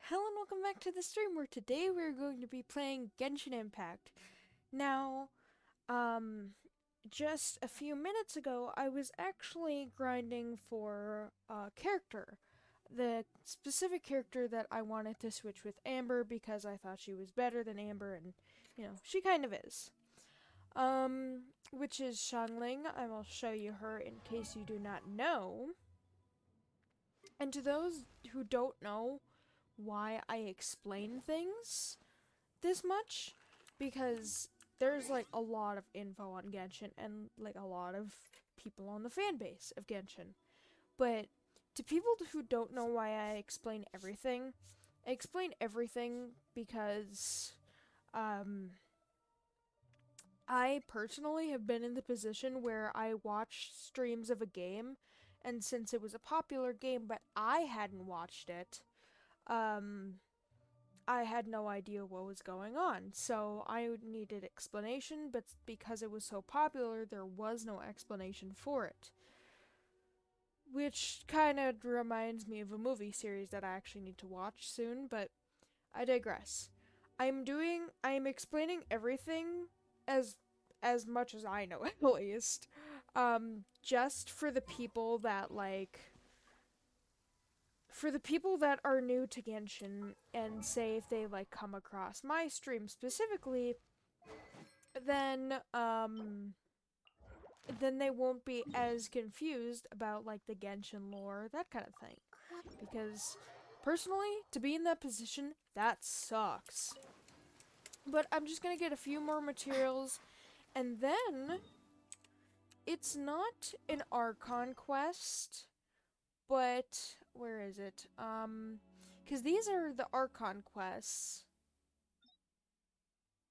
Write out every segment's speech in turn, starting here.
Hello and welcome back to the stream where today we're going to be playing Genshin Impact. Now, um, just a few minutes ago, I was actually grinding for a character. The specific character that I wanted to switch with Amber because I thought she was better than Amber, and, she kind of is. Which is Xiangling. I will show you her in case you do not know. And to those who don't know, why I explain things this much, because there's like a lot of info on Genshin and like a lot of people on the fan base of Genshin. But to people who don't know why I explain everything because um I personally have been in the position where I watched streams of a game, and since it was a popular game but I hadn't watched it, um I had no idea what was going on, so I needed explanation, but because it was so popular, there was no explanation for it. Which kind of reminds me of a movie series that I actually need to watch soon, but I digress. I'm explaining everything as much as I know at least. Just for the people that are new to Genshin and say if they like come across my stream specifically, then then they won't be as confused about like the Genshin lore, that kind of thing. Because personally, to be in that position, that sucks. But I'm just gonna get a few more materials, and then it's not an Archon quest, but where is it? Because these are the Archon quests.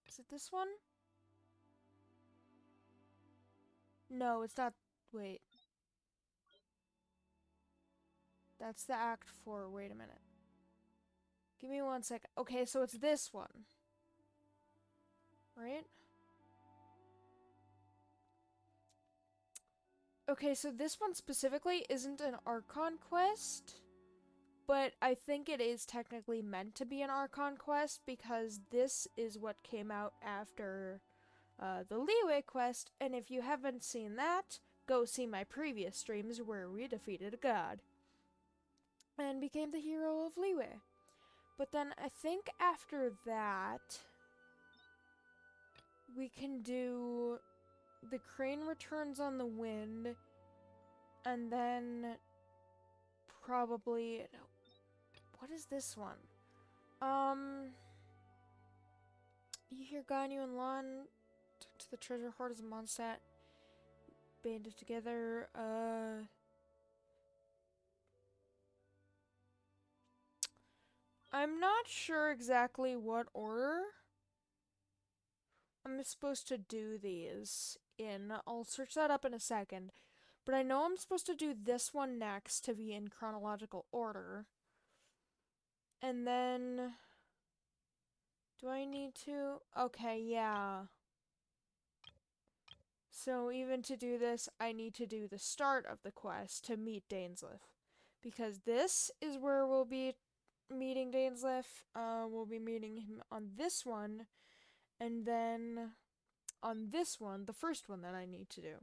Is it this one? No, it's not. Wait. That's the Act 4. Wait a minute. Give me 1 second. Okay, so it's this one. Right? Okay, so this one specifically isn't an Archon quest, but I think it is technically meant to be an Archon quest because this is what came out after the Leeway quest, and if you haven't seen that, go see my previous streams where we defeated a god and became the hero of Leeway. But then I think after that, we can do the Crane Returns on the Wind, and then probably. What is this one? You hear Ganyu and Lan to the treasure hoard as a Mondstadt banded together. I'm not sure exactly what order I'm supposed to do these in. I'll search that up in a second. But I know I'm supposed to do this one next to be in chronological order. And then. Do I need to? Okay, yeah. So even to do this, I need to do the start of the quest to meet Dainsleif. Because this is where we'll be meeting Dainsleif. We'll be meeting him on this one, and then on this one, the first one that I need to do.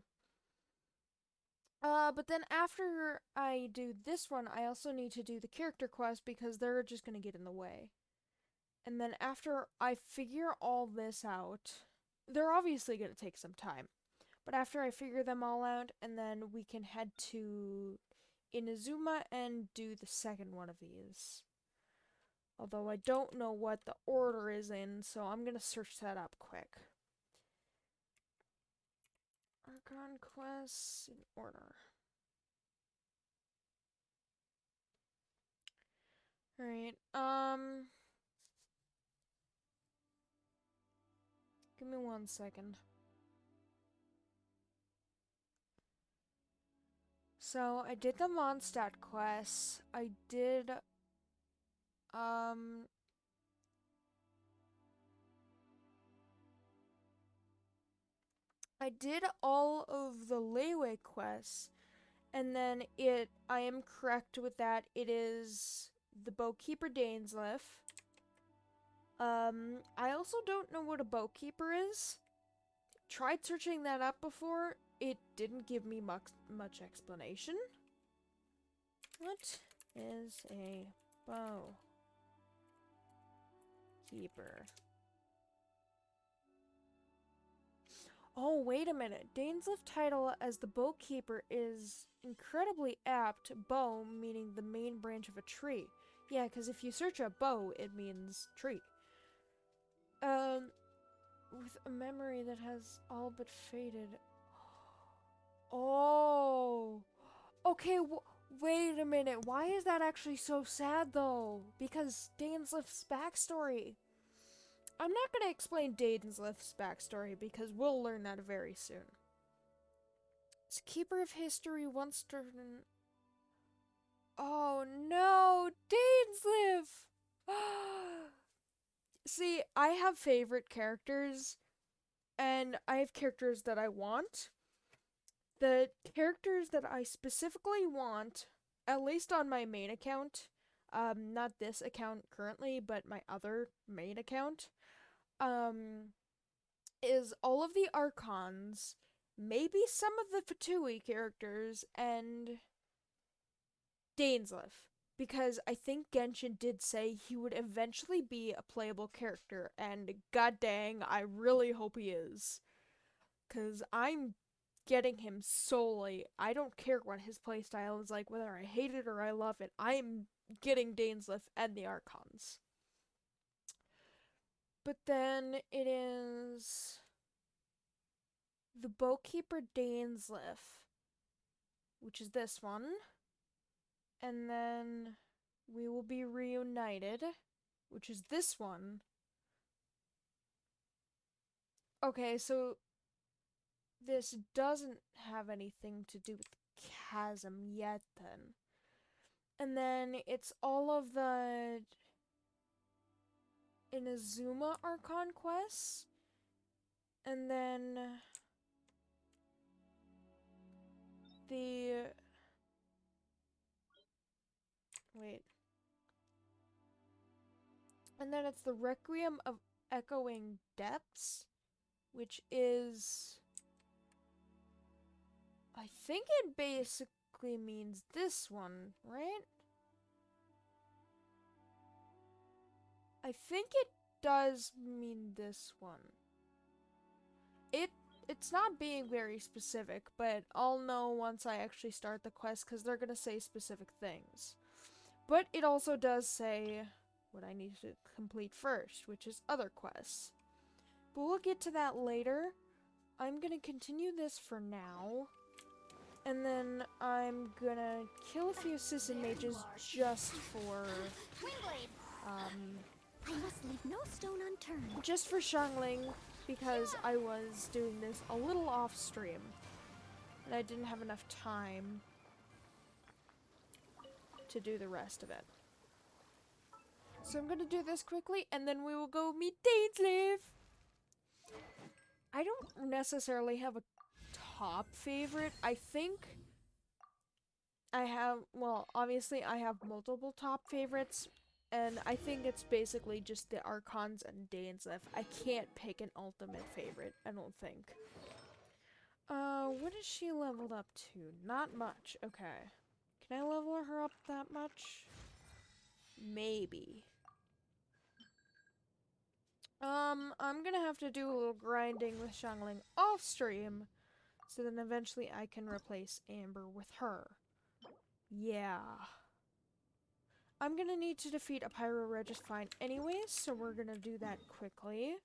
But then after I do this one, I also need to do the character quest because they're just gonna get in the way. And then after I figure all this out, they're obviously gonna take some time. But after I figure them all out, and then we can head to Inazuma and do the second one of these. Although I don't know what the order is in, so I'm gonna search that up quick. Archon quests in order. Alright, give me 1 second. So, I did the Mondstadt quests. Um, I did all of the Leeway quests, and then I am correct with that, it is the Bowkeeper Dainsleif. I also don't know what a Bowkeeper is. Tried searching that up before. It didn't give me much explanation. What is a Bowkeeper? Oh, wait a minute. Dainsleif title as the Bowkeeper is incredibly apt. Bow meaning the main branch of a tree. Yeah, because if you search up bow, it means tree. With a memory that has all but faded. Oh. Okay, wait a minute. Why is that actually so sad, though? Because Dainsleif's backstory. I'm not going to explain Dainsleif's backstory because we'll learn that very soon. As Keeper of History once turned... Oh no, Dainsleif! See, I have favorite characters, and I have characters that I want. The characters that I specifically want, at least on my main account, not this account currently, but my other main account, is all of the Archons, maybe some of the Fatui characters, and Dainsleif. Because I think Genshin did say he would eventually be a playable character, and god dang, I really hope he is. Because I'm getting him solely. I don't care what his playstyle is like, whether I hate it or I love it. I'm getting Dainsleif and the Archons. But then it is the Bowkeeper Dainsleif, which is this one. And then we will be reunited, which is this one. Okay, so this doesn't have anything to do with Chasm yet then. And then it's all of the Inazuma Archon quests. And then the... Wait. And then it's the Requiem of Echoing Depths, which is... I think it basically means this one, right? I think it does mean this one. It's not being very specific, but I'll know once I actually start the quest because they're gonna say specific things. But it also does say what I need to complete first, which is other quests. But we'll get to that later. I'm gonna continue this for now. And then I'm gonna kill a few Sisson mages just for, I must leave no stone unturned. just for Xiangling, because I was doing this a little off stream. And I didn't have enough time to do the rest of it. So I'm gonna do this quickly, and then we will go meet Dainsleif! I don't necessarily have a top favorite. I think I have, well, obviously I have multiple top favorites, and I think it's basically just the Archons and Dainsleif. I can't pick an ultimate favorite, I don't think. What is she leveled up to? Not much. Okay. Can I level her up that much? Maybe. I'm gonna have to do a little grinding with Xiangling off stream, so then eventually I can replace Amber with her. Yeah. I'm gonna need to defeat a Pyro Registine anyways, so we're gonna do that quickly.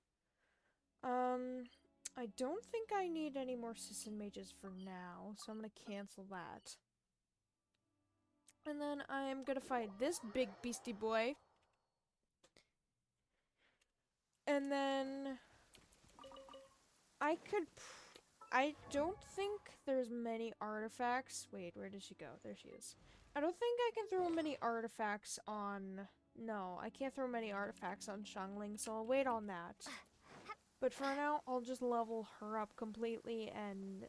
I don't think I need any more Sisson mages for now, so I'm gonna cancel that. And then I'm gonna fight this big beastie boy. And then I don't think there's many artifacts. Wait, where did she go? There she is. I don't think I can throw many artifacts on... No, I can't throw many artifacts on Xiangling, so I'll wait on that. But for now, I'll just level her up completely and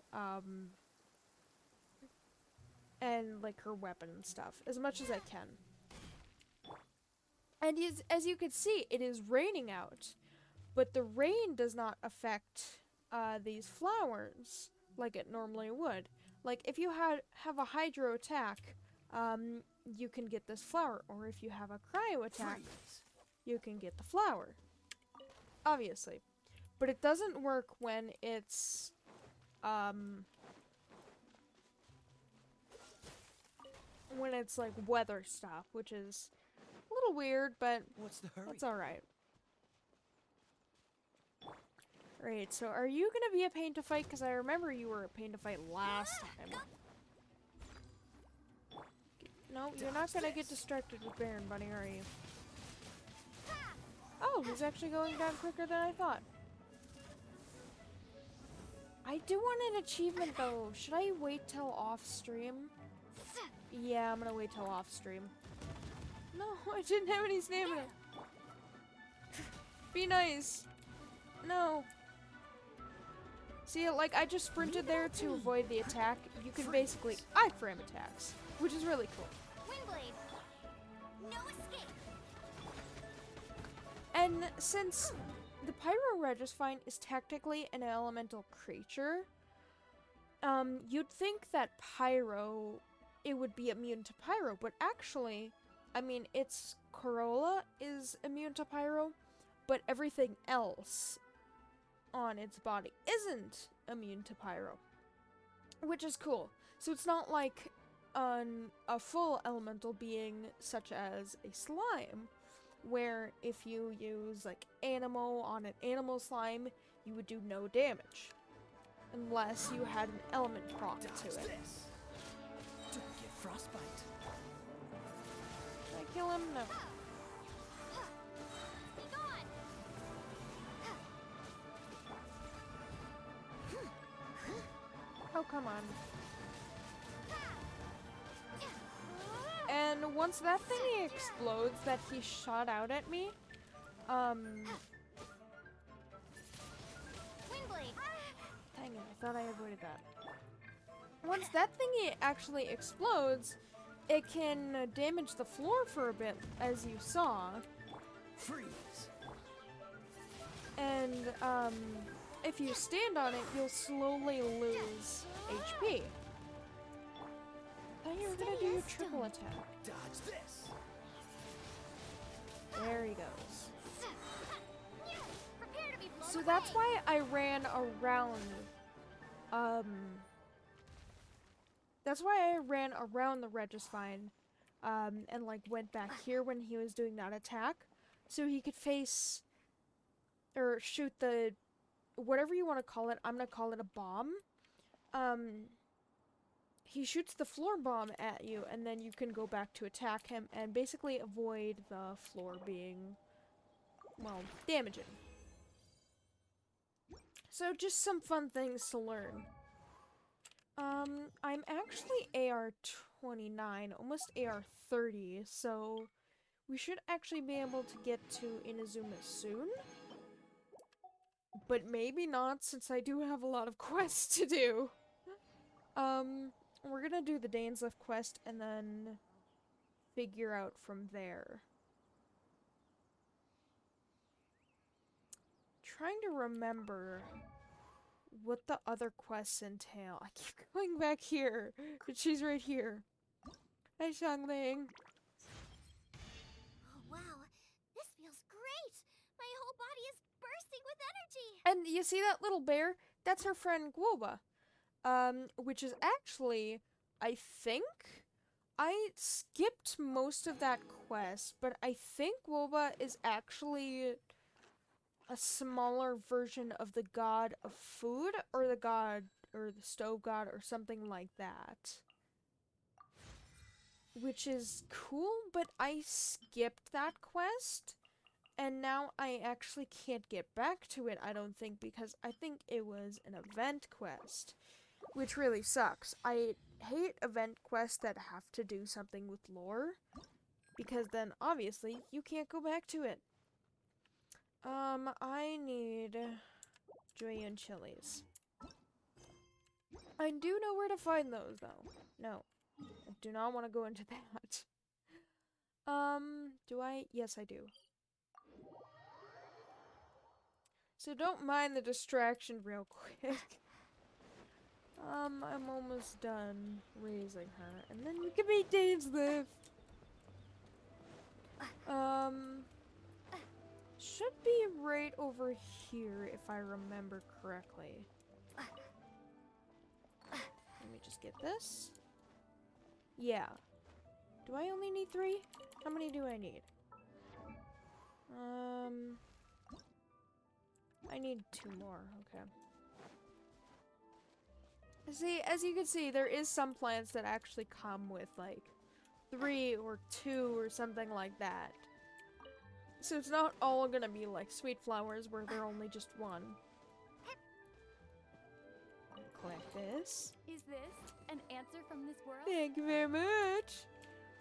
like her weapon and stuff, as much as I can. And as you can see, it is raining out. But the rain does not affect these flowers like it normally would. Like, if you have a hydro attack, you can get this flower. Or if you have a cryo attack, you can get the flower. Obviously. But it doesn't work when it's, like weather stuff, which is a little weird, but What's the hurry? that's alright. Right, so are you gonna be a pain to fight? Because I remember you were a pain to fight last time. No, you're not gonna get distracted with Baron Bunny, are you? Oh, he's actually going down quicker than I thought. I do want an achievement though. Should I wait till off stream? Yeah, I'm gonna wait till off stream. No, I didn't have any stamina. Be nice. No. See, like, I just sprinted there to avoid the attack. You can basically iframe attacks, which is really cool. Windblade. No escape. And since the Pyro Registine is technically an elemental creature, you'd think that Pyro, it would be immune to Pyro, but actually, I mean, its Corolla is immune to Pyro, but everything else on its body isn't immune to Pyro, which is cool. So it's not like a full elemental being such as a slime, where if you use like Animo on an animal slime, you would do no damage. Unless you had an element proc to it. Don't get frostbite. Can I kill him? No. Be gone. Oh, come on. And once that thingy explodes that he shot out at me, Windblade. dang it, I thought I avoided that. Once that thingy actually explodes, it can damage the floor for a bit, as you saw. Freeze. And, if you stand on it, you'll slowly lose HP. I thought you were gonna do your triple attack. Dodge this. There he goes. Prepare to be blown So that's away. why I ran around, that's why I ran around the Registine, and like went back here when he was doing that attack, so he could face, or shoot the, whatever you want to call it, I'm gonna call it a bomb. He shoots the floor bomb at you, and then you can go back to attack him, and basically avoid the floor being, well, damaging. So just some fun things to learn. I'm actually AR 29, almost AR 30, so we should actually be able to get to Inazuma soon. But maybe not, since I do have a lot of quests to do. We're gonna do the Dainslift quest and then figure out from there. Trying to remember what the other quests entail. I keep going back here, but she's right here. Hi, Xiangling. Oh, wow. This feels great. My whole body is bursting with energy. And you see that little bear? That's her friend Guoba. Which is actually, I think, I skipped most of that quest, but I think Guoba is actually a smaller version of the god of food, or the god, or the stove god, or something like that. Which is cool, but I skipped that quest, and now I actually can't get back to it, I don't think, because I think it was an event quest. Which really sucks. I hate event quests that have to do something with lore, because then, obviously, you can't go back to it. I need Jueyun chilies. I do know where to find those, though. No, I do not want to go into that. Do I? Yes, I do. So don't mind the distraction real quick. I'm almost done raising her, and then we can make Dane's lift. Should be right over here if I remember correctly. Let me just get this. Yeah. Do I only need 3? How many do I need? I need 2 more. Okay. See, as you can see, there is some plants that actually come with like 3 or 2 or something like that. So it's not all gonna be like sweet flowers where they're only just 1. Collect this. Is this an answer from this world? Thank you very much.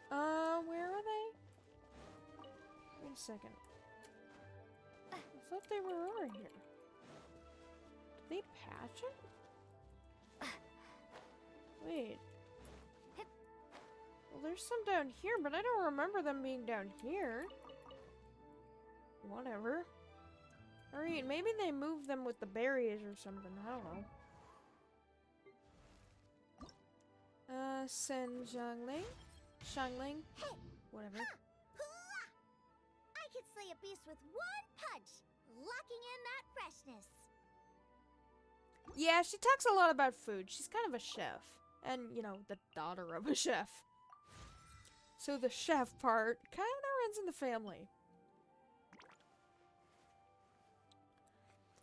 Where are they? Wait a second. I thought they were over here. Did they patch it? Wait. Well, there's some down here, but I don't remember them being down here. Whatever. Alright, maybe they moved them with the berries or something. I don't know. Sen Zhangling? Shangling? Whatever. Hoo-ah! I could slay a beast with one punch, locking in that freshness. Yeah, she talks a lot about food. She's kind of a chef. And, you know, the daughter of a chef. So the chef part kind of runs in the family.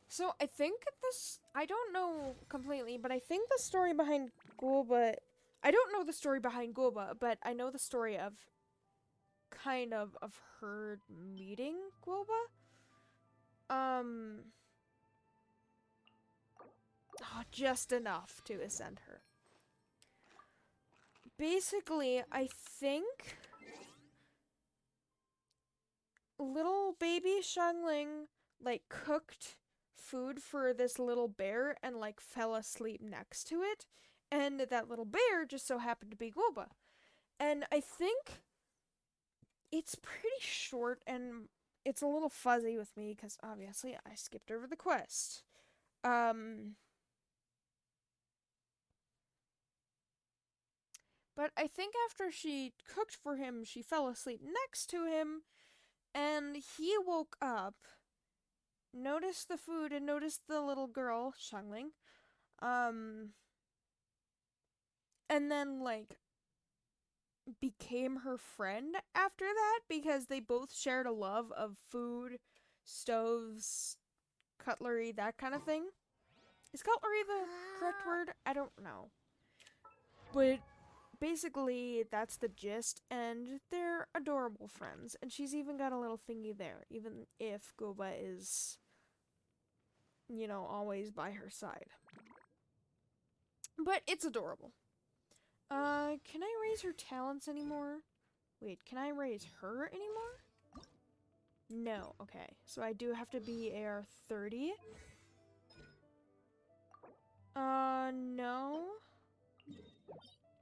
So I think this, I don't know completely, but I think the story behind Gulba, I don't know the story behind Gulba, but I know the story of kind of her meeting Gulba. Just enough to ascend her. Basically, I think little baby Shangling like cooked food for this little bear and like fell asleep next to it, and that little bear just so happened to be Gulba. And I think it's pretty short and it's a little fuzzy with me because obviously I skipped over the quest. But I think after she cooked for him, she fell asleep next to him, and he woke up, noticed the food, and noticed the little girl, Shangling, and then, like, became her friend after that, because they both shared a love of food, stoves, cutlery, that kind of thing. Is cutlery the correct word? I don't know. But basically, that's the gist, and they're adorable friends. And she's even got a little thingy there, even if Goba is, you know, always by her side. But it's adorable. Can I raise her talents anymore? Wait, can I raise her anymore? No, okay. So I do have to be AR 30. No.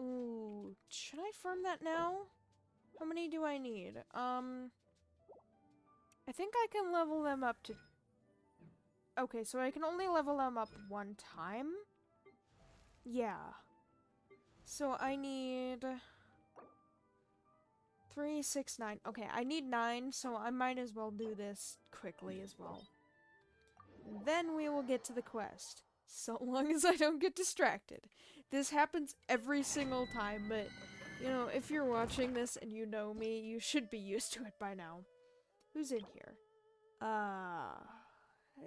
Ooh, should I farm that now? How many do I need? I think I can level them up to... Okay, so I can only level them up 1 time? Yeah. So I need... 3, 6, 9. Okay, I need 9, so I might as well do this quickly as well. Then we will get to the quest. So long as I don't get distracted. This happens every single time, but, you know, if you're watching this and you know me, you should be used to it by now. Who's in here?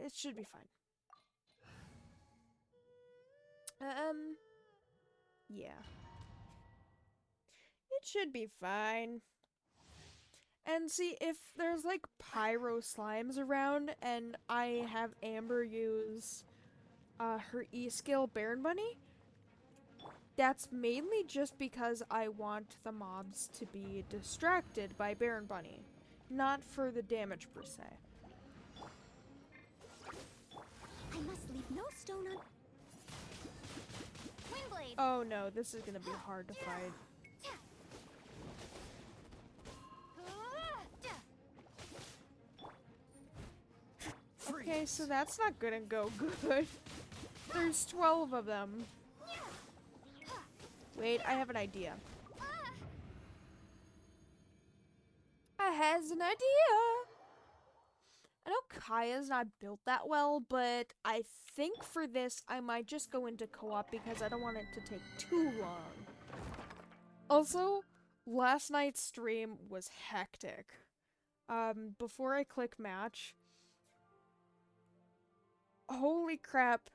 It should be fine. Yeah. It should be fine. And see, if there's, like, pyro slimes around, and I have Amber use, her E-skill Baron Bunny, that's mainly just because I want the mobs to be distracted by Baron Bunny, not for the damage per se. I must leave no stone un... Windblade! Oh no, this is gonna be hard to fight. Okay, so that's not gonna go good. There's 12 of them. Wait, I have an idea. I has an idea! I know Kaya's not built that well, but I think for this I might just go into co-op because I don't want it to take too long. Also, last night's stream was hectic. Before I click match, holy crap.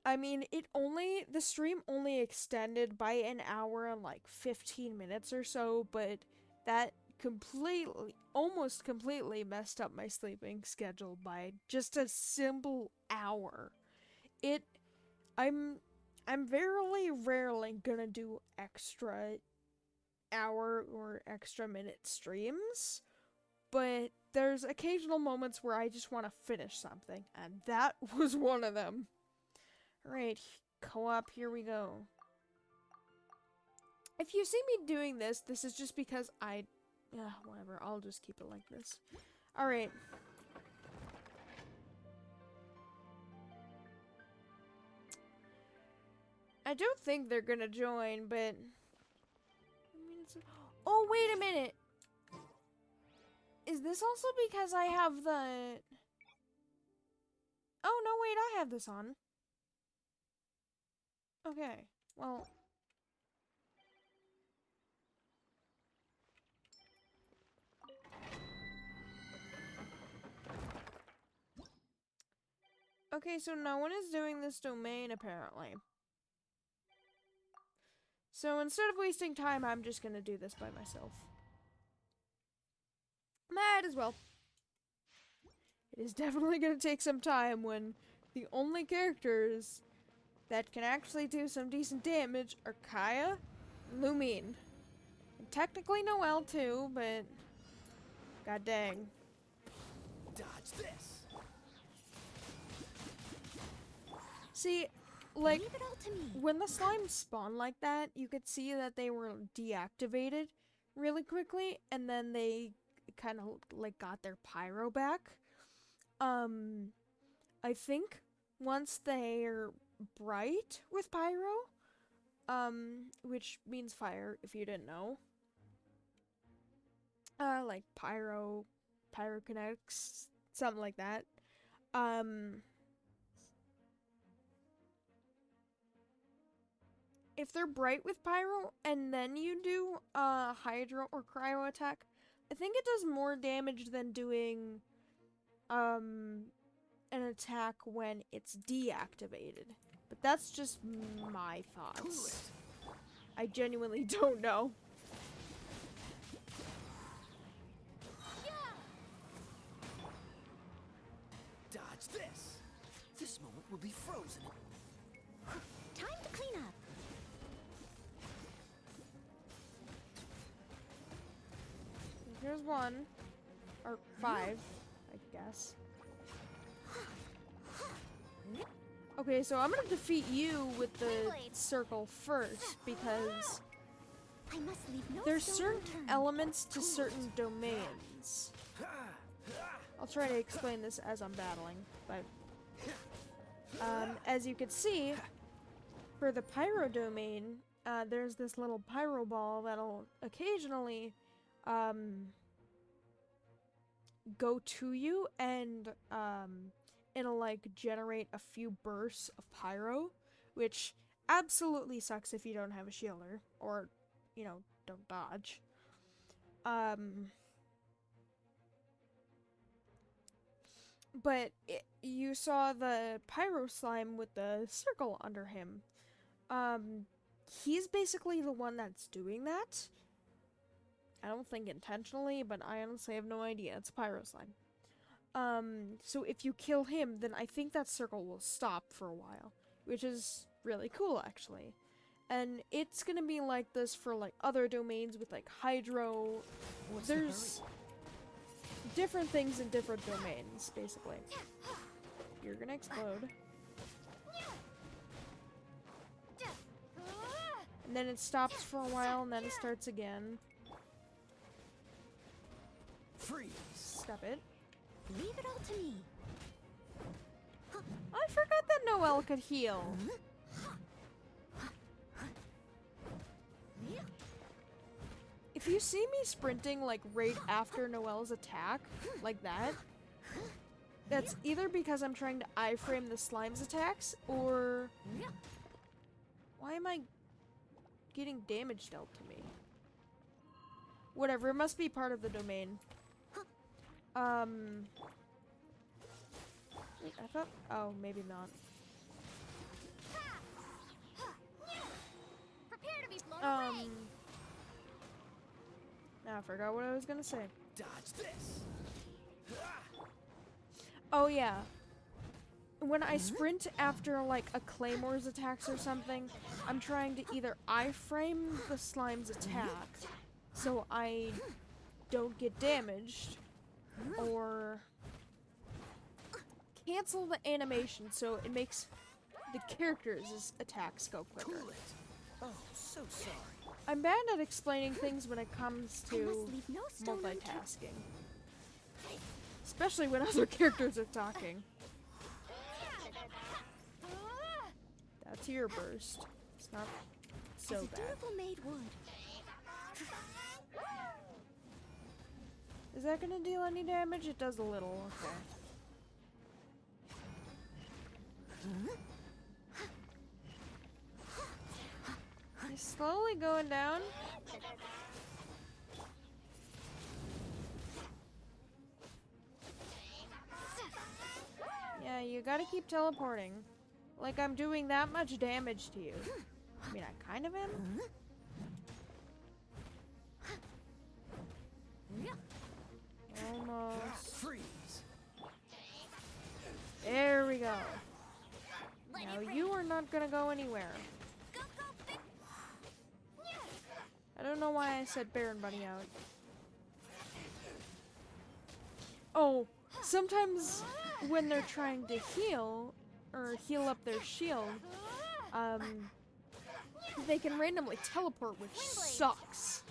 I mean, the stream only extended by an hour and like 15 minutes or so, but that almost completely messed up my sleeping schedule by just a simple hour. I'm very rarely gonna do extra hour or extra minute streams, but there's occasional moments where I just want to finish something, and that was one of them. Alright, co-op, here we go. If you see me doing this, this is just because whatever, I'll just keep it like this. Alright. I don't think they're gonna join, but... I mean, oh, wait a minute! Is this also because I have the... Oh, no, wait, I have this on. Okay, well... Okay, so no one is doing this domain, apparently. So instead of wasting time, I'm just gonna do this by myself. Might as well. It is definitely gonna take some time when the only characters that can actually do some decent damage are Kaya, Lumine, and technically Noelle too, but god dang. Dodge this. See, like, Leave it all to me. when the slimes spawn like that, you could see that they were deactivated really quickly, and then they kind of, like, got their pyro back. I think once they're bright with pyro, which means fire, if you didn't know, like pyrokinetics, something like that, if they're bright with pyro and then you do hydro or cryo attack, I think it does more damage than doing an attack when it's deactivated. But that's just my thoughts. I genuinely don't know. Dodge this. This moment will be frozen. Time to clean up. Here's one. Or 5, I guess. Okay, so I'm gonna defeat you with the circle first, because I must leave no there's stone certain unturned. elements to certain domains. I'll try to explain this as I'm battling, but as you can see, for the pyro domain, there's this little pyro ball that'll occasionally go to you, and it'll like generate a few bursts of pyro, which absolutely sucks if you don't have a shielder or, you know, don't dodge. But you saw the pyro slime with the circle under him. He's basically the one that's doing that. I don't think intentionally, but I honestly have no idea. It's pyro slime. So if you kill him, then I think that circle will stop for a while, which is really cool, actually. And it's gonna be like this for like other domains with like hydro. There's different things in different domains, basically. You're gonna explode. And then it stops for a while, and then it starts again. Freeze. Stop it. Leave it all to me. I forgot that Noelle could heal. If you see me sprinting like right after Noelle's attack, like that, that's either because I'm trying to iframe the slime's attacks, or why am I getting damage dealt to me? Whatever, it must be part of the domain. Wait, I thought, oh, maybe not. Prepare to be blown away. Now I forgot what I was gonna say. Dodge this. Oh yeah. When I sprint after like a Claymore's attacks or something, I'm trying to either iframe the slime's attack so I don't get damaged, or cancel the animation so it makes the characters' attacks go quicker. Cool it. Oh, so sorry. I'm bad at explaining things when it comes I must to leave no stone unturned. multitasking. Especially when other characters are talking. That's your burst. It's not so As a bad. dutiful maid would. Is that gonna deal any damage? It does a little, okay. He's slowly going down. Yeah, you gotta keep teleporting. Like I'm doing that much damage to you. I mean, I kind of am. Almost. Freeze. There we go. Let Now it you rip. are not gonna go anywhere. Go, go, big. I don't know why I said Baron Bunny out. Oh, sometimes when they're trying to heal, or heal up their shield, they can randomly teleport, which sucks.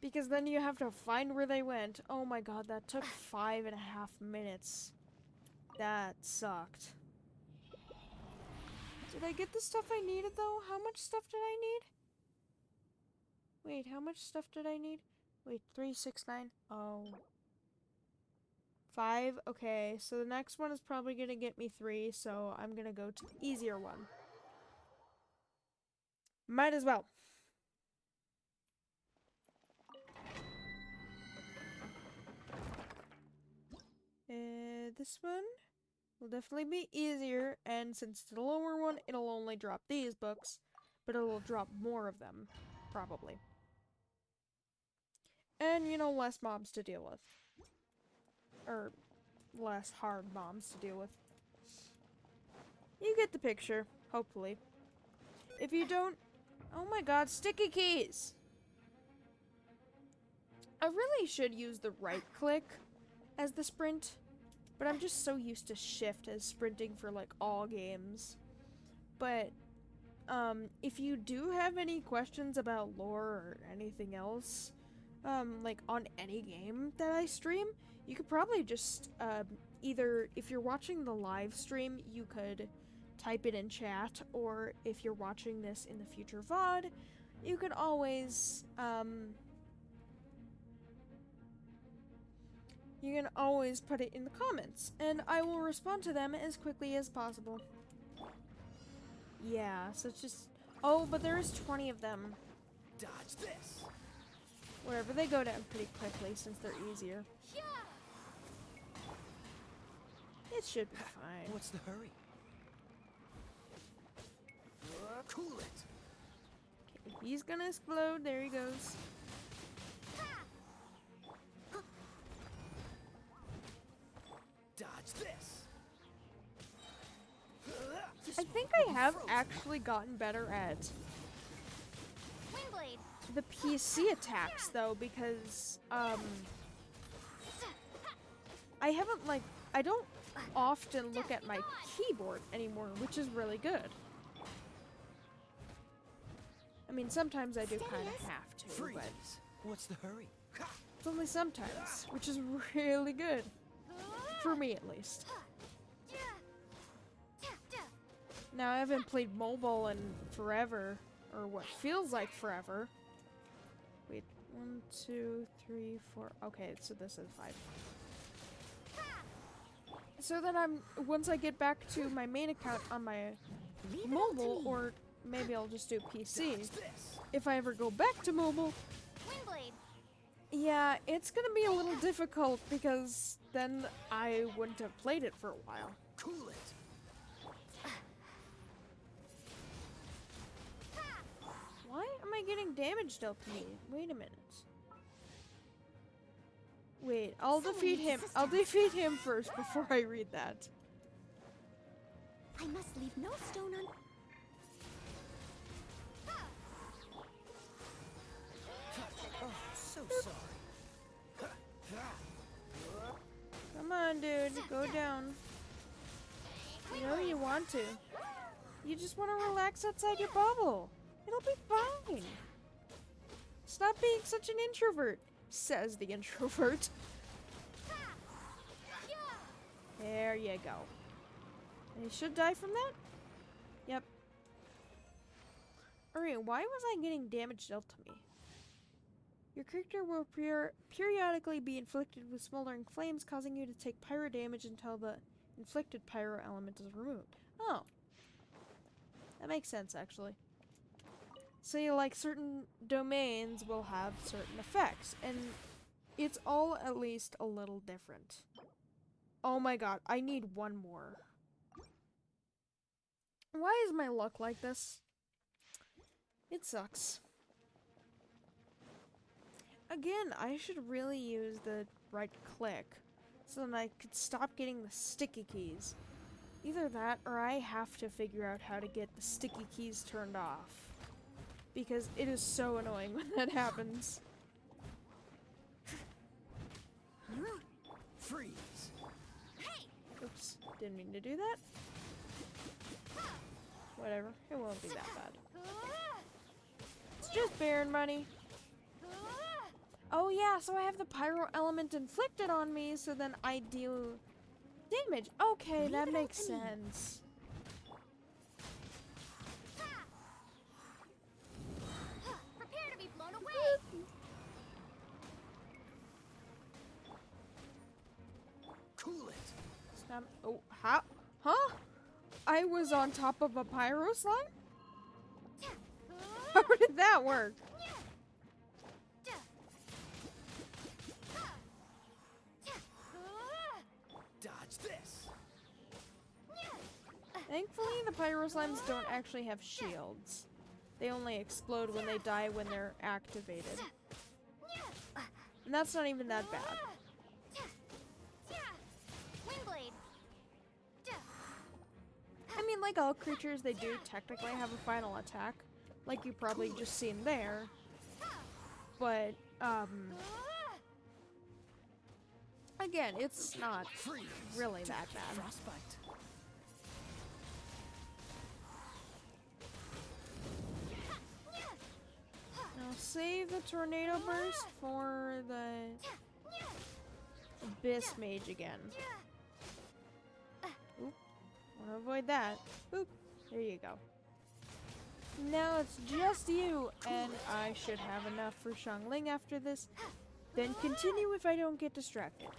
Because then you have to find where they went. Oh my god, that took 5.5 minutes. That sucked. Did I get the stuff I needed though? How much stuff did I need? Wait, how much stuff did I need? Wait, 3, 6, 9. Oh. 5. Okay, so the next one is probably gonna get me 3, so I'm gonna go to the easier one. Might as well. This one will definitely be easier, and since it's the lower one, it'll only drop these books, but it'll drop more of them, probably. And, you know, less mobs to deal with. Or, less hard mobs to deal with. You get the picture, hopefully. If you don't... Oh my god, sticky keys! I really should use the right click as the sprint, but I'm just so used to shift as sprinting for like all games. But if you do have any questions about lore or anything else, like on any game that I stream, you could probably just either, if you're watching the live stream, you could type it in chat, or if you're watching this in the future VOD, you could always you can always put it in the comments, and I will respond to them as quickly as possible. Yeah, so it's just... Oh, but there is 20 of them. Dodge this. Wherever they go down pretty quickly, since they're easier. It should be fine. What's the hurry? Cool it. Okay, he's gonna explode. There he goes. Dodge this. I think I have actually gotten better at Windblade. the PC attacks, though, because, I haven't, like, I don't often look at my keyboard anymore, which is really good. I mean, sometimes I do kind of have to, Freeze. but What's the hurry? it's only sometimes, which is really good. For me, at least. Now, I haven't played mobile in forever, or what feels like forever. Wait, 1, 2, 3, 4. Okay, so this is 5. So then once I get back to my main account on my mobile, or maybe I'll just do PC. If I ever go back to mobile, Windblade. yeah, it's gonna be a little difficult because then I wouldn't have played it for a while. Cool it. Why am I getting damage dealt to me? Wait a minute. Wait, I'll defeat him. I'll defeat him first before I read that. I must leave no stone un. Oh, so sorry. Come on, dude. Go down. You know you want to. You just want to relax outside your bubble. It'll be fine. Stop being such an introvert, says the introvert. There you go. And he should die from that? Yep. Alright, why was I getting damage dealt to me? Your character will periodically be inflicted with smoldering flames, causing you to take pyro damage until the inflicted pyro element is removed. Oh. That makes sense, actually. So, like, certain domains will have certain effects, and it's all at least a little different. Oh my god, I need one more. Why is my luck like this? It sucks. Again, I should really use the right click so that I could stop getting the sticky keys. Either that, or I have to figure out how to get the sticky keys turned off. Because it is so annoying when that happens. Freeze. Oops, didn't mean to do that. Whatever, it won't be that bad. It's just Baron money. Oh yeah, so I have the pyro element inflicted on me, so then I deal damage. Okay, that makes sense. Prepare to be blown away. Cool it. Snap. Oh, how? Huh? I was on top of a pyro slime? How did that work? Dodge this. Thankfully, the pyro slimes don't actually have shields. They only explode when they die when they're activated. And that's not even that bad. Windblade. I mean, like all creatures, they do technically have a final attack. Like you probably just seen there. But, again, it's not really that bad. Frostbite. Now save the tornado burst for the Abyss Mage again. Oop. Wanna avoid that. Boop. There you go. Now it's just you, and I should have enough for Xiangling after this. Then continue if I don't get distracted.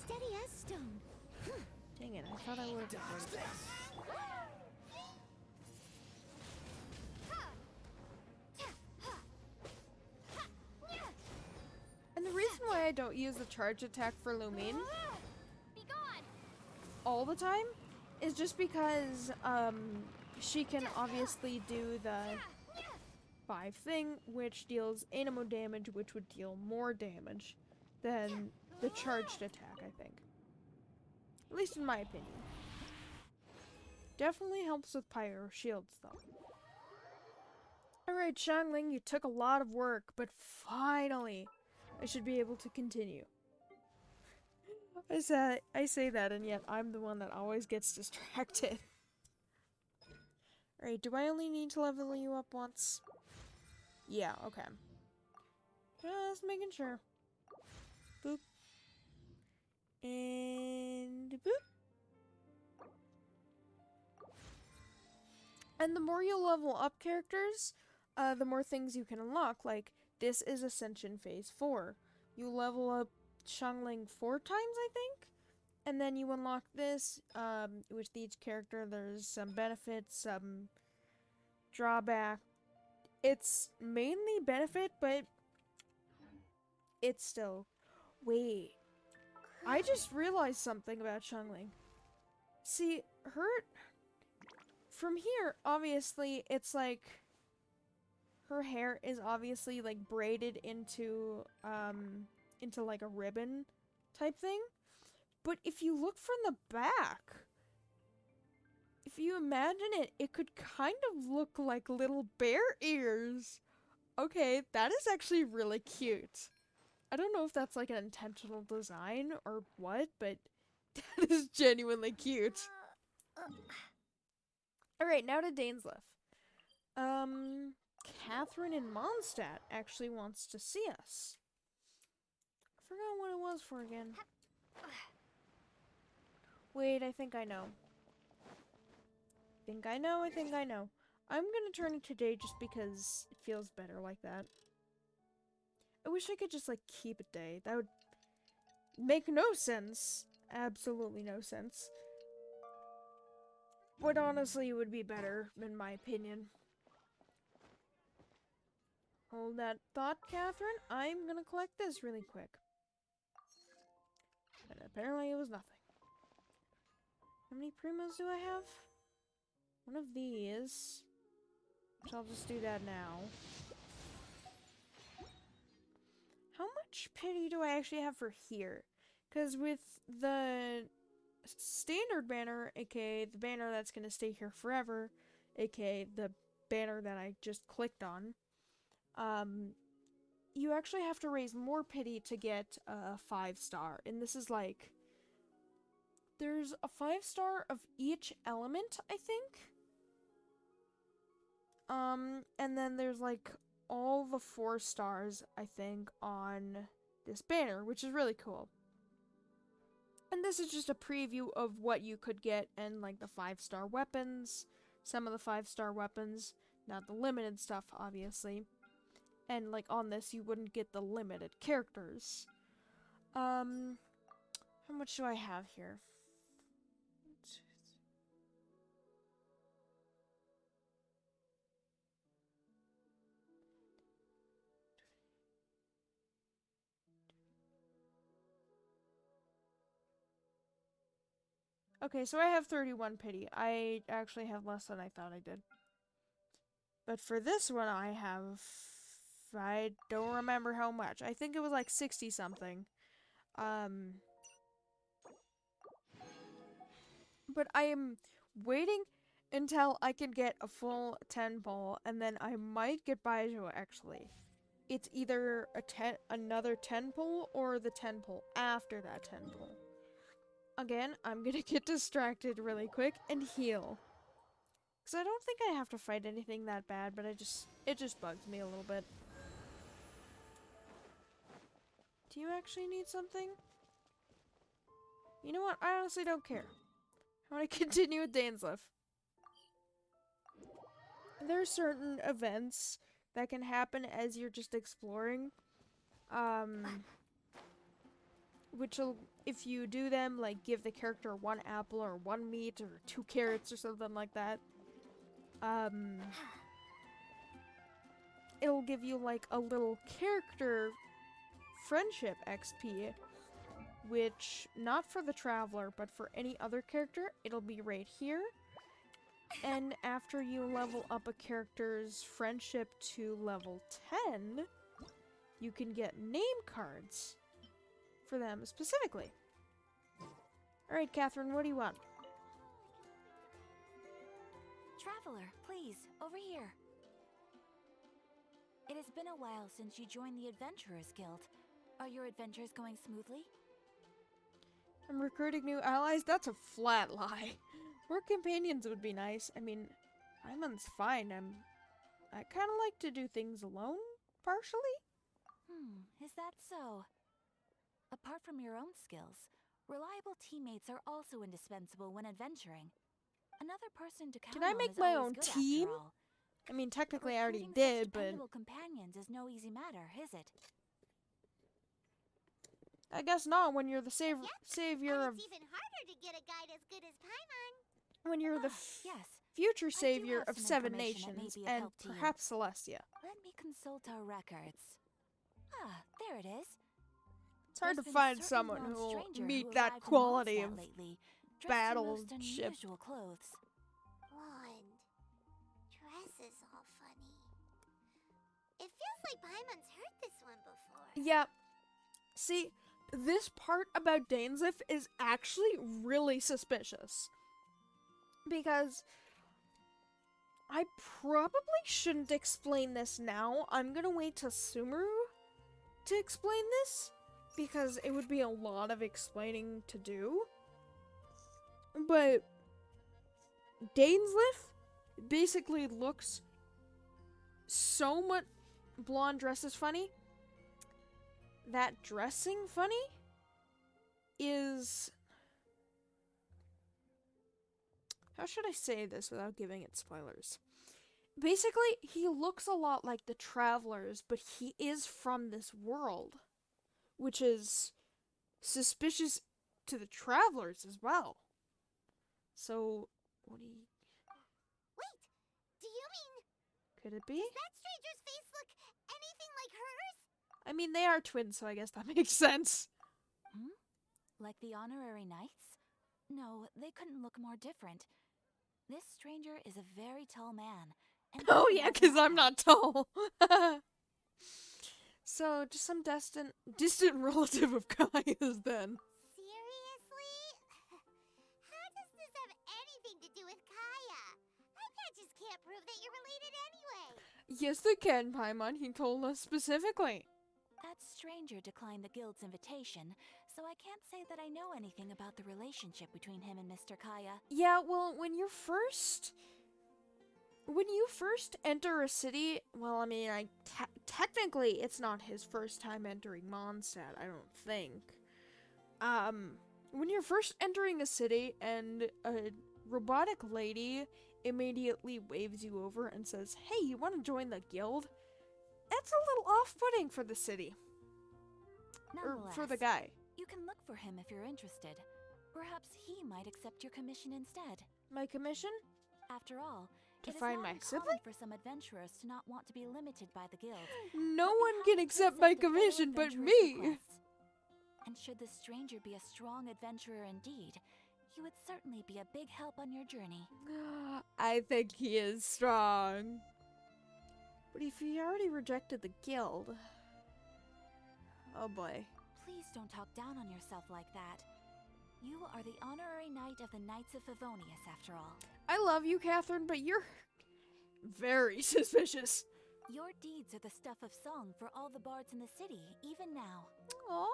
Steady as stone. Dang it, I thought I would have Dodge avoided this. that. And the reason why I don't use the charge attack for Lumine Be gone. all the time is just because she can obviously do the 5 thing, which deals anemo damage, which would deal more damage than the charged attack, I think. At least in my opinion. Definitely helps with pyro shields, though. Alright, Xiangling, you took a lot of work, but finally, I should be able to continue. I say that, and yet I'm the one that always gets distracted. Alright, do I only need to level you up once? Yeah, okay. Just making sure. Boop. And boop. And the more you level up characters, the more things you can unlock. Like, this is Ascension Phase 4. You level up Xiangling 4 times, I think? And then you unlock this. With each character, there's some benefits, some drawback. It's mainly benefit, but it's still... Wait. I just realized something about Xiangling. See, her... From here, obviously, it's like... Her hair is obviously, like, braided into like a ribbon type thing. But if you look from the back, if you imagine it, it could kind of look like little bear ears. Okay, that is actually really cute. I don't know if that's like an intentional design or what, but that is genuinely cute. Alright, now to Dainsleif. Catherine in Mondstadt actually wants to see us. I forgot what it was for again. Wait, I think I know. I think I know. I'm gonna turn it today just because it feels better like that. I wish I could just, like, keep it day. That would make no sense. Absolutely no sense. But honestly, it would be better, in my opinion. Hold that thought, Catherine. I'm gonna collect this really quick. And apparently it was nothing. How many primos do I have? One of these. So I'll just do that now. How much pity do I actually have for here? Because with the standard banner, aka the banner that's going to stay here forever, aka the banner that I just clicked on, you actually have to raise more pity to get a 5-star. And this is like... There's a 5-star of each element, I think. And then there's like all the 4 stars, I think, on this banner, which is really cool. And this is just a preview of what you could get and like the 5-star weapons, some of the 5-star weapons, not the limited stuff, obviously. And like on this, you wouldn't get the limited characters. How much do I have here? Okay, so I have 31 pity. I actually have less than I thought I did. But for this one, I have... I don't remember how much. I think it was like 60 something. But I am waiting until I can get a full 10 pull, and then I might get Baijo actually. It's either another 10 pull or the 10 pull after that 10 pull. Again, I'm gonna get distracted really quick and heal. Because I don't think I have to fight anything that bad, but it just bugs me a little bit. Do you actually need something? You know what? I honestly don't care. I want to continue with Dainsleif. There are certain events that can happen as you're just exploring. Which will, if you do them, like give the character 1 apple or 1 meat or 2 carrots or something like that. It'll give you like a little character friendship XP, which, not for the Traveler, but for any other character, it'll be right here. And after you level up a character's friendship to level 10, you can get name cards for them specifically. Alright, Catherine, what do you want? Traveler, please, over here. It has been a while since you joined the Adventurers Guild. Are your adventures going smoothly? I'm recruiting new allies? That's a flat lie. More companions would be nice. I mean, Iman's fine. I kind of like to do things alone, partially. Is that so? Apart from your own skills, Reliable teammates are also indispensable when adventuring. Another person to count Can I on make is my always own good team? after all. I mean, But technically I already recruiting did, such but dependable companions is no easy matter, is it? I guess not when you're the savior And of it's even harder to get a guide as good as Paimon. when you're the Yes. future do savior have of some 7 information that may nations be of and help to you. perhaps Celestia. Let me consult our records. Ah, there it is. It's hard There's to been a find certain someone blonde who will stranger meet who that arrived in quality Mondstadt of lately, dressed in most battleship. unusual clothes. Blonde. Dress is all funny. It feels like Paimon's heard this one before. Yeah. See, this part about Dainsleif is actually really suspicious. Because I probably shouldn't explain this now. I'm gonna wait till Sumeru to explain this. Because it would be a lot of explaining to do. But Dainsleif basically looks so much... Blonde dress is funny. That dressing funny is... How should I say this without giving it spoilers? Basically, he looks a lot like the Travelers, but he is from this world. Which is suspicious to the Travelers as well. So, what do you... Wait, do you mean Could it be? does that stranger's face look anything like hers? I mean, they are twins, so I guess that makes sense. Like the honorary knights? No, they couldn't look more different. This stranger is a very tall man. And Oh even yeah, has because an I'm eye not tall. So, just some distant relative of Kaya's then. Seriously? How does this have anything to do with Kaya? That patches can't prove that you're related anyway. Yes, they can, Paimon. He told us specifically. That stranger declined the guild's invitation, so I can't say that I know anything about the relationship between him and Mr. Kaya. Yeah, well, when you first enter a city, well, I mean, technically it's not his first time entering Mondstadt, I don't think. When you're first entering a city and a robotic lady immediately waves you over and says, "Hey, you want to join the guild?" That's a little off-putting for the city. Or Nonetheless, for the guy. you can look for him if you're interested. Perhaps he might accept your commission instead. My commission? After all, To it is find not my uncommon sibling? for some adventurers to not want to be limited by the guild. No but they one have can to accept my the fellow commission but adventurer's me. requests. And should the stranger be a strong adventurer indeed, he would certainly be a big help on your journey. I think he is strong. But if he already rejected the guild... Oh boy. Please don't talk down on yourself like that. You are the honorary knight of the Knights of Favonius, after all. I love you, Catherine, but you're very suspicious. Your deeds are the stuff of song for all the bards in the city, even now. Aw.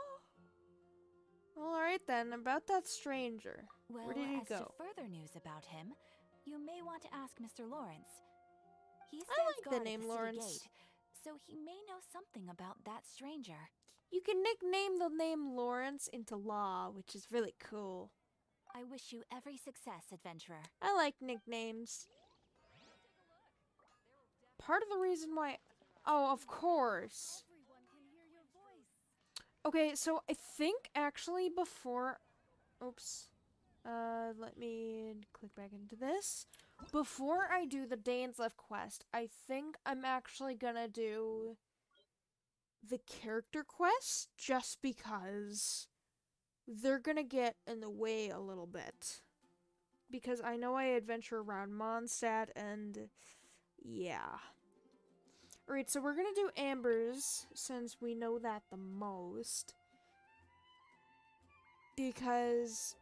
Well, alright then, about that stranger. Well, Where did he as go? to further news about him, you may want to ask Mr. Lawrence. He I stands like the guard name at the Lawrence. city gate, so he may know something about that stranger. You can nickname the name Lawrence into law, which is really cool. I wish you every success, adventurer. I like nicknames. Part of the reason why... Oh, of course. Okay, so I think actually before... Oops. Let me click back into this. Before I do the Dainsleif quest, I think I'm actually gonna do the character quest just because they're gonna get in the way a little bit. Because I know I adventure around Mondstadt and yeah. Alright, so we're gonna do Amber's since we know that the most. Because,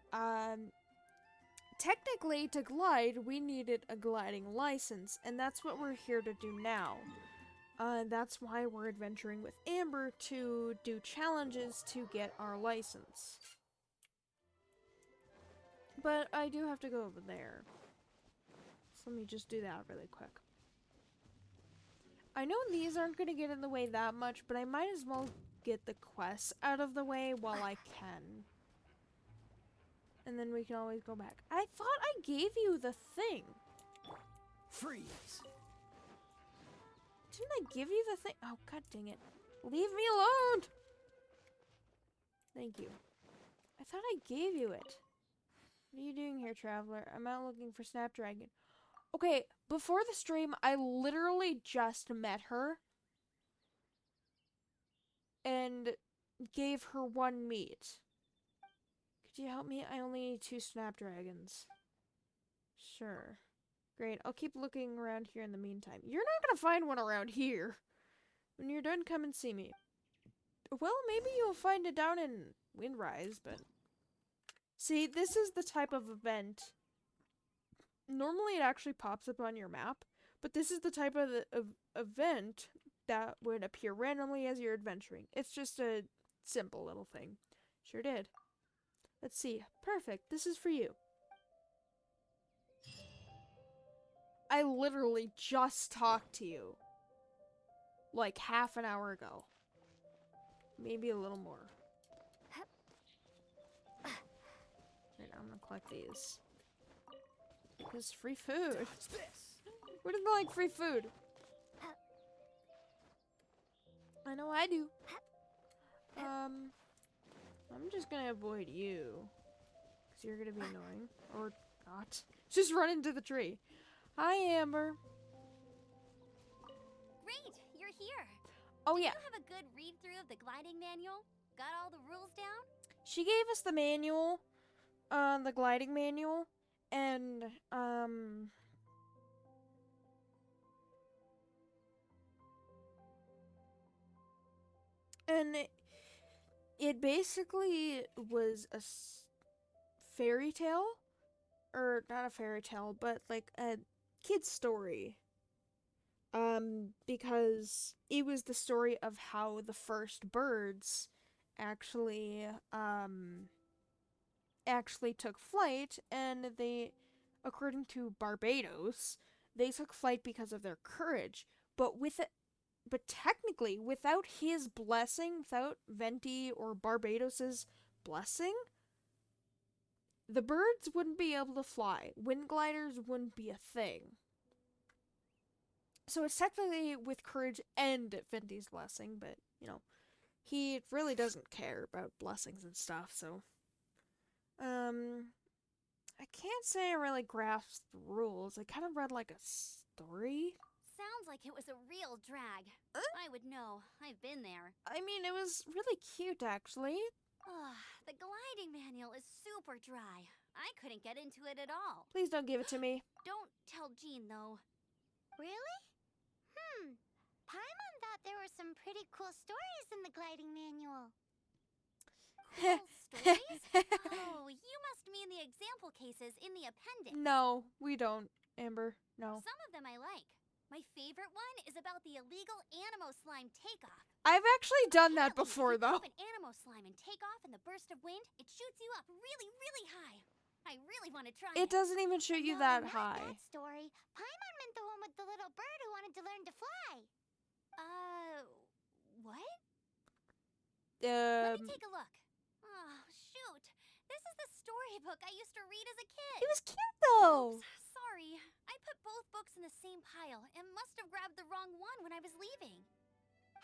technically to glide, we needed a gliding license, and that's what we're here to do now. That's why we're adventuring with Amber to do challenges to get our license. But I do have to go over there. So let me just do that really quick. I know these aren't going to get in the way that much, but I might as well get the quests out of the way while I can. And then we can always go back. I thought I gave you the thing. Freeze. Didn't I give you the thing? Oh, god dang it. Leave me alone! Thank you. I thought I gave you it. What are you doing here, traveler? I'm out looking for Snapdragon. Okay, before the stream, I literally just met her. And gave her 1 meat. Could you help me? I only need 2 Snapdragons. Sure. Great, I'll keep looking around here in the meantime. You're not gonna find one around here. When you're done, come and see me. Well, maybe you'll find it down in Windrise, but... See, this is the type of event... Normally it actually pops up on your map, but this is the type of event that would appear randomly as you're adventuring. It's just a simple little thing. Sure did. Let's see. Perfect. This is for you. I literally just talked to you. Like half an hour ago. Maybe a little more. Right, I'm gonna collect these. Because free food. Dodge this. Who doesn't like free food? I know I do. I'm just gonna avoid you. Because you're gonna be annoying. Or not. Just run into the tree. Hi, Amber. Great, you're here. Oh, yeah. You have a good read through of the gliding manual? Got all the rules down? She gave us the manual. The gliding manual. And, and it basically was a fairy tale, or not a fairy tale, but like a kid's story. Because it was the story of how the first birds actually took flight, and they, according to Barbados, they took flight because of their courage, but technically, without his blessing, without Venti or Barbados's blessing, the birds wouldn't be able to fly. Wind gliders wouldn't be a thing. So it's technically with courage and Venti's blessing, but, you know, he really doesn't care about blessings and stuff, so... I can't say I really grasped the rules. I kind of read like a story. Sounds like it was a real drag. I would know. I've been there. I mean, it was really cute, actually. Ugh, the gliding manual is super dry. I couldn't get into it at all. Please don't give it to me. Don't tell Jean, though. Really? Paimon thought there were some pretty cool stories in the gliding manual. Cool stories? Oh, you must mean the example cases in the appendix. No, we don't, Amber. No. Some of them I like. My favorite one is about the illegal Animo slime takeoff. I've actually done that Apparently, before, if you though. grab an Animo slime and take off in the burst of wind, it shoots you up really, really high. I really want to try it. It doesn't even shoot you No, that not high. that story. Paimon meant the one with the little bird who wanted to learn to fly. What? Let me take a look. Oh, shoot. This is the storybook I used to read as a kid. It was cute, though. Oops, sorry. I put both books in the same pile and must have grabbed the wrong one when I was leaving.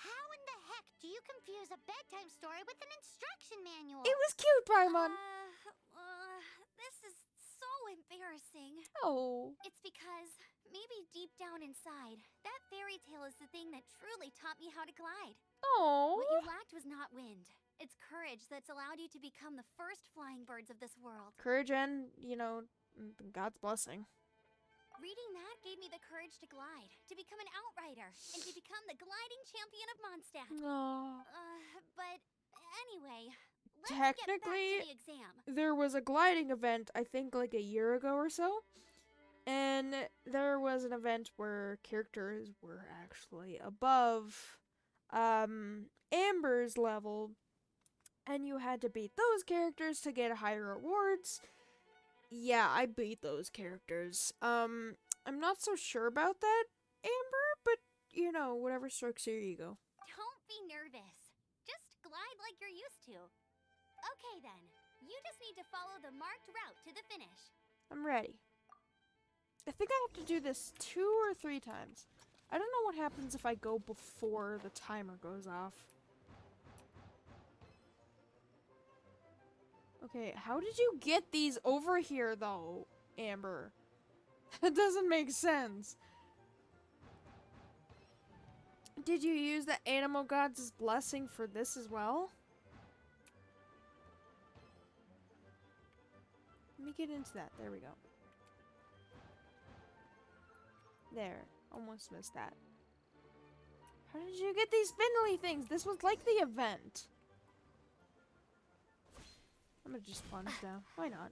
How in the heck do you confuse a bedtime story with an instruction manual? It was cute, Paimon. This is so embarrassing. Oh. It's because, maybe deep down inside, that fairy tale is the thing that truly taught me how to glide. Oh. What you lacked was not wind. It's courage that's allowed you to become the first flying birds of this world. Courage and, you know, God's blessing. Reading that gave me the courage to glide, to become an outrider, and to become the gliding champion of Mondstadt. Oh. But anyway, let's Technically, get back to the exam. there was a gliding event, I think like a year ago or so. And there was an event where characters were actually above Amber's level. And you had to beat those characters to get higher rewards. Yeah, I beat those characters. I'm not so sure about that, Amber, but, you know, whatever strokes your ego. Don't be nervous. Just glide like you're used to. Okay then, You just need to follow the marked route to the finish. I'm ready. I think I have to do this 2 or 3 times. I don't know what happens if I go before the timer goes off. Okay, how did you get these over here, though, Amber? That doesn't make sense. Did you use the animal god's blessing for this as well? Let me get into that. There we go. There. Almost missed that. How did you get these spindly things? This was like the event. I'm gonna just plunge down. Why not?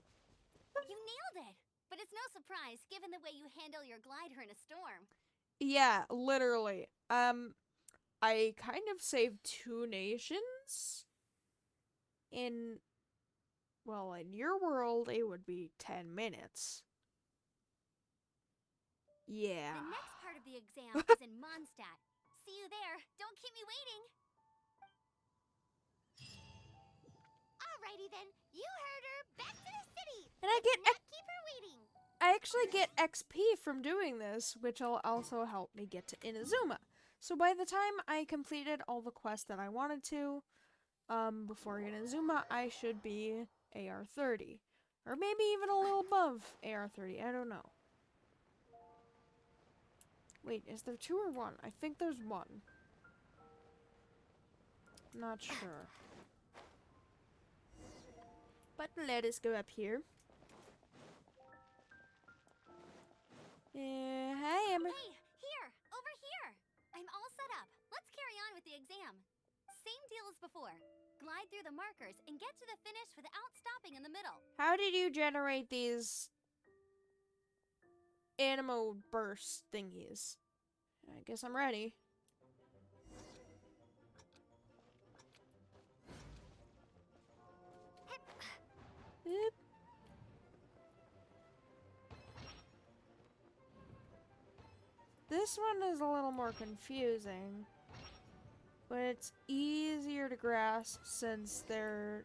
You nailed it! But it's no surprise, given the way you handle your glider in a storm. Yeah, literally. I kind of saved 2 nations. Well, in your world, it would be 10 minutes. Yeah. The next part of the exam is in Mondstadt. See you there. Don't keep me waiting. Alrighty then. You heard her. Back to the city. And I Let's get not keep her waiting. I actually get XP from doing this, which will also help me get to Inazuma. So by the time I completed all the quests that I wanted to, before Inazuma, I should be AR 30. Or maybe even a little above AR 30, I don't know. Wait, is there 2 or 1? I think there's 1. Not sure. But let us go up here. Hi, Amber. Hey, here. Over here. I'm all set up. Let's carry on with the exam. Same deal as before. Glide through the markers and get to the finish without stopping in the middle. How did you generate these Animo burst thingies? I guess I'm ready. Oop. This one is a little more confusing, but it's easier to grasp since they're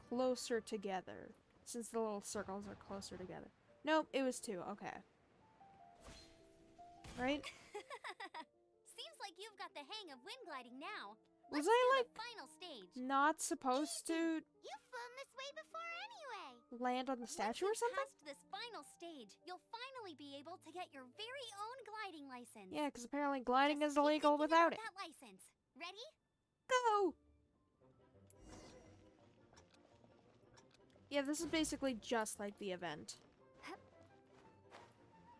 closer together. Since the little circles are closer together. Nope, it was 2. Okay. Right? Seems like you've got the hang of wind gliding now. Was Let's I, do like, the final stage. not supposed to You've flown this way before anyway. land on the statue or Once something? you've passed this final stage, you'll finally be able to get your very own gliding license. Yeah, because apparently gliding Just is keep illegal thinking without about it. that license. Ready? Go! Yeah, this is basically just like the event.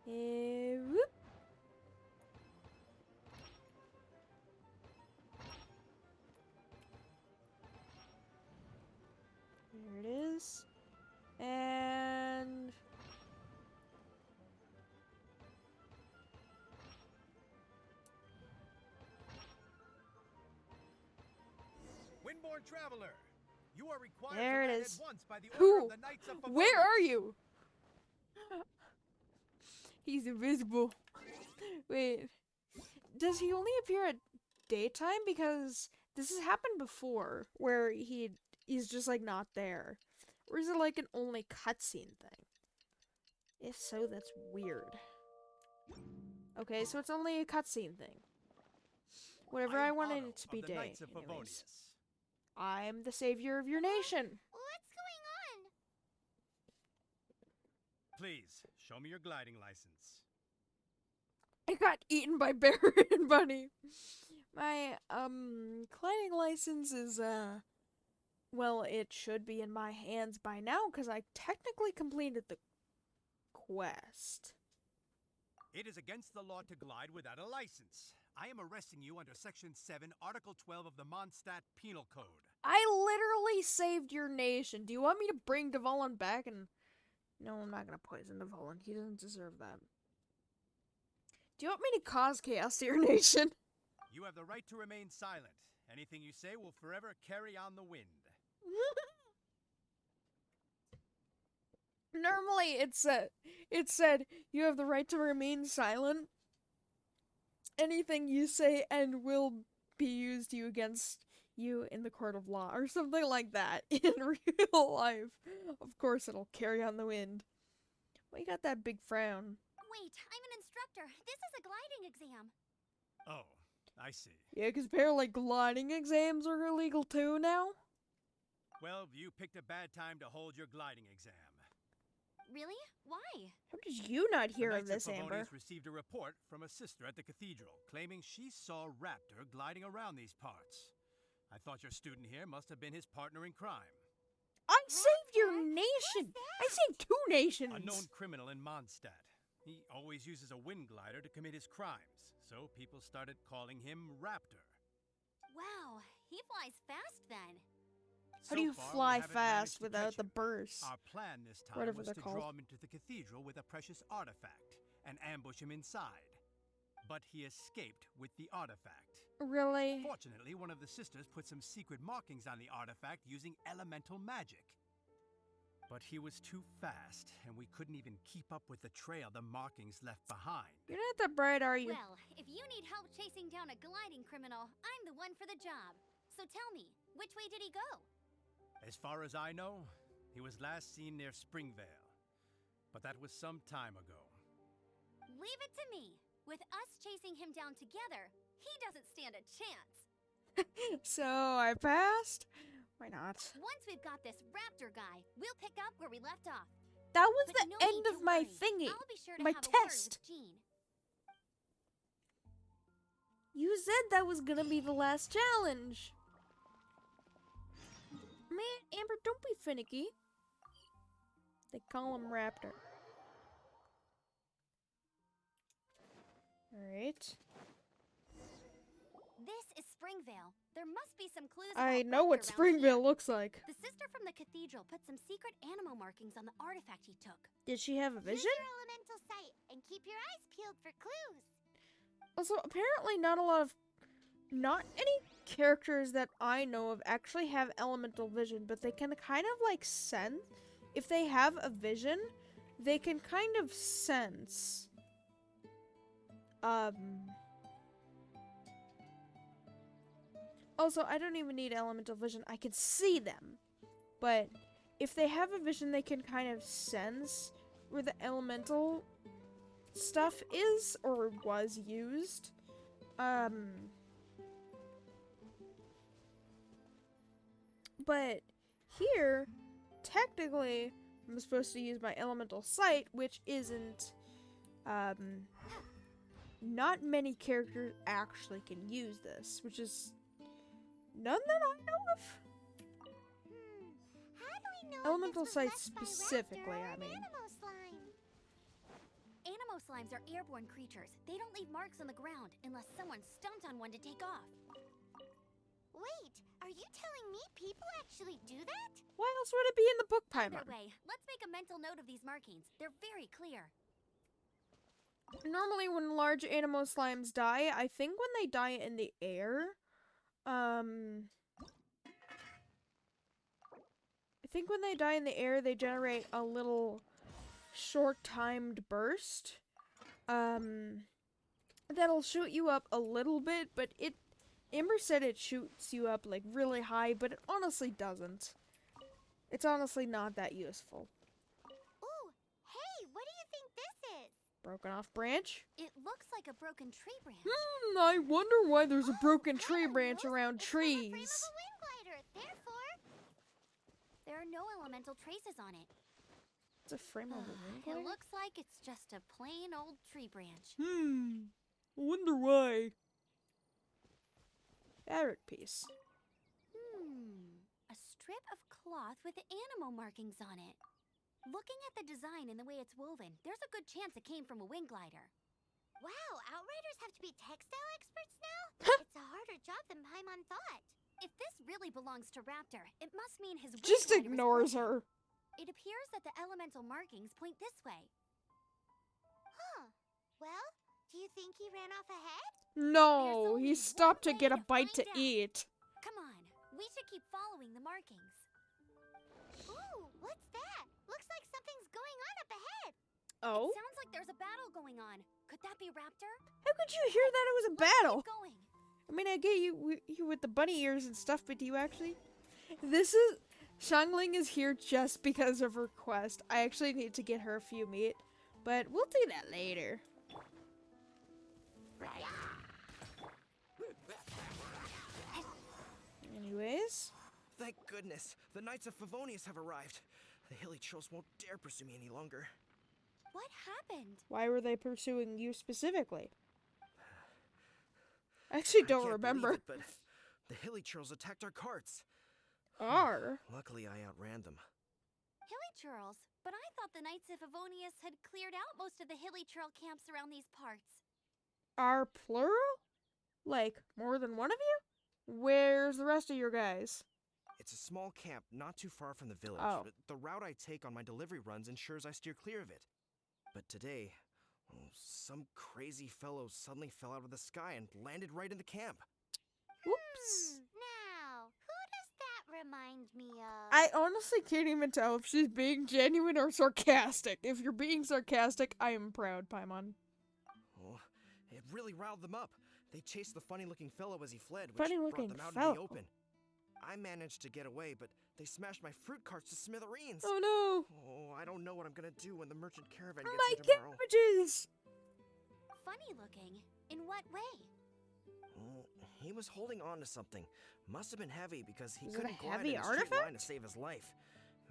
Whoop. There it is. And... Windborn Traveler, you are required There to it land is. at once by the Who? order of the Knights of Favonius. Where are you? He's invisible. Wait. Does he only appear at daytime? Because this has happened before, where he's just like not there. Or is it like an only cutscene thing? If so, that's weird. Okay, so it's only a cutscene thing. Whatever I am wanted Otto it to of be the day. Knights of Anyways. Favonius. I'm the savior of your nation. What's going on? Please, show me your gliding license. I got eaten by Bear and Bunny. My, gliding license is, well, it should be in my hands by now, because I technically completed the quest. It is against the law to glide without a license. I am arresting you under Section 7, Article 12 of the Mondstadt Penal Code. I literally saved your nation. Do you want me to bring Dvalin back and... No, I'm not gonna poison Dvalin. He doesn't deserve that. Do you want me to cause chaos to your nation? You have the right to remain silent. Anything you say will forever carry on the wind. Normally, it said, you have the right to remain silent. Anything you say and will be used against you in the court of law or something like that in real life. Of course it'll carry on the wind. Why you got that big frown? Wait, I'm an instructor. This is a gliding exam. Oh, I see. Yeah, 'cause apparently gliding exams are illegal too now. Well, you picked a bad time to hold your gliding exam. Really? Why? How did you not hear the of Knights this, Amber? Favonius received a report from a sister at the cathedral claiming she saw Raptor gliding around these parts. I thought your student here must have been his partner in crime. I saved your Raptor? nation! Who's I saved 2 nations! A known criminal in Mondstadt. He always uses a wind glider to commit his crimes, so people started calling him Raptor. Wow, he flies fast then. How do you So far, we fly haven't managed fast to without catch the him. burst? Our plan this time Whatever was they're to called. draw him into the cathedral with a precious artifact and ambush him inside. But he escaped with the artifact. Really? Fortunately, one of the sisters put some secret markings on the artifact using elemental magic. But he was too fast, and we couldn't even keep up with the trail the markings left behind. You're not that bright, are you? Well, if you need help chasing down a gliding criminal, I'm the one for the job. So tell me, which way did he go? As far as I know, he was last seen near Springvale. But that was some time ago. Leave it to me. With us chasing him down together, he doesn't stand a chance. So, I passed? Why not? Once we've got this raptor guy, we'll pick up where we left off. That was But the no end need to of my worry. thingy. I'll be sure to My have a word test. with Jean. You said that was gonna be the last challenge. Man, Amber, don't be finicky. They call him Raptor. Alright. This is Springvale. There must be some clues I about know what raptor around Springville here. looks like. The sister from the cathedral put some secret animal markings on the artifact he took. Did she have a Use vision? your elemental sight and keep your eyes peeled for clues. Also, apparently not any characters that I know of actually have elemental vision, but they can kind of like sense, if they have a vision, they can kind of sense, also, I don't even need elemental vision, I can see them, but if they have a vision, they can kind of sense where the elemental stuff is, or was used. But here, technically, I'm supposed to use my elemental sight, which isn't, not many characters actually can use this, which is none that I know of. How do we know Elemental if this was sight left by specifically, raptor or I an mean. Animo slime? Animo slimes are airborne creatures. They don't leave marks on the ground unless someone stomped on one to take off. Wait, are you telling me people actually do that? Why else would it be in the book, Paimon? Either way, let's make a mental note of these markings. They're very clear. Normally when large animo slimes die, I think when they die in the air, I think when they die in the air, they generate a little short-timed burst. That'll shoot you up a little bit, but Amber said it shoots you up like really high, but it honestly doesn't. It's honestly not that useful. Ooh, hey, what do you think this is? Broken off branch? It looks like a broken tree branch. I wonder why there's a broken Oh, tree God, branch look, around it's from the frame trees. of a wind glider. Therefore, there are no elemental traces on it. It's a frame of a wind It glider? looks like it's just a plain old tree branch. I wonder why. Fabric piece. A strip of cloth with animal markings on it. Looking at the design and the way it's woven, there's a good chance it came from a wind glider. Wow, Outriders have to be textile experts now? It's a harder job than Paimon thought. If this really belongs to Raptor, it must mean his wind Just glider was ignores broken. her. It appears that the elemental markings point this way. Huh. Well, do you think he ran off ahead? No, There's only he stopped to one get a way to bite to find out. eat. Come on, we should keep following the markings. Ooh, what's that? Looks like something's going on up ahead. Oh? It sounds like there's a battle going on. Could that be Raptor? How could you hear that it was a Let's battle? keep going. I mean, I get you with the bunny ears and stuff, but do you actually? This is Xiangling is here just because of her quest. I actually need to get her a few meat, but we'll do that later. Anyways, Thank goodness, the Knights of Favonius have arrived. The hilly trolls won't dare pursue me any longer. What happened? why were they pursuing you specifically? I actually don't I can't believe remember. it, but the hilly trolls attacked our carts. Luckily, I outran them. Hilly churls. But I thought the Knights of Favonius had cleared out most of the hilly churl camps around these parts. Are plural? Like, more than one of you? Where's the rest of your guys? It's a small camp not too far from the village. Oh. The route I take on my delivery runs ensures I steer clear of it. But today, some crazy fellow suddenly fell out of the sky and landed right in the camp. Whoops. Now, who does that remind me of? I honestly can't even tell if she's being genuine or sarcastic. If you're being sarcastic, I am proud, Paimon. Oh, it really riled them up. They chased the funny-looking fellow as he fled, which Funny-looking brought them out in fellow. the open. I managed to get away, but they smashed my fruit carts to smithereens. Oh no! Oh, I don't know what I'm gonna do when the merchant caravan gets My here tomorrow. cabbages! Funny looking? In what way? Oh, he was holding on to something. Must have been heavy because he Is it a couldn't glide heavy in a straight artifact? line to save his life.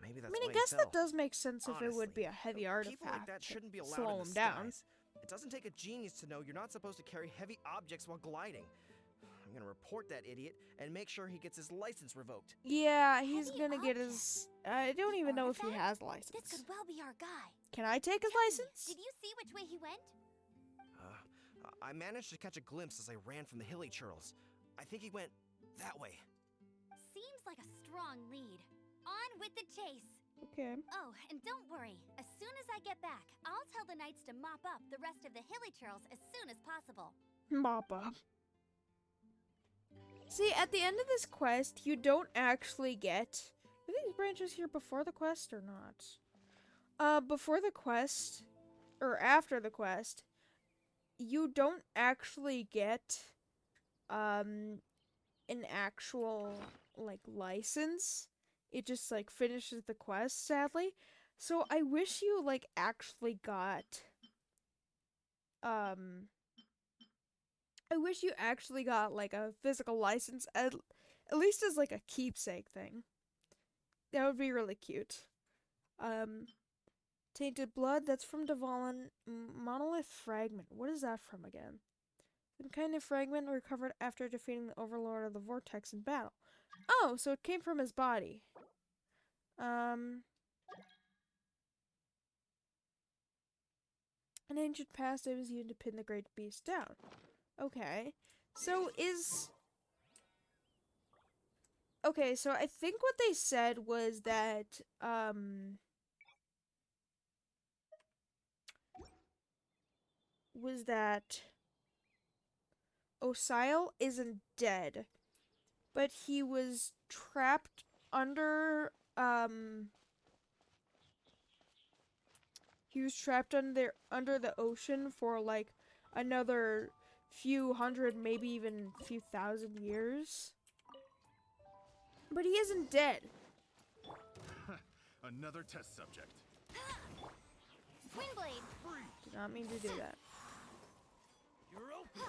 Maybe that's I mean, why I he guess fell. that does make sense if it would be a Honestly, heavy artifact. People like that shouldn't be to allowed slow in him the down. skies. It doesn't take a genius to know you're not supposed to carry heavy objects while gliding. I'm gonna report that idiot and make sure he gets his license revoked. Yeah, he's Heavy gonna get his. I don't The even know if he artifact? has a This license. could well be our guy. Can I take his Tell me, license? Did you see which way he went? I managed to catch a glimpse as I ran from the hilly churls. I think he went that way. Seems like a strong lead. On with the chase. Okay. Oh, and don't worry. As soon as I get back, I'll tell the knights to mop up the rest of the hilly churls as soon as possible. Mop up. See, at the end of this quest, you don't actually get. Are these branches here before the quest or not? Before the quest, or after the quest, you don't actually get, an actual, like, license. It just, like, finishes the quest, sadly. So I wish you, like, actually got, I wish you actually got, like, a physical license, at least as, like, a keepsake thing. That would be really cute. Tainted Blood, that's from Dvalin. Monolith Fragment, what is that from again? Some kind of fragment recovered after defeating the Overlord of the Vortex in battle. Oh, so it came from his body. An ancient past it was used to pin the great beast down. Okay. So okay, so I think what they said was that, Osile isn't dead, but he was trapped under, he was trapped under the ocean for, like, another few hundred, maybe even a few thousand years. But he isn't dead. Another test subject. Windblade, Did not mean to do that. You're open.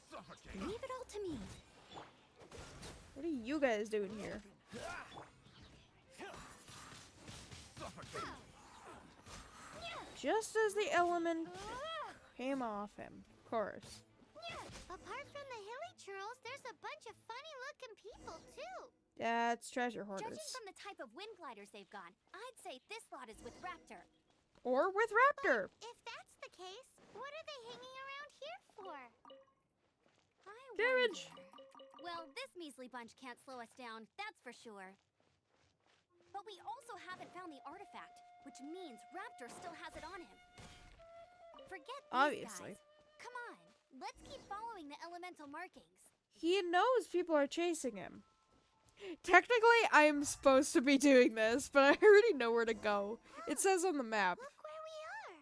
Suffocate. leave it all to me. What are you guys doing here? Suffocate. Just as the element came off him. Of course. Apart from the hilly churls, there's a bunch of funny-looking people, too. That's treasure Judging hoarders. from the type of wind gliders they've gone, I'd say this lot is with Raptor. Or with Raptor. If that's the case, what are they hanging around here for? I Carriage. wonder. Well, this measly bunch can't slow us down, that's for sure. But we also haven't found the artifact, which means Raptor still has it on him. Forget these Obviously. guys. Come on, let's keep following the elemental markings. He knows people are chasing him. Technically, I am supposed to be doing this, but I already know where to go. It says on the map. Look where we are.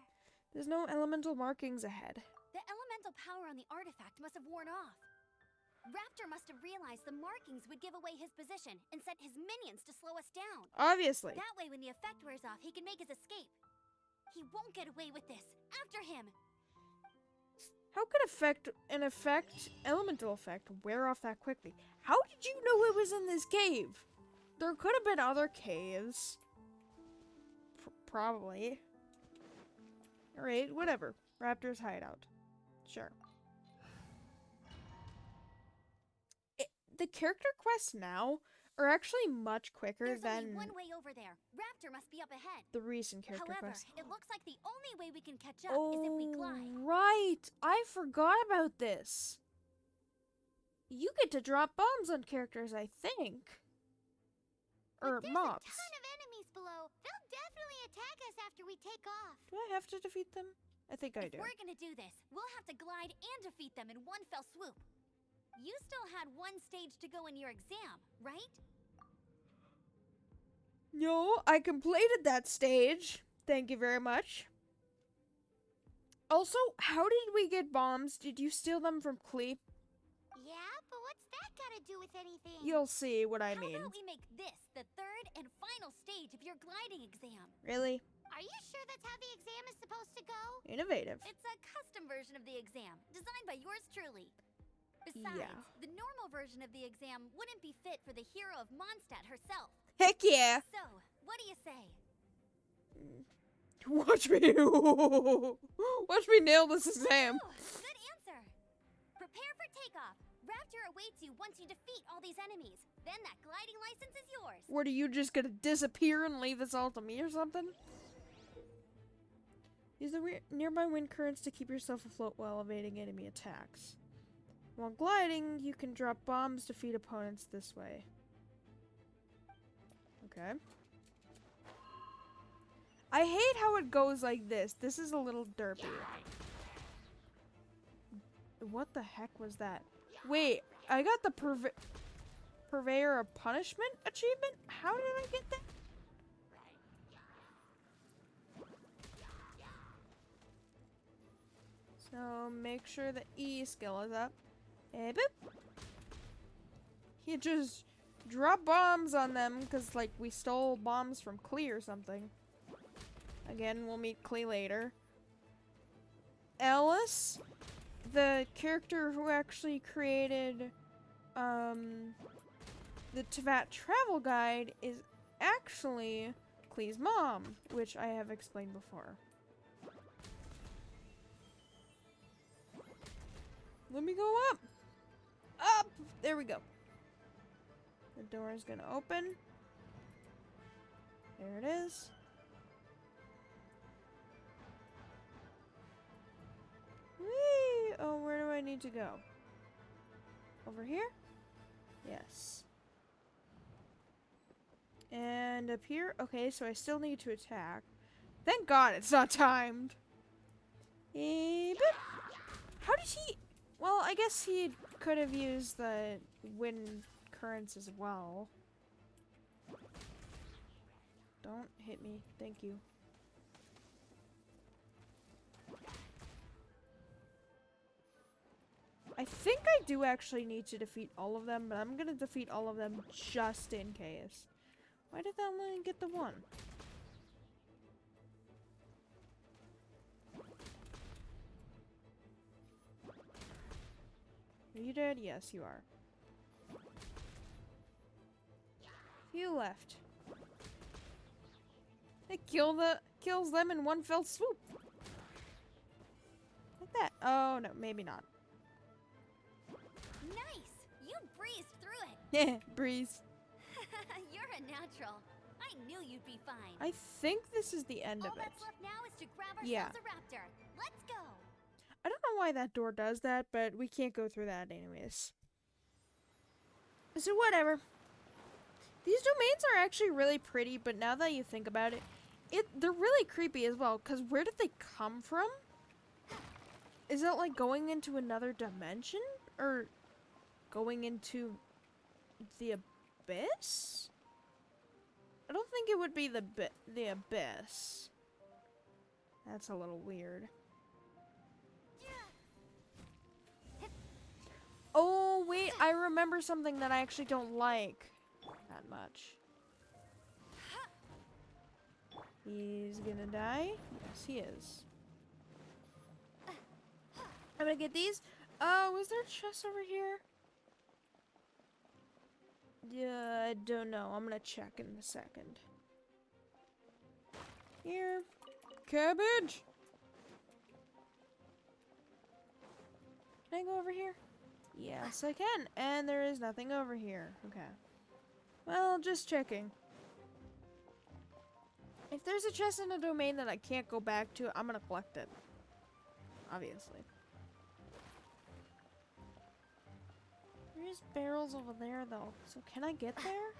There's no elemental markings ahead. The elemental power on the artifact must have worn off. Raptor must have realized the markings would give away his position and sent his minions to slow us down. Obviously. That way, when the effect wears off, he can make his escape. He won't get away with this. After him! How could an elemental effect, wear off that quickly? How did you know it was in this cave? There could have been other caves. Probably. Alright, whatever. Raptor's hideout. Sure. The character quests now are actually much quicker There's than only one way over there. Raptor must be up ahead. the recent character However, quests. it looks like the only way we can catch up is if we glide. Right! I forgot about this. You get to drop bombs on characters, I think. Or But there's mobs. a ton of enemies below. They'll definitely attack us after we take off. Do I have to defeat them? I think I If do. we're gonna do this, we'll have to glide and defeat them in one fell swoop. You still had one stage to go in your exam, right? No, I completed that stage. Thank you very much. Also, how did we get bombs? Did you steal them from Clee? Yeah, but what's that gotta do with anything? You'll see what I How mean. about we make this the third and final stage of your gliding exam? Really? Are you sure that's how the exam is supposed to go? Innovative. It's a custom version of the exam, designed by yours truly. Besides, Yeah. the normal version of the exam wouldn't be fit for the hero of Mondstadt herself. Heck yeah! So, what do you say? Watch me! Watch me nail this exam! Oh, good answer! Prepare for takeoff. Raptor awaits you once you defeat all these enemies. Then that gliding license is yours. What, are you just gonna disappear and leave this all to me or something? Use the nearby wind currents to keep yourself afloat while evading enemy attacks. While gliding, you can drop bombs to defeat opponents this way. Okay. I hate how it goes like this. This is a little derpy. What the heck was that? Wait, I got the Purveyor of Punishment achievement? How did I get that? So make sure the E skill is up. Eh, boop. You just drop bombs on them because, like, we stole bombs from Klee or something. Again, we'll meet Klee later. Alice, the character who actually created the Teyvat travel guide, is actually Klee's mom, which I have explained before. Let me go up! Up! There we go. The door is gonna open. There it is. Whee! Oh, where do I need to go? Over here? Yes. And up here? Okay, so I still need to attack. Thank God it's not timed. But how did he... Well, I guess he could have used the wind currents as well. Don't hit me. Thank you. I think I do actually need to defeat all of them, but I'm gonna defeat all of them just in case. Why did that only get the one? Are you dead? Yes, you are. Few left. It kills them in one fell swoop. Like that. Oh no, maybe not. Nice! You breezed through it! Yeah, breeze. You're a natural. I knew you'd be fine. I think this is the end All of it. that's left now is to grab ourselves Yeah. a raptor. Let's go! I don't know why that door does that, but we can't go through that anyways. So whatever. These domains are actually really pretty, but now that you think about it, they're really creepy as well, because where did they come from? Is it like going into another dimension? Or going into the abyss? I don't think it would be the abyss. That's a little weird. Oh, wait, I remember something that I actually don't like that much. He's gonna die? Yes, he is. I'm gonna get these. Oh, is there a chest over here? Yeah, I don't know. I'm gonna check in a second. Here. Cabbage! Can I go over here? Yes, I can. And there is nothing over here. Okay. Well, just checking. If there's a chest in a domain that I can't go back to, I'm gonna collect it. Obviously. There's barrels over there, though. So can I get there?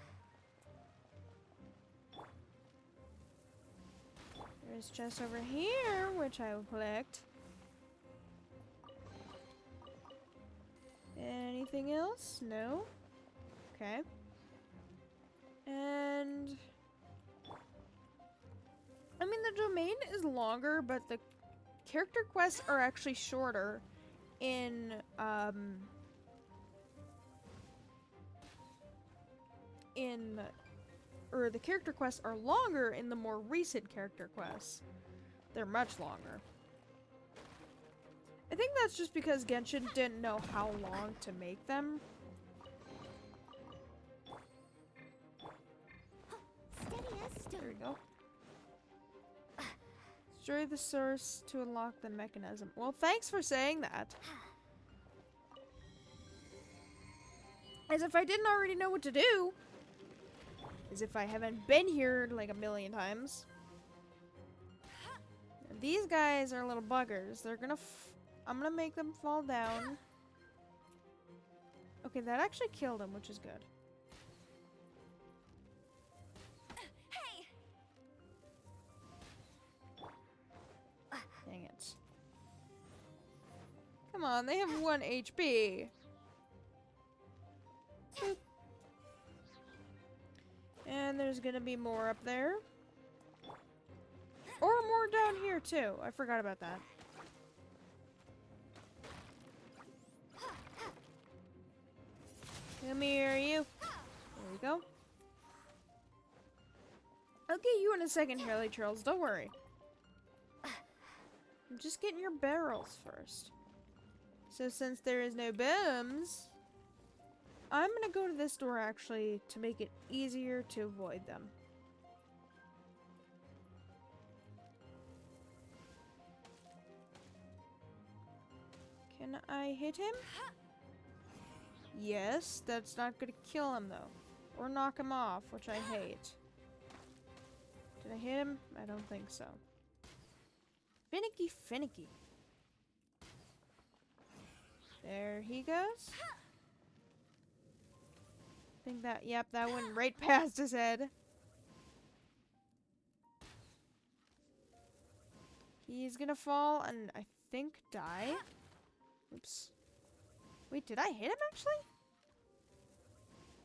There's chests over here, which I will collect. Anything else? No? Okay. And... I mean, the domain is longer, but the character quests are actually shorter in, or the character quests are longer in the more recent character quests. They're much longer. I think that's just because Genshin didn't know how long to make them. Steady as stone. There we go. Destroy the source to unlock the mechanism. Well, thanks for saying that. As if I didn't already know what to do. As if I haven't been here like a million times. And these guys are little buggers. They're gonna I'm gonna make them fall down. Okay, that actually killed him, which is good. Hey! Dang it. Come on, they have 1 HP. Boop. And there's gonna be more up there. Or more down here, too. I forgot about that. Come here, you. There we go. I'll get you in a second, Harley Charles. Don't worry. I'm just getting your barrels first. So since there is no booms, I'm gonna go to this door actually to make it easier to avoid them. Can I hit him? Yes, that's not gonna kill him though. Or knock him off, which I hate. Did I hit him? I don't think so. Finicky. There he goes. Think that, yep, that went right past his head. He's gonna fall and I think die. Oops. Wait, did I hit him actually?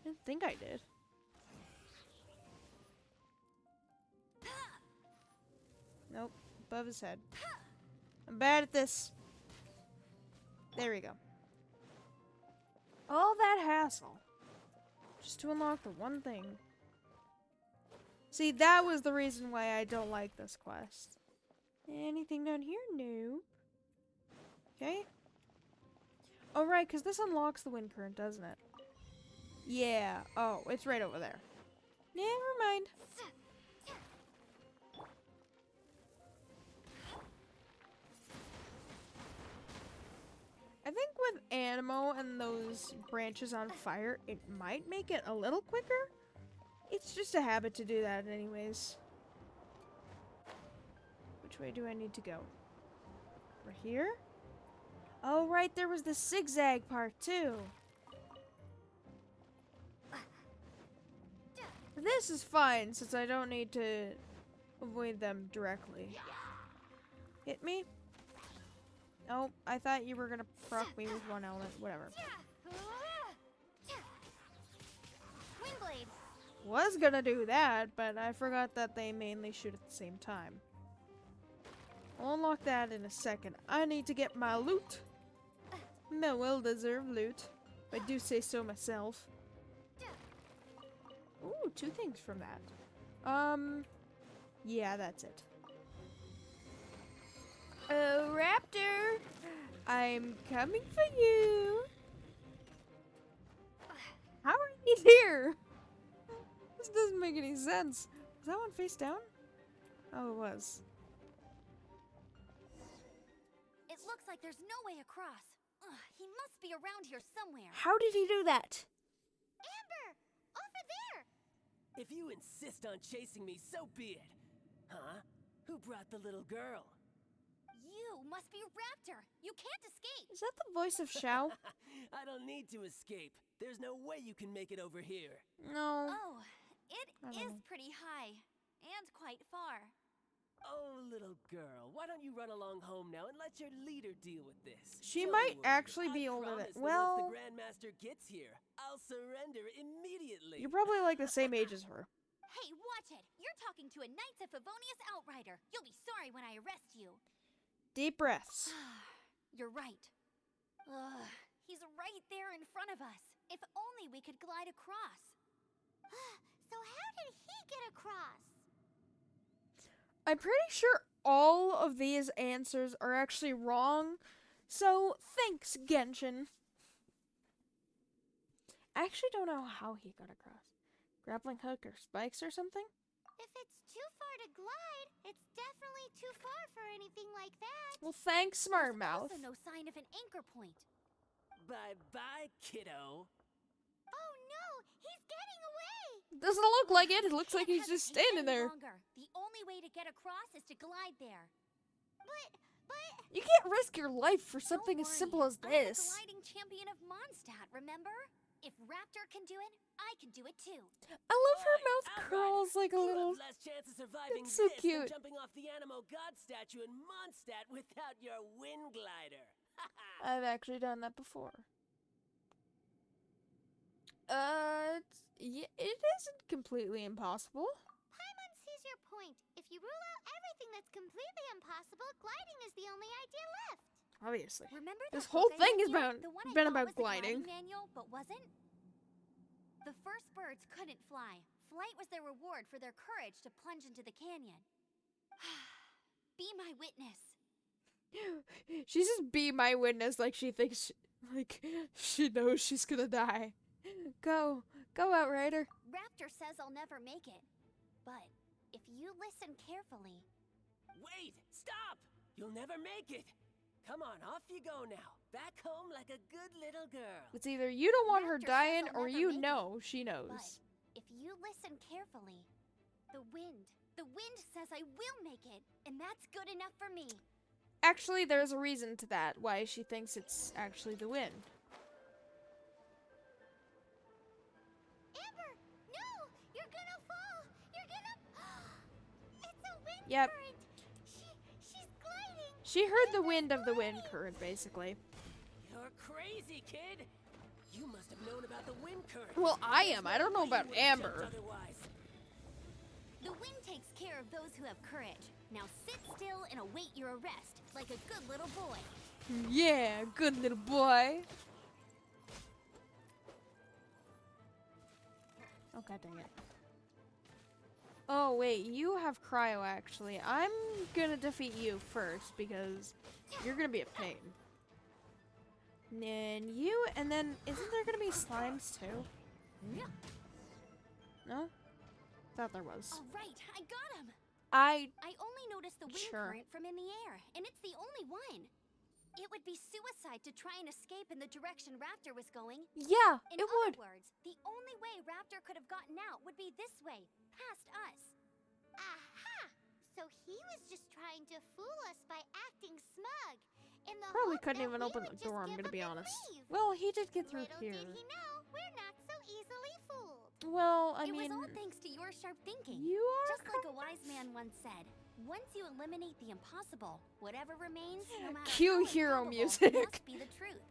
I didn't think I did. Nope, above his head. I'm bad at this. There we go. All that hassle. Just to unlock the one thing. See, that was the reason why I don't like this quest. Anything down here? No. Okay. Oh, right, because this unlocks the wind current, doesn't it? Yeah. Oh, it's right over there. Never mind. I think with Animo and those branches on fire, it might make it a little quicker. It's just a habit to do that anyways. Which way do I need to go? Over here? Oh, right, there was the zigzag part too. This is fine since I don't need to avoid them directly. Hit me? Oh, I thought you were gonna proc me with one element. Whatever. Windblade. Was gonna do that, but I forgot that they mainly shoot at the same time. I'll unlock that in a second. I need to get my loot. My well-deserved loot. If I do say so myself. Ooh, 2 things from that. Yeah, that's it. Oh, Raptor! I'm coming for you! How are you here? This doesn't make any sense. Was that one face down? Oh, it was. It looks like there's no way across. Ugh, he must be around here somewhere. How did he do that? Amber! Over there! If you insist on chasing me, so be it. Huh? Who brought the little girl? You must be Raptor. You can't escape. Is that the voice of Xiao? I don't need to escape. There's no way you can make it over here. No. Oh, it I don't is know. pretty high. And quite far. Oh, little girl, why don't you run along home now and let your leader deal with this? She Don't might worry, actually be I older than- promise that well- once the Grandmaster gets here, I'll surrender immediately. You're probably like the same age as her. Hey, watch it. You're talking to a Knights of Favonius outrider. You'll be sorry when I arrest you. Deep breaths. You're right. Ugh, he's right there in front of us. If only we could glide across. So how did he get across? I'm pretty sure all of these answers are actually wrong. So, thanks, Genshin. I actually don't know how he got across. Grappling hook or spikes or something? If it's too far to glide, it's definitely too far for anything like that. Well, thanks, Smart There's Mouth. also no sign of an anchor point. Bye-bye, kiddo. Oh no, he's getting away! Doesn't look like it. It looks Can't like he's just hesitate standing any there. longer. The only way to get across is to glide there. But You can't risk your life for don't something as worry. simple as I'm the this. gliding champion of Mondstadt, remember? If Raptor can do it, I can do it too. I love her Oi, mouth Outrider, curls like a you little. have less chance of surviving It's so this cute. than jumping off the Animo God statue in Mondstadt without your wind glider. I've actually done that before. It isn't completely impossible. Paimon sees your point. If you rule out everything that's completely impossible, gliding is the only idea left. Obviously. Remember This that whole book I thing lent is you? about- The one I been thought about was a gliding. manual, but wasn't? The first birds couldn't fly. Flight was their reward for their courage to plunge into the canyon. Be my witness. She just be my witness like she thinks, she knows she's gonna die. Go, Outrider. Raptor says I'll never make it. But if you listen carefully, Wait! Stop! You'll never make it! Come on, off you go now. Back home like a good little girl. It's either you don't want her Raptor says dying I'll or never you make it. know she but knows. if you listen carefully, the wind says I will make it, and that's good enough for me. Actually, there's a reason to that, why she thinks it's actually the wind. Amber, no! You're gonna fall! You're gonna... It's a wind Yep. current! She's gliding! She heard the wind of the wind current, basically. You're crazy, kid! You must have known about the wind current. Well, I am. I don't know Way you about would've jumped Amber. Otherwise. The wind takes care of those who have courage. Now sit still and await your arrest, like a good little boy. Yeah, good little boy. Oh, god dang it. Oh, wait, you have cryo, actually. I'm gonna defeat you first, because you're gonna be a pain. And then you, and then, isn't there gonna be slimes, too? No? Thought there was. All right, I got him! I I only noticed the wind Sure. current from in the air, and it's the only one. It would be suicide to try and escape in the direction Raptor was going. yeah, In it other would. words, the only way Raptor could have gotten out would be this way, past us. Aha! So he was just trying to fool us by acting smug. In the Probably hope couldn't that even we open would the just door, I'm give gonna be up and honest. leave. Well, he did get through Little here. did he know, we're not so easily fooled. Well, I It mean, was all thanks to your sharp thinking. you are Just like a wise man once said, once you eliminate the impossible, whatever remains, no matter Cue how hero improbable, music. must be the truth.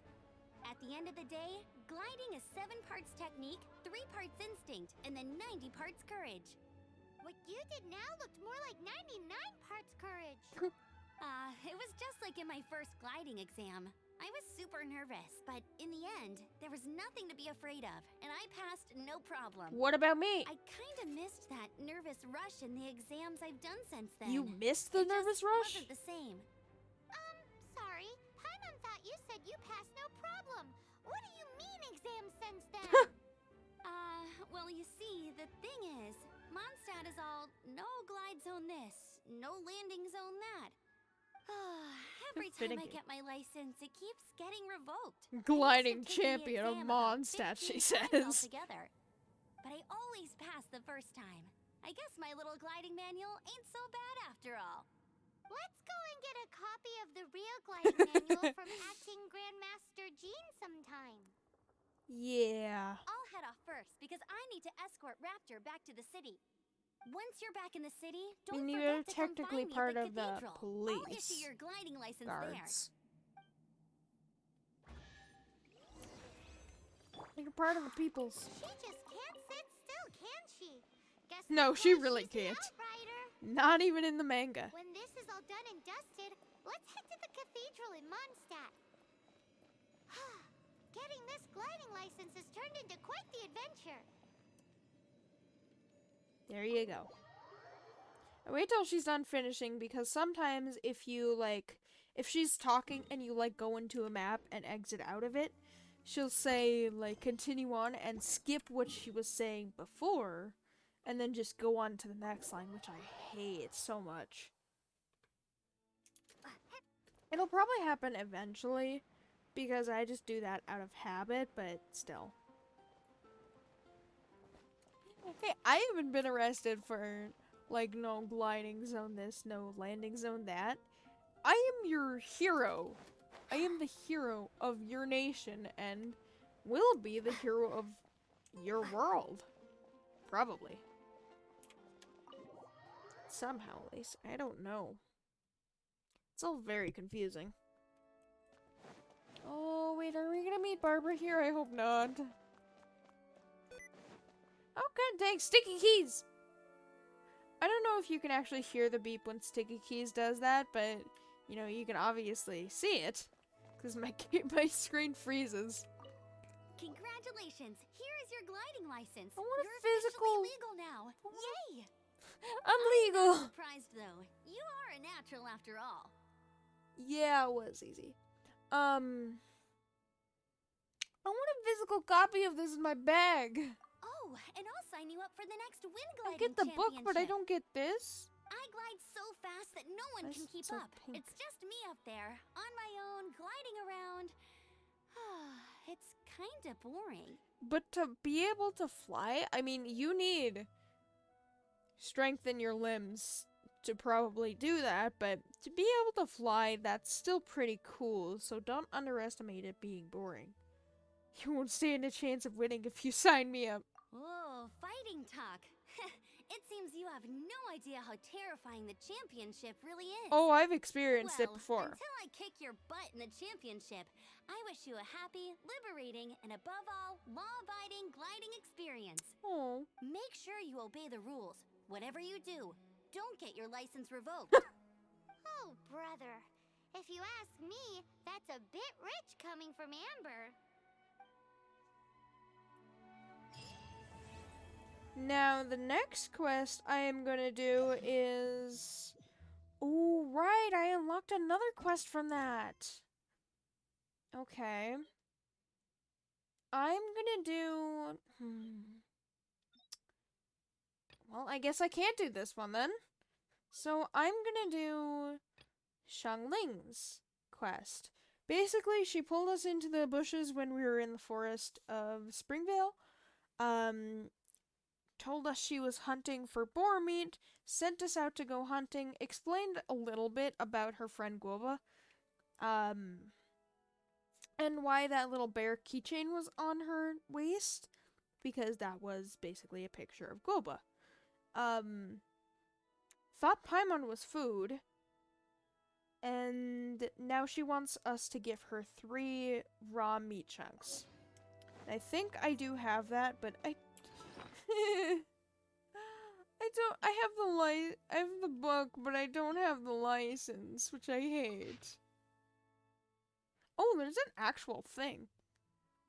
At the end of the day, gliding is 7 parts technique, 3 parts instinct, and then 90 parts courage. What you did now looked more like 99 parts courage. It was just like in my first gliding exam. I was super nervous, but in the end, there was nothing to be afraid of, and I passed no problem. What about me? I kinda missed that nervous rush in the exams I've done since then. You missed the It nervous just rush? wasn't the same. Sorry. Paimon thought you said you passed no problem. What do you mean exams since then? Well, you see, the thing is, Mondstadt is all no glide zone this, no landing zone that. Every time I Finicky. get my license, it keeps getting revoked. Gliding I must have taken the champion of exam about Mondstadt, she 15 times says. altogether. But I always pass the first time. I guess my little gliding manual ain't so bad after all. Let's go and get a copy of the real gliding manual from acting Grandmaster Jean sometime. Yeah. I'll head off first because I need to escort Raptor back to the city. Once you're back in the city, don't you're forget to come technically find me part at of the the cathedral. I'll police issue your gliding license guards. You're part of the peoples. there. She just can't sit still, can she? Guess No, that's she why really she's the can't. outrider. Not even in the manga. When this is all done and dusted, let's head to the cathedral in Mondstadt. Getting this gliding license has turned into quite the adventure. There you go. And wait till she's done finishing, because sometimes if you, like, if she's talking and you, like, go into a map and exit out of it, she'll say, like, continue on and skip what she was saying before, and then just go on to the next line, which I hate so much. It'll probably happen eventually, because I just do that out of habit, but still. Hey, I haven't been arrested for, like, no gliding zone this, no landing zone that. I am your hero. I am the hero of your nation and will be the hero of your world. Probably. Somehow, at least. I don't know. It's all very confusing. Oh, wait, are we gonna meet Barbara here? I hope not. Oh, god dang, Sticky Keys! I don't know if you can actually hear the beep when Sticky Keys does that, but, you know, you can obviously see it. Because my screen freezes. Congratulations! Here is your gliding license. I want a You're physical- officially legal now. Yay! I'm I'm legal! not surprised though. You are a natural after all. Yeah, it was easy. I want a physical copy of this in my bag. Oh, and I'll sign you up for the next wind I gliding get the book, but I championship. don't get this. I glide so fast that no one Why can is it keep so up. pink? It's just me up there, on my own, gliding around. It's kinda boring. But to be able to fly, I mean, you need strength in your limbs to probably do that, but to be able to fly, that's still pretty cool, so don't underestimate it being boring. You won't stand a chance of winning if you sign me up. Whoa, fighting talk. It seems you have no idea how terrifying the championship really is. Oh, I've experienced it Well, before. until I kick your butt in the championship, I wish you a happy, liberating, and above all, law-abiding gliding experience. Oh. Make sure you obey the rules. Whatever you do, don't get your license revoked. Oh, brother. If you ask me, that's a bit rich coming from Amber. Now, the next quest I am gonna do is... Oh, right, I unlocked another quest from that. Okay. I'm gonna do... Well, I guess I can't do this one then. So I'm gonna do Xiangling's quest. Basically, she pulled us into the bushes when we were in the forest of Springvale. Told us she was hunting for boar meat, sent us out to go hunting, explained a little bit about her friend Guoba, and why that little bear keychain was on her waist, because that was basically a picture of Guoba. Thought Paimon was food, and now she wants us to give her 3 raw meat chunks. I think I do have that, but I I have the book, but I don't have the license, which I hate. Oh, there's an actual thing.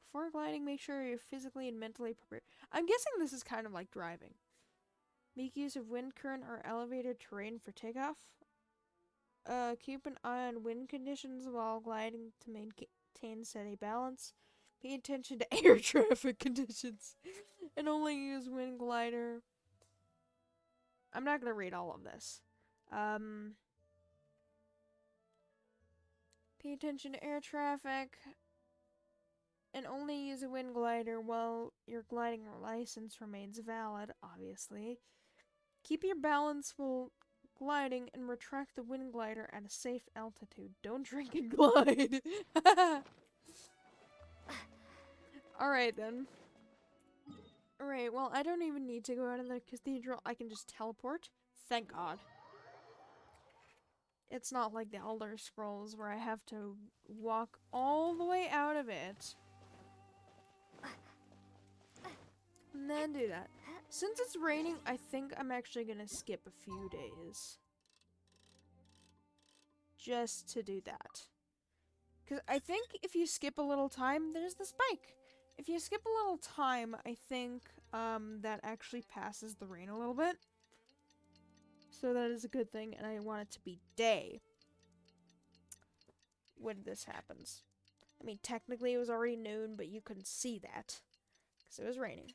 Before gliding, make sure you're physically and mentally prepared. I'm guessing this is kind of like driving. Make use of wind current or elevated terrain for takeoff. Keep an eye on wind conditions while gliding to maintain steady balance. Pay attention to air traffic conditions. And only use wind glider. I'm not gonna read all of this. Pay attention to air traffic. And only use a wind glider while your gliding license remains valid, obviously. Keep your balance while gliding and retract the wind glider at a safe altitude. Don't drink and glide. Alright then. Alright, well, I don't even need to go out of the cathedral. I can just teleport. Thank God. It's not like the Elder Scrolls where I have to walk all the way out of it. And then do that. Since it's raining, I think I'm actually gonna skip a few days. Just to do that. Because I think if you skip a little time, there's the spike. If you skip a little time, I think that actually passes the rain a little bit. So that is a good thing, and I want it to be day when this happens. I mean, technically it was already noon, but you couldn't see that. Because it was raining.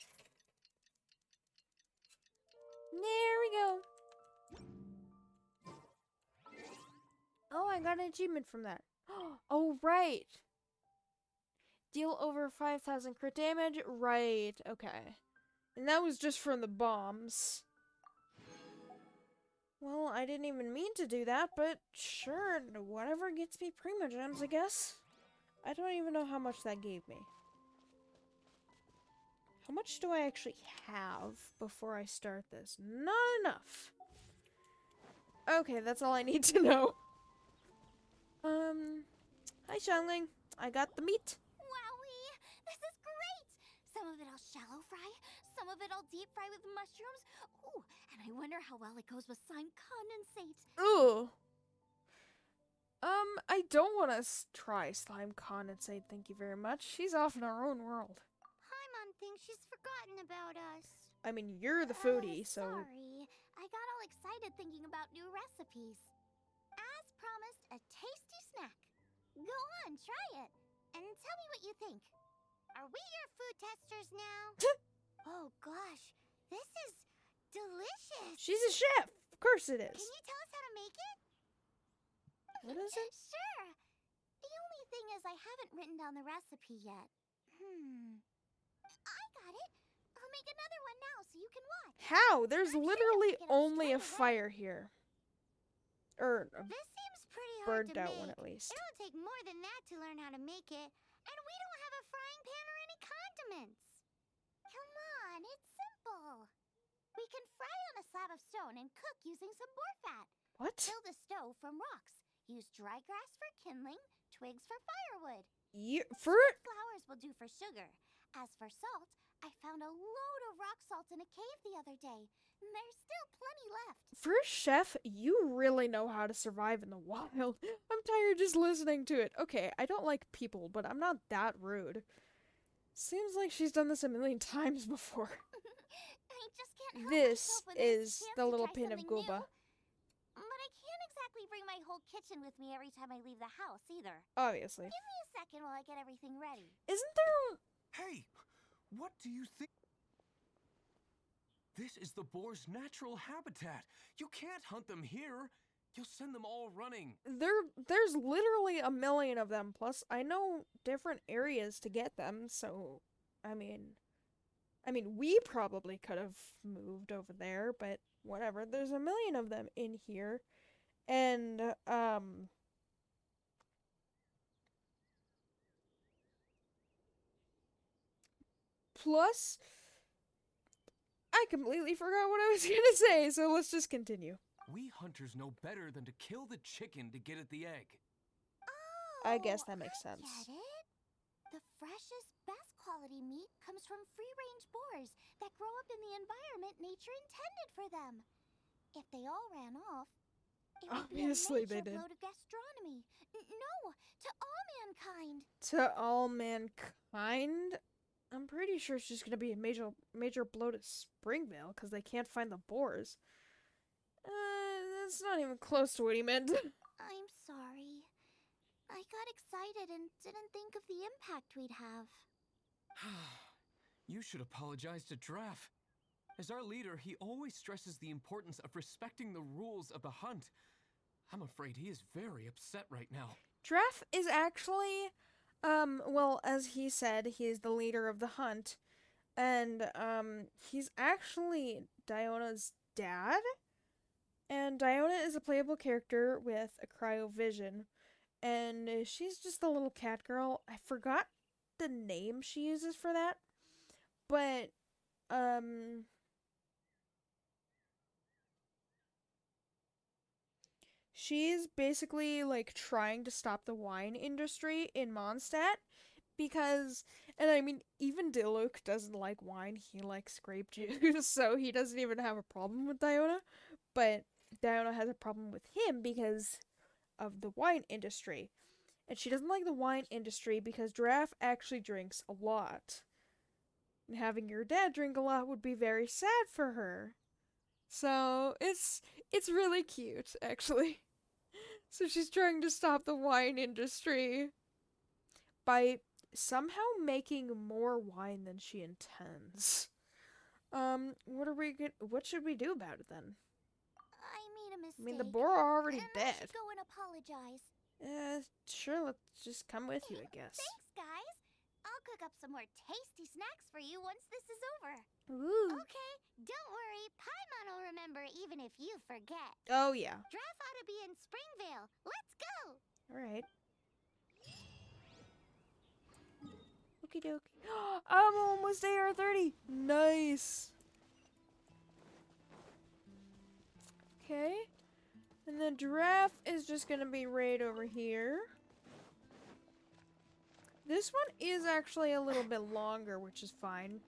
There we go. Oh, I got an achievement from that. Oh, right. Deal over 5,000 crit damage. Right, okay. And that was just from the bombs. Well, I didn't even mean to do that, but sure, whatever gets me Prima Gems, I guess. I don't even know how much that gave me. How much do I actually have before I start this? Not enough. Okay, that's all I need to know. Hi, Xiangling. I got the meat. Wowee! This is great! Some of it I'll shallow fry, some of it I'll deep fry with mushrooms. Ooh, and I wonder how well it goes with slime condensate. Ooh. I don't want to try slime condensate, thank you very much. She's off in our own world. Paimon thinks she's forgotten about us. I mean, you're the foodie, so... Sorry. I got all excited thinking about new recipes. As promised, a tasty snack. Go on, try it. And tell me what you think. Are we your food testers now? Oh gosh, this is delicious. She's a chef. Of course it is. Can you tell us how to make it? What is it? Sure. The only thing is I haven't written down the recipe yet. I got it. I'll make another one now so you can watch. How? There's I'm sure literally you'll get it only a straight away. fire here. Or a This seems pretty hard burned to out make. one at least. It'll take more than that to learn how to make it. And we don't have a frying pan or any condiments. Come on, it's simple. We can fry on a slab of stone and cook using some boar fat. What? Build a stove from rocks. Use dry grass for kindling, twigs for firewood. Fruit? Flowers will do for sugar. As for salt, I found a load of rock salt in a cave the other day. There's still plenty left. For a chef, you really know how to survive in the wild. I'm tired just listening to it. Okay, I don't like people, but I'm not that rude. Seems like she's done this a million times before. I just can't help This myself when is there's a chance the to little try pin of something Gooba. new. But I can't exactly bring my whole kitchen with me every time I leave the house either. Obviously. Give me a second while I get everything ready. Isn't there... Hey, what do you think? This is the boar's natural habitat. You can't hunt them here. You'll send them all running. There's literally a million of them. Plus, I know different areas to get them, so... I mean, we probably could have moved over there, but whatever. There's a million of them in here. And, plus, I completely forgot what I was gonna say, so let's just continue. We hunters know better than to kill the chicken to get at the egg. Oh, I guess that makes I sense. Get it? The freshest, best quality meat comes from free-range boars that grow up in the environment nature intended for them. If they all ran off, It would Obviously be a they major did. blow to gastronomy. No, to all mankind. To all mankind? I'm pretty sure it's just gonna be a major blow to Springvale because they can't find the boars. That's not even close to what he meant. I'm sorry. I got excited and didn't think of the impact we'd have. You should apologize to Draff. As our leader, he always stresses the importance of respecting the rules of the hunt. I'm afraid he is very upset right now. Draff is actually, well, as he said, he is the leader of the hunt, and, he's actually Diona's dad, and Diona is a playable character with a cryovision, and she's just a little cat girl. I forgot the name she uses for that, but, she's basically like trying to stop the wine industry in Mondstadt because, and I mean, even Diluc doesn't like wine, he likes grape juice, so he doesn't even have a problem with Diona, but Diona has a problem with him because of the wine industry. And she doesn't like the wine industry because Giraffe actually drinks a lot. And having your dad drink a lot would be very sad for her. So it's really cute, actually. So she's trying to stop the wine industry by somehow making more wine than she intends. What should we do about it then? I made a mistake. I mean, the boar are already and I dead. should go and apologize. Sure, let's just come with you, I guess. Thanks, guys. I'll cook up some more tasty snacks for you once this is over. Ooh. Okay, don't worry. Paimon will remember even if you forget. Oh, yeah. Draft ought to be in Springvale. Let's go! Alright. Okie dokie. I'm almost AR30. Nice. Okay. And the giraffe is just gonna be right over here. This one is actually a little bit longer, which is fine.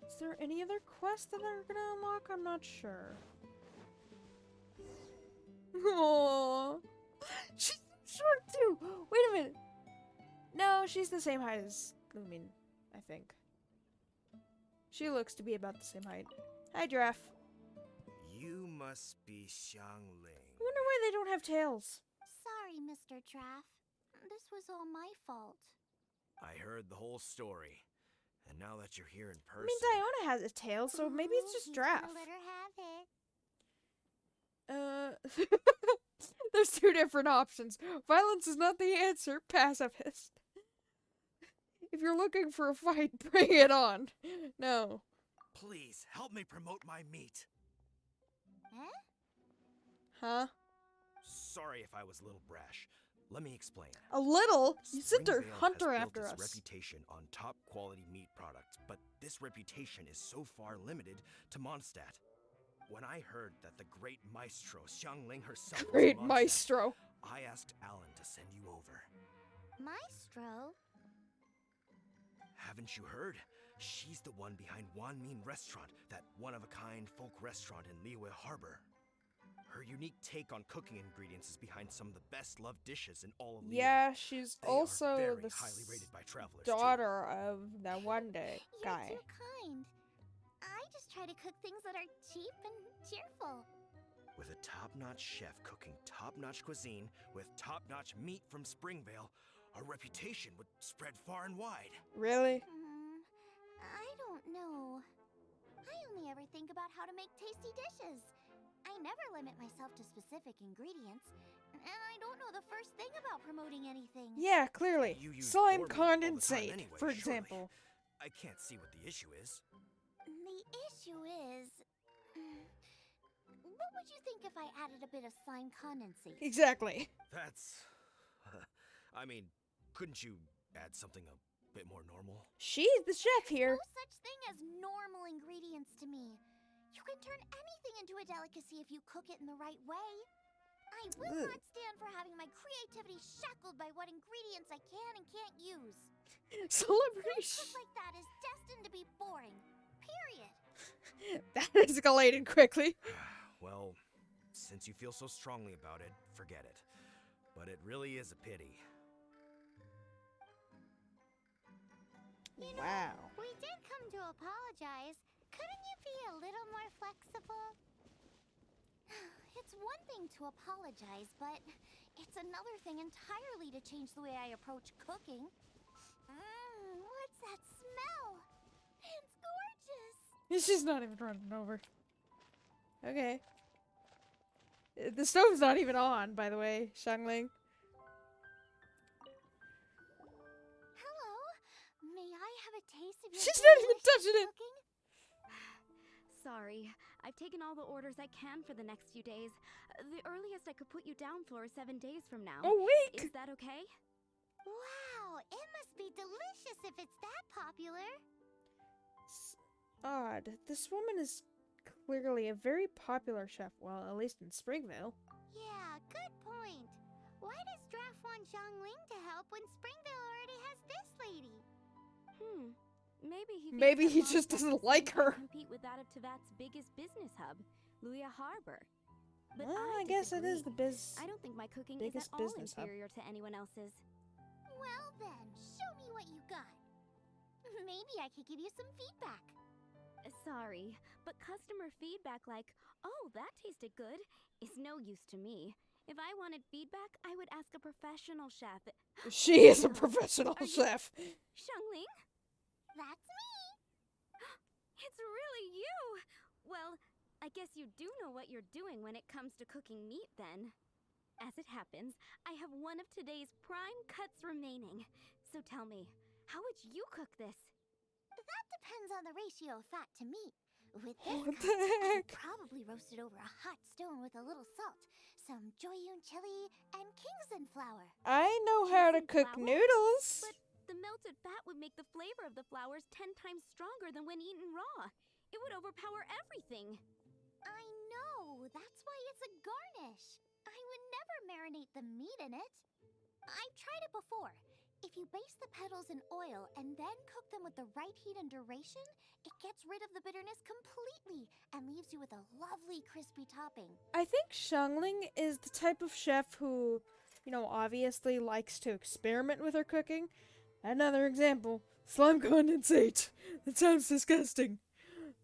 Is there any other quests that are gonna unlock? I'm not sure. Aww. She's short too! Wait a minute! No, she's the same height as Lumin, I think. She looks to be about the same height. Hi, Giraffe. You must be Xiangling. I wonder why they don't have tails. Sorry, Mr. Draff. This was all my fault. I heard the whole story. And now that you're here in I person... mean, Diona has a tail, so maybe it's just He's Giraffe. gonna let her have it. There's two different options. Violence is not the answer. Pacifist. If you're looking for a fight, bring it on. No. Please, help me promote my meat. Huh? Huh? Sorry if I was a little brash. Let me explain. A little? You sit there, Springvale hunter has after built us. its reputation on top quality meat products, but this reputation is so far limited to Mondstadt. When I heard that the great maestro Xiangling herself was Great in Mondstadt, maestro. I asked Alan to send you over. Maestro? Haven't you heard? She's the one behind Wan Min Restaurant, that one-of-a-kind folk restaurant in Liyue Harbor. Her unique take on cooking ingredients is behind some of the best-loved dishes in all of Liyue. Yeah, she's They are also very the highly rated by travelers, too. daughter of that one day You're guy. too kind. I just try to cook things that are cheap and cheerful. With a top-notch chef cooking top-notch cuisine with top-notch meat from Springvale, our reputation would spread far and wide. Really? I don't know. I only ever think about how to make tasty dishes. I never limit myself to specific ingredients, and I don't know the first thing about promoting anything. Yeah, clearly. You use Slime boar meat all the time condensate, anyway, for surely. example. I can't see what the issue is. The issue is... What would you think if I added a bit of slime condensate? Exactly. That's... I mean, couldn't you add something a bit more normal? She's the chef here. No such thing as normal ingredients to me. You can turn anything into a delicacy if you cook it in the right way. I will Ugh. not stand for having my creativity shackled by what ingredients I can and can't use. Celebrity. Food cooked like that is destined to be boring. Period. That escalated quickly. Well, since you feel so strongly about it, forget it. But it really is a pity. Wow. We did come to apologize. Couldn't you be a little more flexible? It's one thing to apologize, but it's another thing entirely to change the way I approach cooking. What's that smell? It's gorgeous. She's not even running over. Okay. The stove's not even on, by the way, Xiangling. Hello. May I have a taste of your She's not even delicious touching it. cooking? Sorry, I've taken all the orders I can for the next few days. The earliest I could put you down for is 7 days from now. A week! Is that okay? Wow, it must be delicious if it's that popular. Odd. This woman is clearly a very popular chef, well, at least in Springvale. Yeah, good point. Why does Draft want Xiangling to help when Springvale already has this lady? Maybe he just doesn't like her. Compete with that of Tevat's biggest business hub, Luya Harbor. But Well, I guess it is disagree. the I don't think my cooking biggest is at all business hub. inferior to anyone else's. Well then, show me what you got. Maybe I could give you some feedback. Sorry, but customer feedback like, "Oh, that tasted good," is no use to me. If I wanted feedback, I would ask a professional chef. She is a professional Are you- chef. Xiangling? That's me. It's really you! Well, I guess you do know what you're doing when it comes to cooking meat, then. As it happens, I have one of today's prime cuts remaining. So tell me, how would you cook this? That depends on the ratio of fat to meat. With this What cut, the I'd heck? probably roast it over a hot stone with a little salt, some joyun chili, and Kingston flour. I know how to Kingston cook flour? noodles. But the melted fat would make the flavor of the flowers 10 times stronger than when eaten raw. It would overpower everything. I know, that's why it's a garnish. I would never marinate the meat in it. I've tried it before. If you baste the petals in oil and then cook them with the right heat and duration, it gets rid of the bitterness completely and leaves you with a lovely crispy topping. I think Xiangling is the type of chef who, obviously likes to experiment with her cooking. Another example, slime condensate. That sounds disgusting.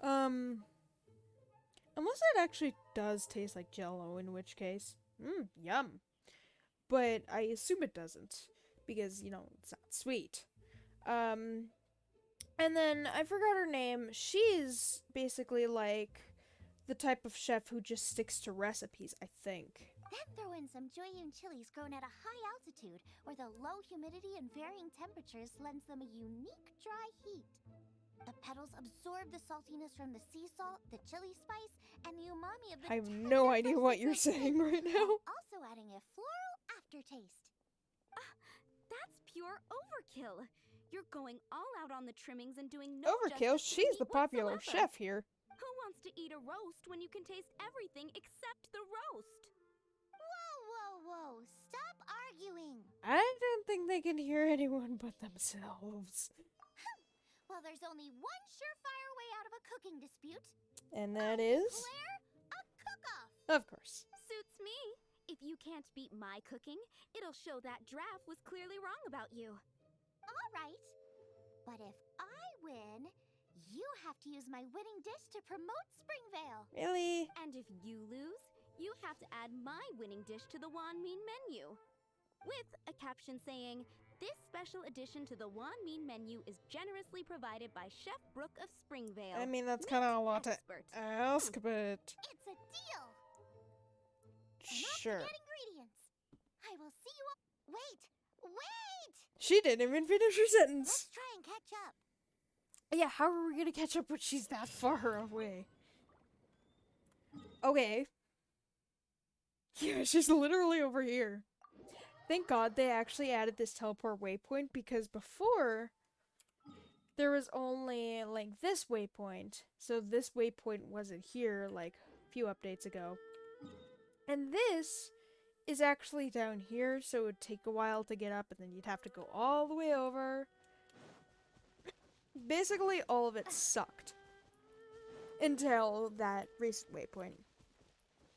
Unless it actually does taste like Jell-O, in which case, yum. But I assume it doesn't, because, it's not sweet. And then, I forgot her name. She's basically like the type of chef who just sticks to recipes, I think. Then throw in some joyun chilies grown at a high altitude where the low humidity and varying temperatures lends them a unique dry heat. The petals absorb the saltiness from the sea salt, the chili spice, and the umami of the I have no tender idea what you're freshly saying baked right while now. also adding a floral aftertaste. That's pure overkill. You're going all out on the trimmings and doing no Overkill, justice to she's meat the popular whatsoever. chef here. Who wants to eat a roast when you can taste everything except the roast? Whoa. Stop arguing. I don't think they can hear anyone but themselves. Well, there's only one surefire way out of a cooking dispute. And that is? Declare a cook-off. Of course. Suits me. If you can't beat my cooking, it'll show that Draft was clearly wrong about you. All right. But if I win, you have to use my winning dish to promote Springvale. Really? And if you lose, you have to add my winning dish to the Wan Min menu. With a caption saying, "This special addition to the Wan Min menu is generously provided by Chef Brooke of Springvale." I mean, that's kind of a lot to expert. ask, but It's a deal. sure. Not forget ingredients. I will see you all. Wait. She didn't even finish her Let's sentence. try and catch up. Yeah, how are we gonna catch up when she's that far away? Okay. Yeah, she's literally over here. Thank God they actually added this teleport waypoint, because before there was only like this waypoint. So this waypoint wasn't here like a few updates ago. And this is actually down here, so it would take a while to get up and then you'd have to go all the way over. Basically all of it sucked. until that recent waypoint.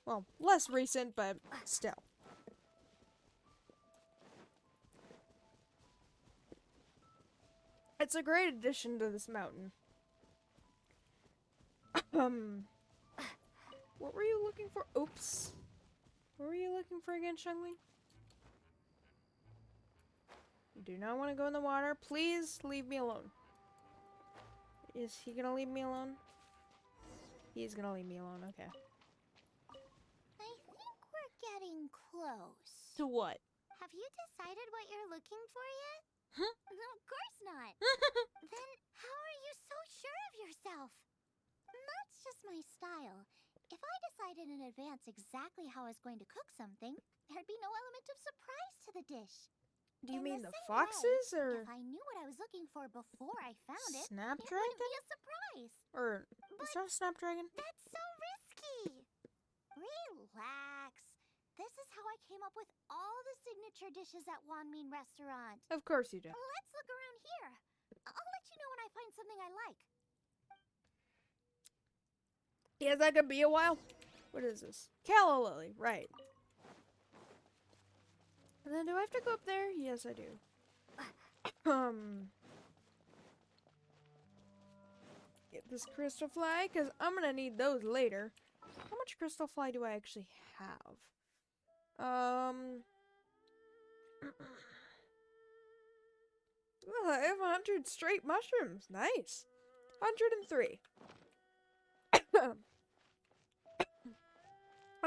Well, less recent, but still. It's a great addition to this mountain. What were you looking for? Oops. What were you looking for again, Shungli? You do not want to go in the water. Please leave me alone. Is he gonna leave me alone? He's gonna leave me alone, okay. I think we're getting close. To what? Have you decided what you're looking for yet? Huh? No, of course not. Then how are you so sure of yourself? That's just my style. If I decided in advance exactly how I was going to cook something, there'd be no element of surprise to the dish. Do you In mean the the same foxes way, or if I knew what I was looking for before I found it, it Snapdragon? wouldn't be a surprise. Or is that a Snapdragon? That's so risky. Relax. This is how I came up with all the signature dishes at Wanmin Restaurant. Of course you do. Let's look around here. I'll let you know when I find something I like. Yeah, that could be a while. What is this? Calla Lily, right. And then do I have to go up there? Yes, I do. Get this crystal fly, because I'm going to need those later. How much crystal fly do I actually have? Well, I have 100 straight mushrooms. Nice. 103.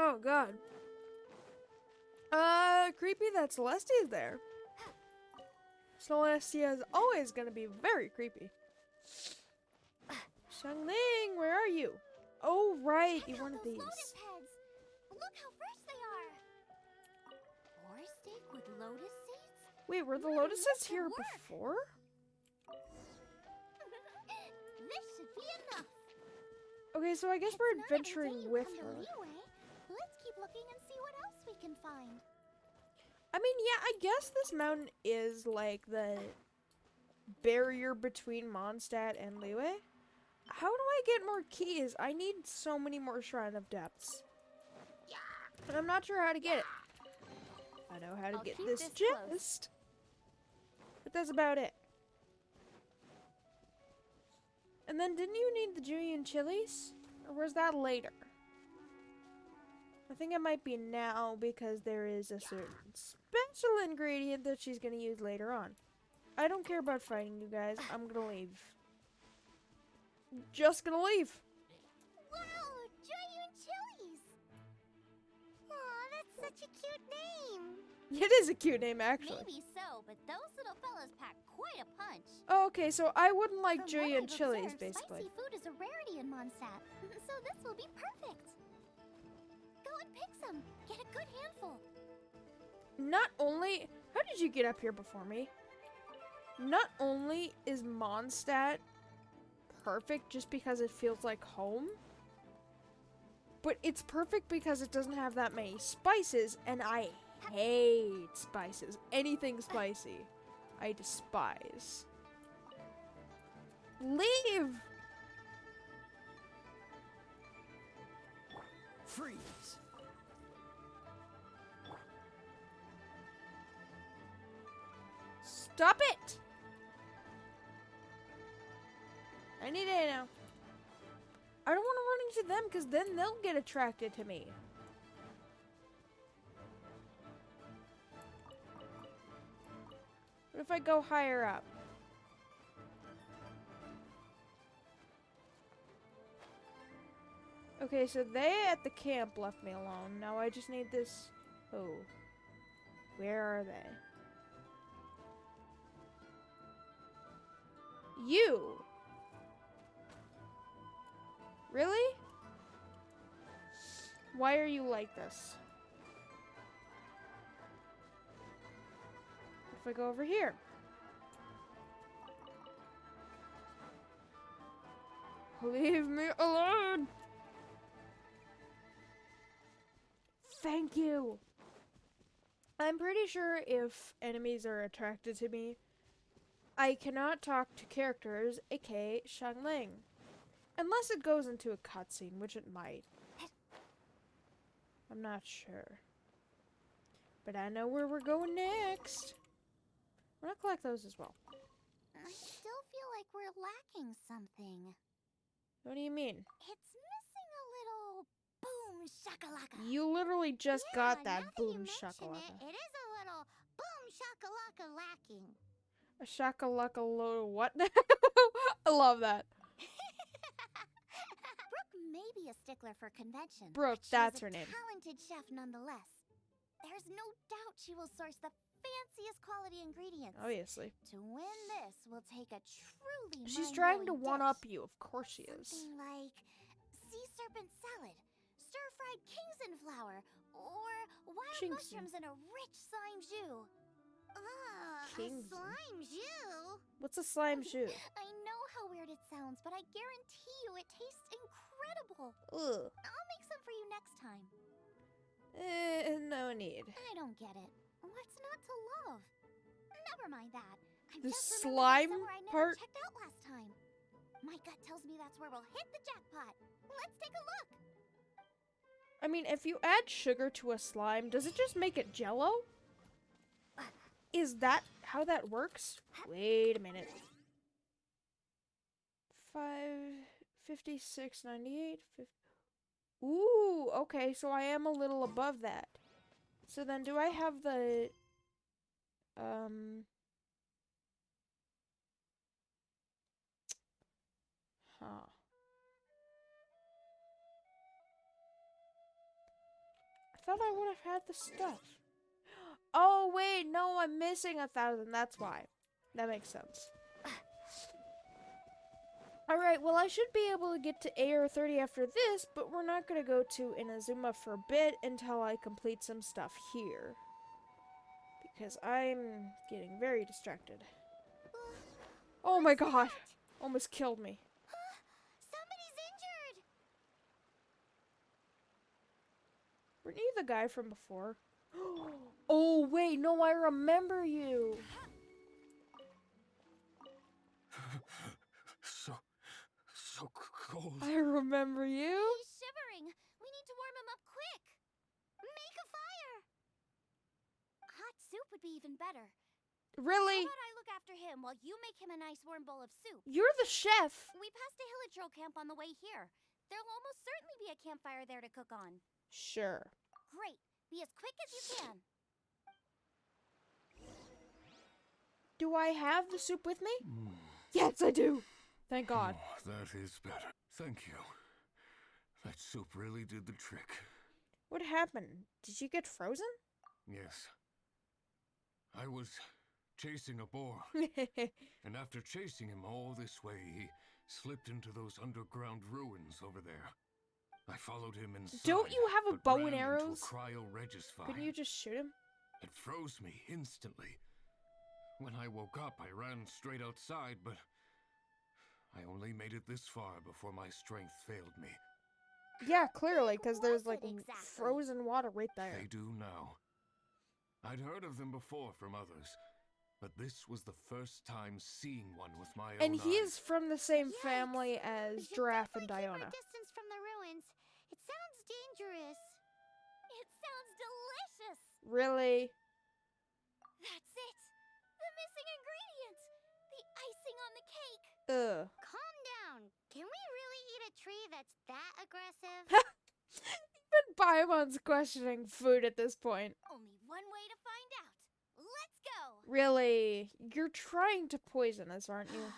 Oh, God. Creepy that Celestia's there. Celestia is always gonna be very creepy. Shangling, where are you? Oh, right, you Check out wanted those these. lotus heads. Look how fresh they are. Or steak with lotus seeds? Wait, were the Mm, lotuses this could here work. before? This should be enough. Okay, so I guess It's we're not every day adventuring you with come to her. Liyue. Let's keep looking and see what else we can find. I mean, yeah, I guess this mountain is like the barrier between Mondstadt and Liyue. How do I get more keys? I need so many more Shrine of Depths. And I'm not sure how to get it. I know how to I'll get keep this this close. chest. But that's about it. And then didn't you need the Julian chilies? Or was that later? I think it might be now because there is a certain special ingredient that she's going to use later on. I don't care about fighting you guys. I'm going to leave. Just going to leave. Wow, Julian Chilies! Aw, that's such a cute name. It is a cute name, actually. Maybe so, but those little fellas pack quite a punch. Oh, okay, so I wouldn't like From what Julian I've chilies, observed, basically. Spicy food is a rarity in Mondstadt, so this will be perfect. Go and pick some. Get a good handful. Not only... How did you get up here before me? Not only is Mondstadt perfect just because it feels like home, but it's perfect because it doesn't have that many spices, and I hate spices. Anything spicy, I despise. Leave! Freeze! Stop it! I need it now. I don't want to run into them because then they'll get attracted to me. What if I go higher up? Okay, so they at the camp left me alone. Now I just need this. Oh. Where are they? You! Really? Why are you like this? If I go over here? Leave me alone! Thank you! I'm pretty sure if enemies are attracted to me, I cannot talk to characters, aka Shangling. Unless it goes into a cutscene, which it might. I'm not sure. But I know where we're going next. I'm gonna collect those as well. I still feel like we're lacking something. What do you mean? It's missing a little boom shakalaka. You literally just Yeah, got that now boom that you mention shakalaka. it is a little boom shakalaka lacking. A shakalaka load of what? I love that. Brooke may be a stickler for convention. Brooke, but that's she's her a name. talented chef nonetheless. There's no doubt she will source the fanciest quality ingredients. Obviously. To win this, we'll take a truly She's trying to mind-blowing one-up dish. you. Of course she is. Something like sea serpent salad, stir-fried Kingston flour, or wild Kingston. mushrooms in a rich slime jus. A Kingston. slime jus? What's a slime shoe? I know how weird it sounds, but I guarantee you it tastes incredible. Ugh. I'll make some for you next time. No need. I don't get it. What's not to love? Never mind that. I The just slime remembered somewhere I never part? checked out last time. My gut tells me that's where we'll hit the jackpot. Let's take a look. I mean, if you add sugar to a slime, does it just make it jello? Is that how that works? Wait a minute. 56.98. Ooh, okay, so I am a little above that. So then do I have the huh. I thought I would have had the stuff. Oh, wait, no, I'm missing 1,000. That's why. That makes sense. Alright, well, I should be able to get to AR30 after this, but we're not going to go to Inazuma for a bit until I complete some stuff here. Because I'm getting very distracted. Oh my god! Almost killed me. Somebody's injured. Weren't you the guy from before? Oh, wait, no, I remember you! So cold. I remember you! He's shivering. We need to warm him up quick. Make a fire. Hot soup would be even better. Really? How about I look after him while you make him a nice warm bowl of soup? You're the chef! We passed a Hillitro camp on the way here. There'll almost certainly be a campfire there to cook on. Sure. Great. Be as quick as you can. Do I have the soup with me? Yes, I do! Thank God. Oh, that is better. Thank you. That soup really did the trick. What happened? Did you get frozen? Yes. I was chasing a boar, and after chasing him all this way, he slipped into those underground ruins over there. I followed him inside. Don't you have a but bow ran and into arrows? a cryo-regis Couldn't you just shoot him? It froze me instantly. When I woke up, I ran straight outside, but I only made it this far before my strength failed me. Yeah, clearly, because there's was like it exactly? frozen water right there. They do now. I'd heard of them before from others, but this was the first time seeing one with my own And he eyes. is from the same Yikes. family We as should Giraffe and definitely keep Diona. our distance from the ruins. It sounds dangerous. It sounds delicious. Really? That's it. The missing ingredient. The icing on the cake. Ugh. Calm down. Can we really eat a tree that's that aggressive? Even Paimon's questioning food at this point. Only one way to find out. Let's go. Really? You're trying to poison us, aren't you?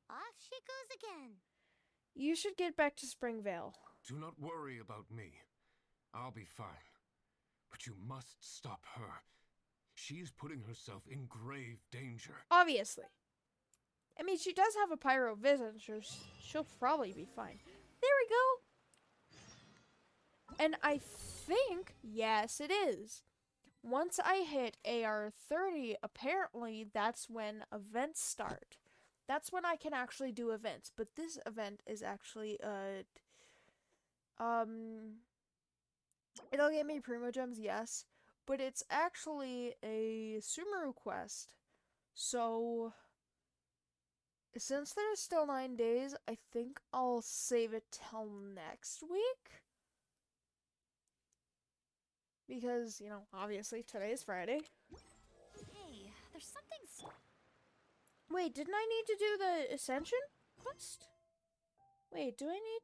Off she goes again. You should get back to Springvale. Do not worry about me. I'll be fine. But you must stop her. She is putting herself in grave danger. Obviously. I mean, she does have a pyro vision, so she'll probably be fine. There we go. And I think, yes, it is. Once I hit AR30, apparently that's when events start. That's when I can actually do events. But this event is actually, it'll get me Primo Gems, yes. But it's actually a Sumeru quest. So Since there's still 9 days, I think I'll save it till next week. Because, you know, obviously today is Friday. Hey, there's something. Wait, didn't I need to do the Ascension quest? Wait, do I need...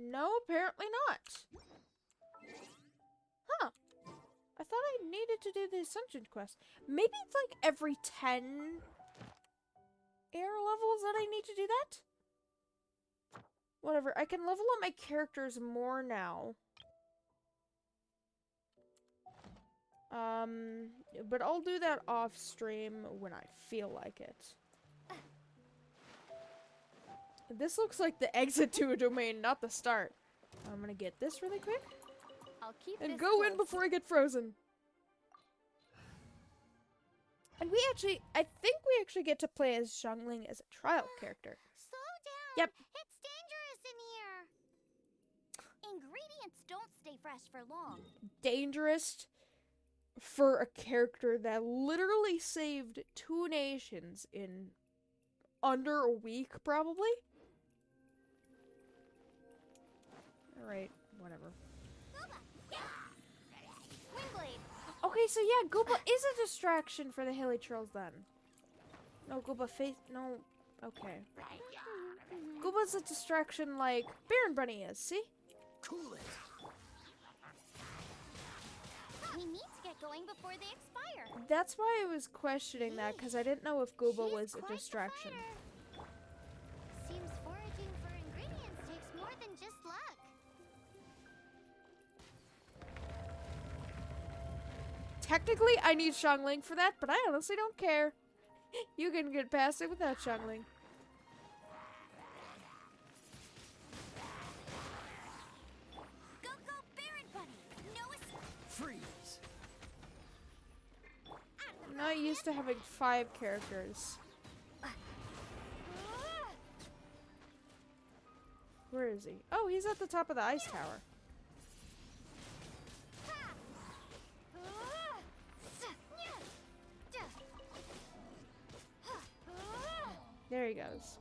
No, apparently not. Huh. I thought I needed to do the Ascension quest. Maybe it's like every 10 air levels that I need to do that? Whatever, I can level up my characters more now. But I'll do that off stream when I feel like it. This looks like the exit to a domain, not the start. I'm gonna get this really quick. I'll keep And this go in close. before I get frozen. And I think we actually get to play as Xiangling as a trial character. Slow down. Yep. It's dangerous in here. Ingredients don't stay fresh for long. Dangerous for a character that literally saved 2 nations in under a week, probably. Alright, whatever. Wingblade. Okay, so yeah, Gooba is a distraction for the Hilly Trolls then. No, Gooba face. No. Okay. Gooba's a distraction like Baron Bunny is, see? Cool it. We need to get going before they expire. That's why I was questioning that, because I didn't know if Gooba She's was a quite the distraction. fighter. Seems foraging for ingredients takes more than just luck. Technically, I need Xiangling for that, but I honestly don't care. You can get past it without Xiangling. Go, go, Baron Bunny. No Freeze. I'm not used to having 5 characters. Where is he? Oh, he's at the top of the ice tower. There he goes.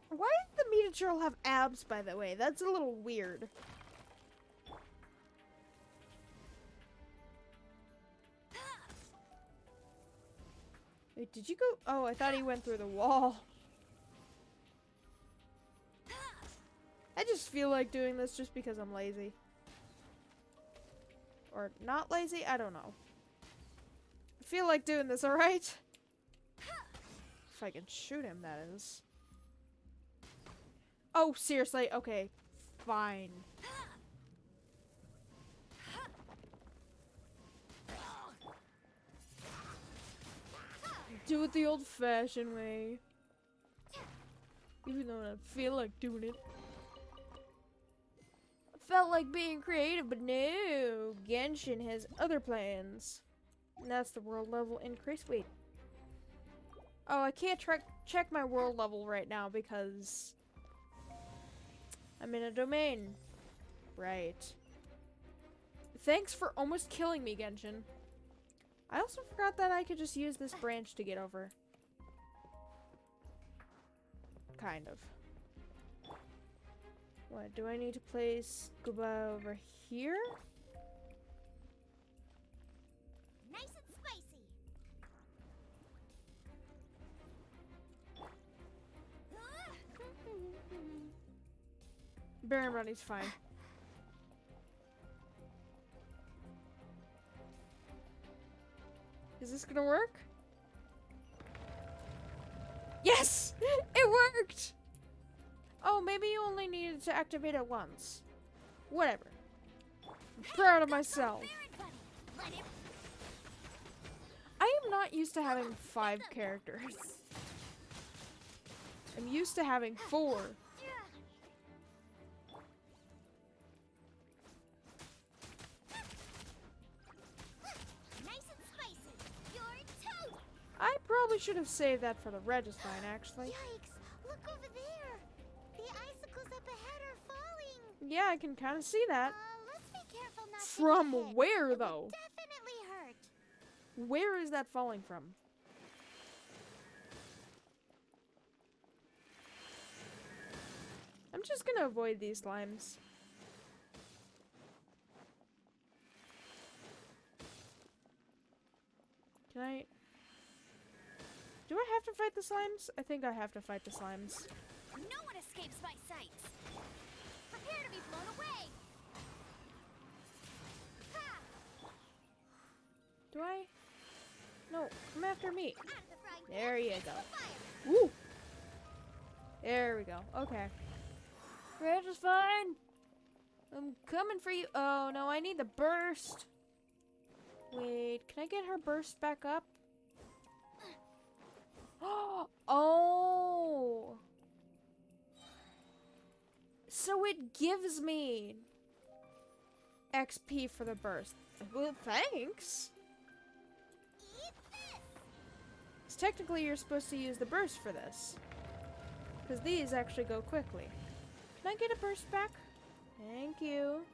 Why did the Meat Turtle have abs, by the way? That's a little weird. Wait, did you go? Oh, I thought he went through the wall. I just feel like doing this just because I'm lazy. Or not lazy? I don't know. I feel like doing this, alright? If I can shoot him, that is. Oh, seriously? Okay. Fine. Do it the old-fashioned way. Even though I don't feel like doing it. I felt like being creative, but no. Genshin has other plans. And that's the world level increase. Wait. Oh, I can't check my world level right now because I'm in a domain. Right. Thanks for almost killing me, Genshin. I also forgot that I could just use this branch to get over. Kind of. What, do I need to place Gooba over here? nice and spicy. Baron Bunny's fine. Is this gonna work? Yes! It worked! Oh, maybe you only needed to activate it once. Whatever. I'm proud of myself. Baron Bunny. Let it I am not used to having 5 characters. I'm used to having 4. nice and spicy. You're toast. I probably should have saved that for the Registine, actually. Yikes! Look over there. The icicles up ahead are falling. Yeah, I can kind of see that. Let's be careful not to From get hit. where, It though? would definitely hurt. Where is that falling from? I'm just gonna avoid these slimes. Can I... Do I have to fight the slimes? I think I have to fight the slimes. No one escapes my sights. Prepare to be blown away. Ha! Do I? No, come after me. Out of the frying pan There you into go. the fire. Woo! There we go. Okay. Reg is fine. I'm coming for you. Oh, no, I need the burst. Wait, can I get her burst back up? Oh! So it gives me XP for the burst. Well, thanks. Eat this. 'Cause technically you're supposed to use the burst for this. Because these actually go quickly. Can I get a burst back? Thank you.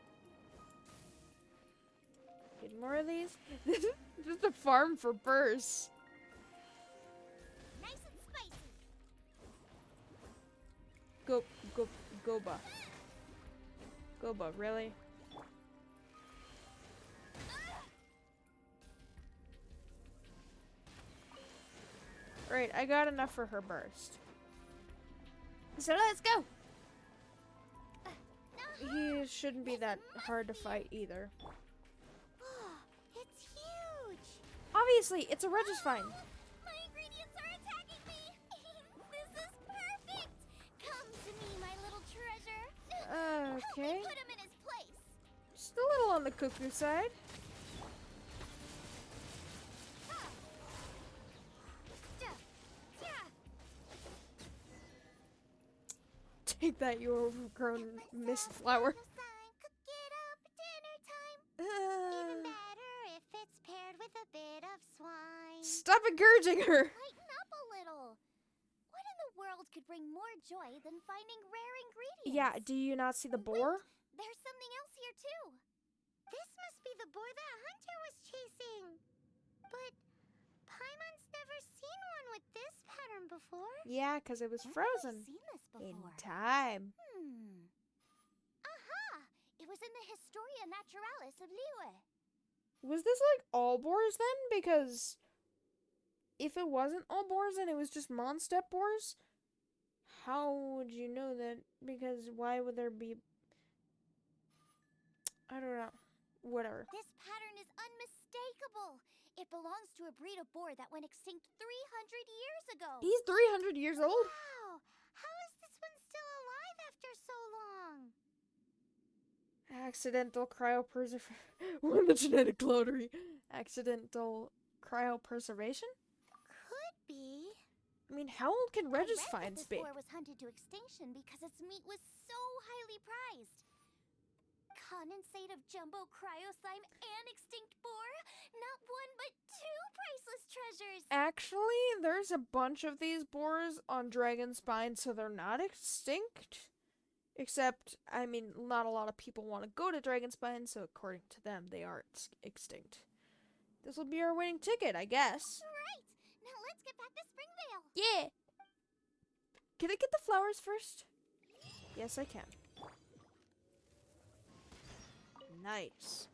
Get more of these. This is a farm for bursts. Nice and spicy. Goba. Goba, really? Right, I got enough for her burst. So let's go! He shouldn't be that hard to fight either. It's huge. Obviously, it's a Registine. My ingredients are attacking me. This is perfect. Come to me, my little treasure. Help Okay. me put him in his place. Just a little on the cuckoo side. Ha. Ja. Ja. Take that, you overgrown mist flower. Cook it up, dinner time. Even Uh, better if it's paired with a bit of swine. Stop encouraging her! Lighten up a little. What in the world could bring more joy than finding rare ingredients? Yeah, do you not see the boar? There's something else here too. This must be the boar that Hunter was chasing. But Paimon's never seen one with this pattern before. Yeah, because it was Where have I frozen. seen this In before? time. Aha! It was in the Historia Naturalis of Liyue. Was this like all boars then? Because if it wasn't all boars and it was just Mondstadt boars, how would you know that? Because why would there be... I don't know. Whatever. This pattern is unmistakable. It belongs to a breed of boar that went extinct 300 years ago. He's 300 years old? Wow! How is this one still alive after so long? Accidental cryopreservation. The genetic lottery. Accidental cryopreservation? Could be. I mean, how old can I read that Registines this be? boar was hunted to extinction because its meat was so highly prized. Condensate of jumbo cryo slime and extinct boar? Not one but two priceless treasures. Actually, there's a bunch of these boars on Dragonspine, so they're not extinct. Except, I mean, not a lot of people want to go to Dragonspine, so according to them, they are extinct. This will be our winning ticket, I guess. Right. Now let's get back to Springvale. Yeah! Can I get the flowers first? Yes, I can. Nice.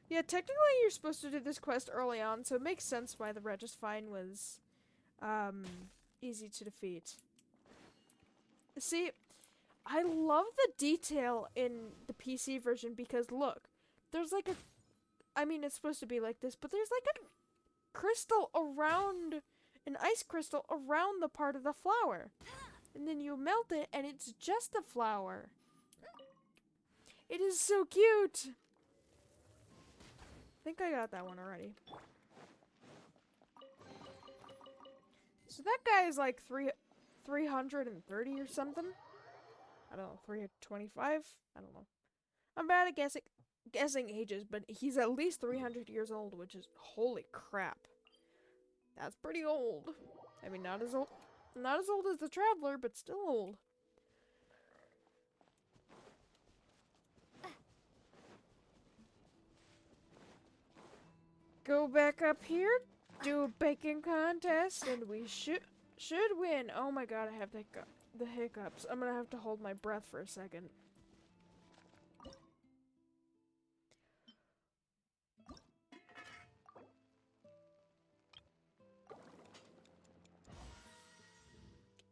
Yeah, technically you're supposed to do this quest early on, so it makes sense why the Registine was, easy to defeat. See, I love the detail in the PC version because look, there's like a, I mean it's supposed to be like this, but there's like a crystal around, an ice crystal around the part of the flower. And then you melt it and it's just a flower. It is so cute! I think I got that one already. So that guy is like 330 or something. I don't know, 325? I don't know. I'm bad at guessing ages, but he's at least 300 years old, which is holy crap. That's pretty old. I mean, not as old as the Traveler, but still old. Go back up here, do a baking contest, and we should win. Oh my god, I have the hiccups. I'm gonna have to hold my breath for a second.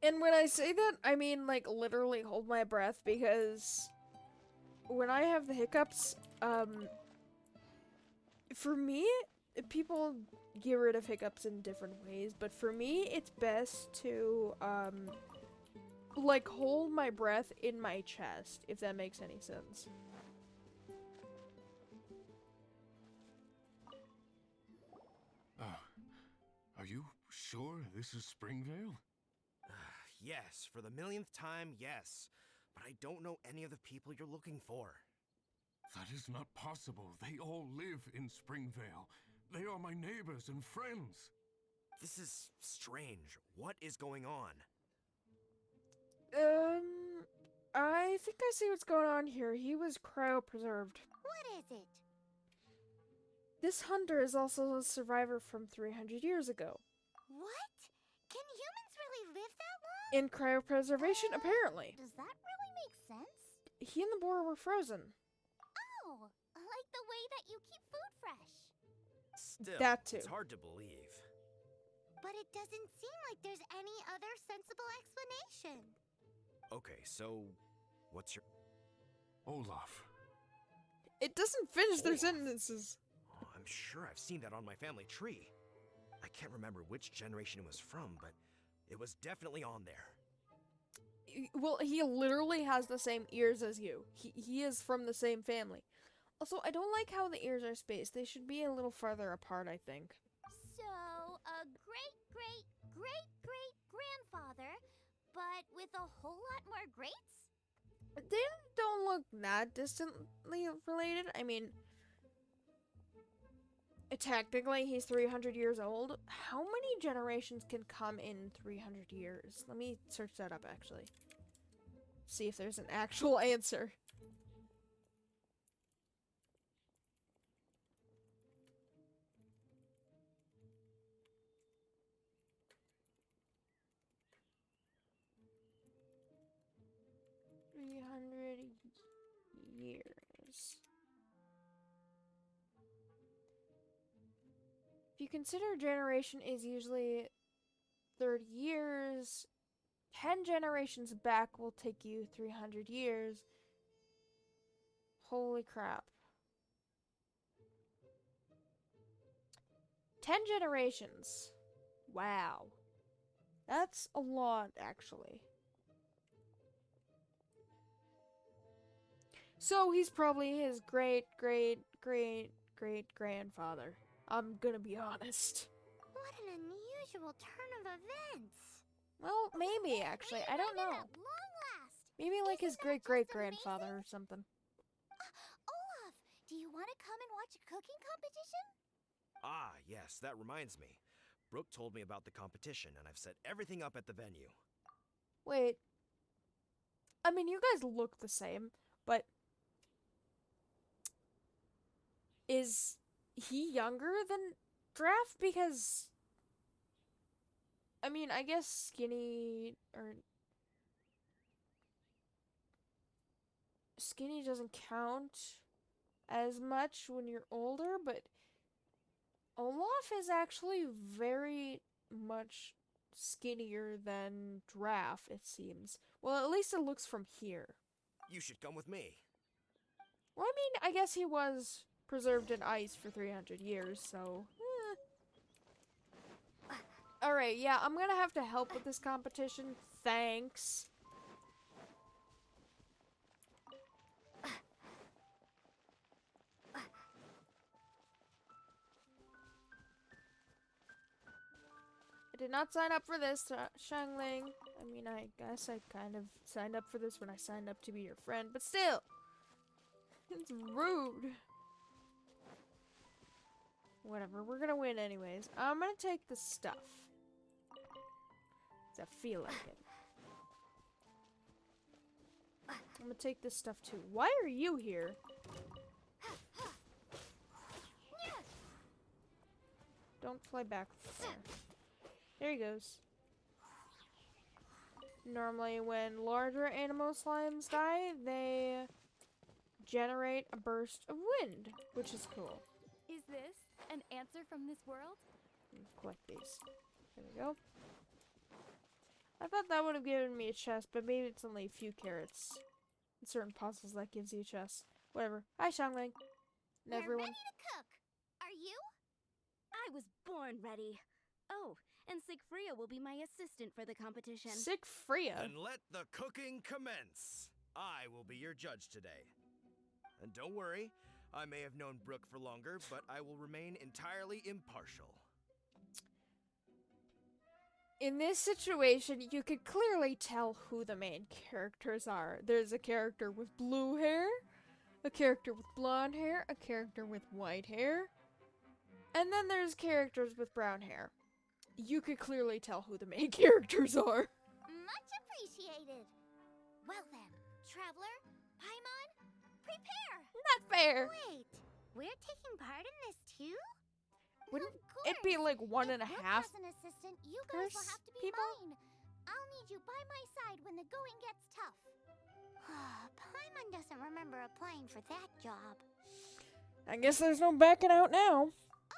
And when I say that, I mean like literally hold my breath, because when I have the hiccups, for me, people get rid of hiccups in different ways, but for me, it's best to, like hold my breath in my chest, if that makes any sense. Are you sure this is Springvale? Yes, for the millionth time, yes. But I don't know any of the people you're looking for. That is not possible. They all live in Springvale. They are my neighbors and friends. This is strange. What is going on? I think I see what's going on here. He was cryopreserved. What is it? This hunter is also a survivor from 300 years ago. What? Can humans really live that long? In cryopreservation, apparently. Does that really make sense? He and the boar were frozen. Oh, like the way that you keep food fresh. Still, That too. it's hard to believe. But it doesn't seem like there's any other sensible explanation. Okay, so what's your... Olaf. It doesn't finish their Olaf. sentences. Oh, I'm sure I've seen that on my family tree. I can't remember which generation it was from, but it was definitely on there. Well, he literally has the same ears as you. He is from the same family. Also, I don't like how the ears are spaced. They should be a little farther apart, I think. So, a great-great-great-great-grandfather, but with a whole lot more greats? They don't look that distantly related. I mean, technically he's 300 years old. How many generations can come in 300 years? Let me search that up, actually. See if there's an actual answer. Years. If you consider a generation is usually 30 years, 10 generations back will take you 300 years. Holy crap. 10 generations. Wow. That's a lot, actually. So he's probably his great-great-great-great-grandfather. I'm gonna be honest. What an unusual turn of events. Well, maybe, actually. I don't know. At long last. Maybe like his Isn't that great-great-grandfather just or something. Olaf, do you want to come and watch a cooking competition? Ah, yes, that reminds me. Brooke told me about the competition, and I've set everything up at the venue. Wait. I mean, you guys look the same, but... Is he younger than Draft? Because... I mean, I guess Skinny... Skinny doesn't count as much when you're older, but... Olaf is actually very much skinnier than Draft, it seems. Well, at least it looks from here. You should come with me. Well, I mean, I guess he was preserved in ice for 300 years, so... Alright, yeah, I'm gonna have to help with this competition. Thanks. I did not sign up for this, Shangling. I mean, I guess I kind of signed up for this when I signed up to be your friend, but still! It's rude. Whatever, we're gonna win anyways. I'm gonna take the stuff. 'Cause I feel like it. I'm gonna take this stuff too. Why are you here? don't fly back there. There he goes. Normally, when larger animal slimes die, they generate a burst of wind, which is cool. Is this an answer from this world? Collect these. There we go. I thought that would have given me a chest, but maybe it's only a few carrots. In certain puzzles, that gives you a chest. Whatever. Hi, Xiangling. And We're everyone. ready to cook. Are you? I was born ready. Oh, and Sigfria will be my assistant for the competition. Sick Freya. Then let the cooking commence. I will be your judge today. And don't worry, I may have known Brooke for longer, but I will remain entirely impartial. In this situation, you could clearly tell who the main characters are. There's a character with blue hair, a character with blonde hair, a character with white hair, and then there's characters with brown hair. You could clearly tell who the main characters are. Much appreciated. Well then, Traveler, Paimon, prepare! Not fair. Wait, we're taking part in this too? Wouldn't Of it be course. like one and a If Brooke half? has an assistant, you guys will Curse have to be people? mine. I'll need you by my side when the going gets tough. Paimon doesn't remember applying for that job. I guess there's no backing out now.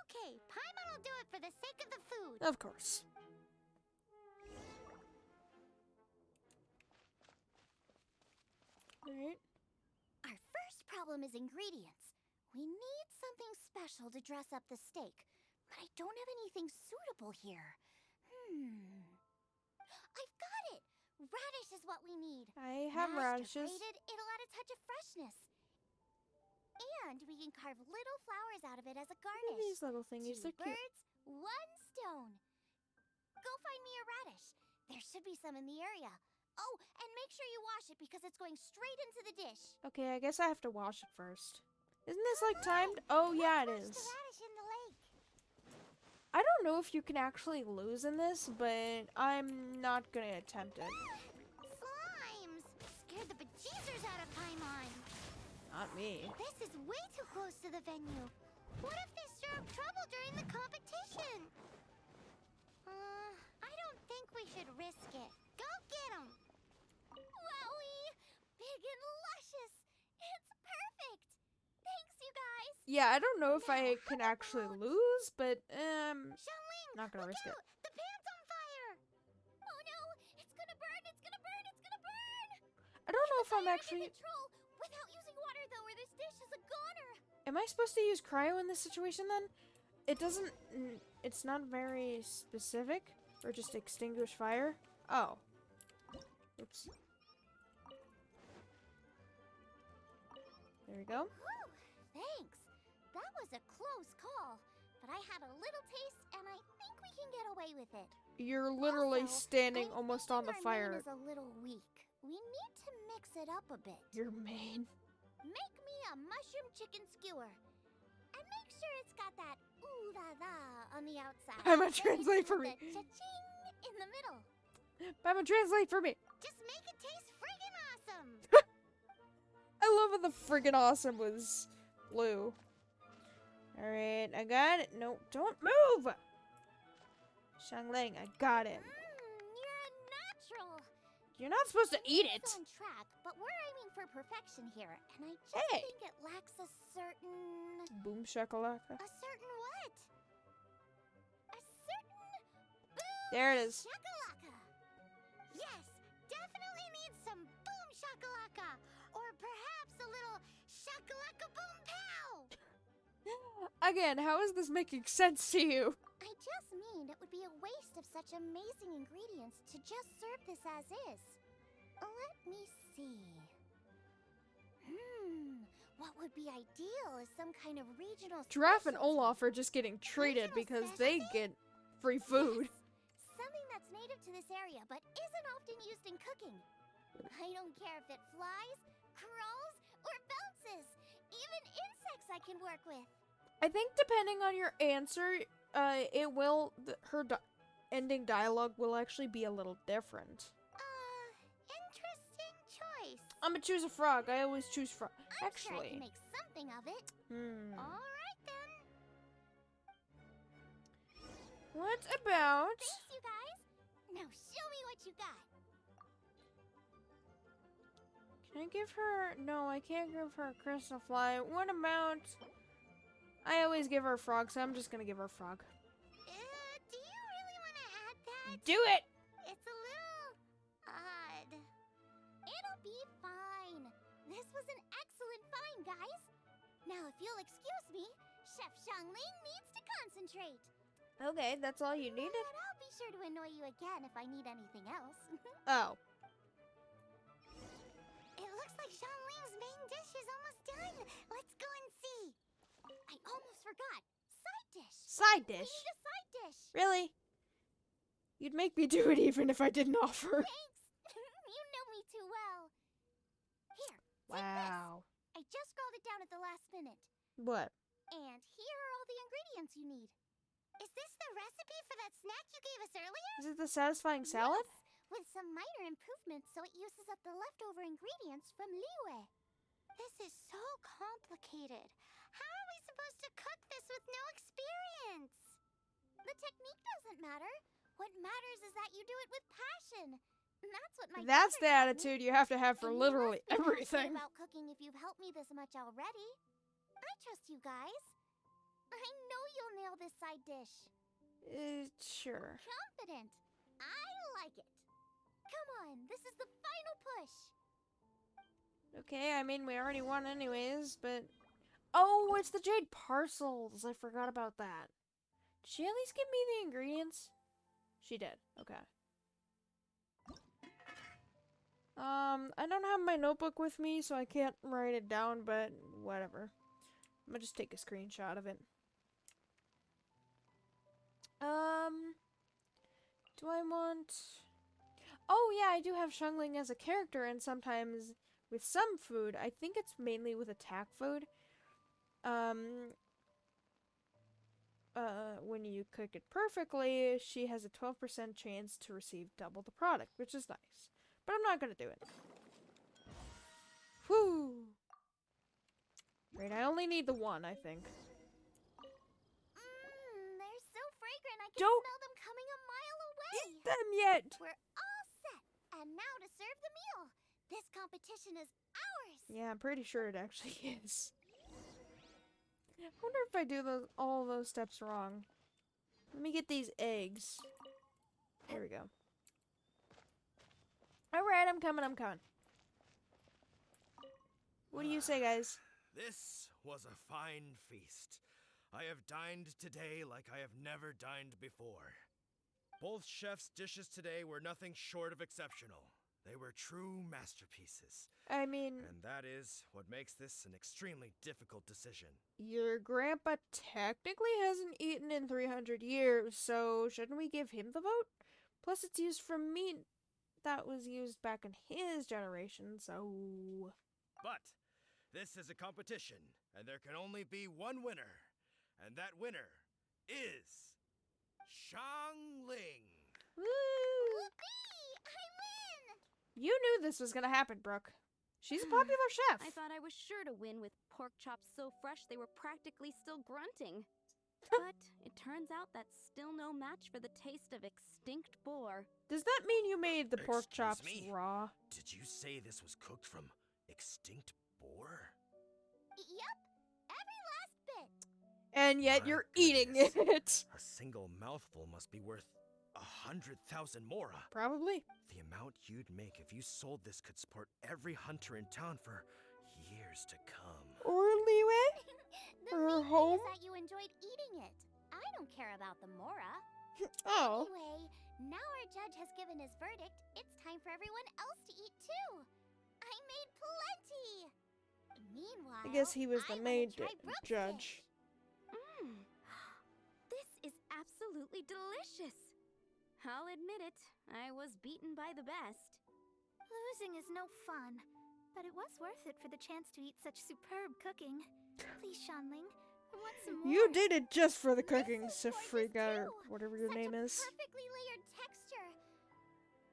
Okay, Paimon will do it for the sake of the food. Of course. Alright. Our first problem is ingredients. We need something special to dress up the steak, but I don't have anything suitable here. I've got it! Radish is what we need. I have Mashed or radishes. grated, it'll add a touch of freshness. And we can carve little flowers out of it as a Look at garnish. these little thingies, Two they're cute. birds, one stone. Go find me a radish. There should be some in the area. Oh, and make sure you wash it because it's going straight into the dish. Okay, I guess I have to wash it first. Isn't this like timed? Oh yeah, it Let's is. wash the radish in the lake. I don't know if you can actually lose in this, but I'm not gonna attempt it. Slimes! Scared the bejesus out of Paimon. Not me. This is way too close to the venue. What if they stir up trouble during the competition? I don't think we should risk it. Go get 'em! Wowie! Big and luscious! It's perfect! Thanks, you guys! Yeah, I don't know if I can actually lose, but Xiangling! not gonna look risk it. out! The pan's on fire! Oh no! It's gonna burn! It's gonna burn! It's gonna burn! I don't know if I'm Fire under actually. control without using water though, or this dish is a goner. Am I supposed to use cryo in this situation then? It doesn't. It's not very specific, or just extinguish fire. Oh. Oops. There we go. Whew, thanks. That was a close call, but I had a little taste, and I think we can get away with it. You're literally Also, standing I'm almost on the thinking our fire. main is a little weak. We need to mix it up a bit. Your main. Make me a mushroom chicken skewer, and make sure it's got that ooh la la on the outside. I'ma and translate for with me. the cha-ching in the middle. Mama, translate for me. Just make it taste friggin' awesome. I love how the friggin' awesome was blue. Alright, I got it. No, don't move! Xiangling, I got it. You're a natural. You're not supposed to eat it. It's on track, but we're aiming for perfection here, and I just Hey. think it lacks a certain... Boom shakalaka. A certain what? A certain... Boom There it is. shakalaka. Yes, definitely needs some boom shakalaka, or perhaps a little shakalaka boom pow. Again, how is this making sense to you? I just mean it would be a waste of such amazing ingredients to just serve this as is. Let me see. What would be ideal is some kind of regional Giraffe and specialty. Olaf are just getting treated Regional because they specialty? get free food. Yes, something that's native to this area but isn't often used in cooking. I don't care if it flies, crawls, or bounces. Even insects I can work with. I think depending on your answer, it will ending dialogue will actually be a little different. Interesting choice. I'm gonna choose a frog. I always choose frog. I'm sure I Actually, can make something of it. hmm. All right then. about? Thanks, you guys. Now show me what you got. Can I give her... No, I can't give her a crystal fly. What about... I always give her a frog, so I'm just gonna give her a frog. Do you really want to add that? Do it! It's a little odd. It'll be fine. This was an excellent find, guys. Now, if you'll excuse me, Chef Xiangling needs to concentrate. Okay, that's all you needed? But I'll be sure to annoy you again if I need anything else. Oh. It looks like Xiangling's main dish is almost done. Let's go and see. I almost forgot. Side dish. Side We dish? need a side dish. Really? You'd make me do it even if I didn't offer. Thanks. You know me too well. Here, take Wow. this. I just scrawled it down at the last minute. What? And here are all the ingredients you need. Is this the recipe for that snack you gave us earlier? Is it the satisfying salad? Yes, with some minor improvements so it uses up the leftover ingredients from Liyue. This is so complicated. How are we supposed to cook this with no experience? The technique doesn't matter. What matters is that you do it with passion. That's what my That's the father taught me. attitude you have to have for And you literally must be passionate everything. about cooking if you've helped me this much already. I trust you guys. I know you'll nail this side dish. Sure. Confident. I like it. Come on, this is the final push. Okay, I mean, we already won anyways, but... Oh, it's the jade parcels! I forgot about that. Did she at least give me the ingredients? She did. Okay. I don't have my notebook with me, so I can't write it down, but whatever. I'm gonna just take a screenshot of it. Do I want... Oh, yeah, I do have Xiangling as a character, and sometimes with some food, I think it's mainly with attack food, when you cook it perfectly, she has a 12% chance to receive double the product, which is nice. But I'm not gonna do it. Whew! Right, I only need the one, I think. They're so fragrant I can Don't smell them coming a mile away. Eat them yet! We're all set. And now to serve the meal. This competition is ours. Yeah, I'm pretty sure it actually is. I wonder if I do all those steps wrong. Let me get these eggs. There we go. Alright, I'm coming. What do you say, guys? This was a fine feast. I have dined today like I have never dined before. Both chefs' dishes today were nothing short of exceptional. They were true masterpieces. I mean, And that is what makes this an extremely difficult decision. your grandpa technically hasn't eaten in 300 years, so shouldn't we give him the vote? Plus, it's used from meat that was used back in his generation, so... But this is a competition, and there can only be one winner. And that winner is Xiangling. Woo! Whoopee! I win! You knew this was gonna happen, Brooke. She's a popular chef. I thought I was sure to win with pork chops so fresh they were practically still grunting. But it turns out that's still no match for the taste of extinct boar. Does that mean you made the pork Excuse chops me? raw? Did you say this was cooked from extinct boar? Yep, every last bit. And yet My you're eating goodness. it. A single mouthful must be worth 100,000 mora. Probably. The amount you'd make if you sold this could support every hunter in town for years to come. Or Liyue? The Or main home? thing is that you enjoyed eating it. I don't care about the mora. Oh. Anyway, now our judge has given his verdict. It's time for everyone else to eat too. I made plenty. Meanwhile, I guess he was the I wanna main try Brooke's judge. dish. This is absolutely delicious. I'll admit it, I was beaten by the best. Losing is no fun, but it was worth it for the chance to eat such superb cooking. Please, Xiangling, I want some more. You did it just for the cooking, This is Sifriga, or gorgeous, too. whatever your Such name a is. perfectly layered texture.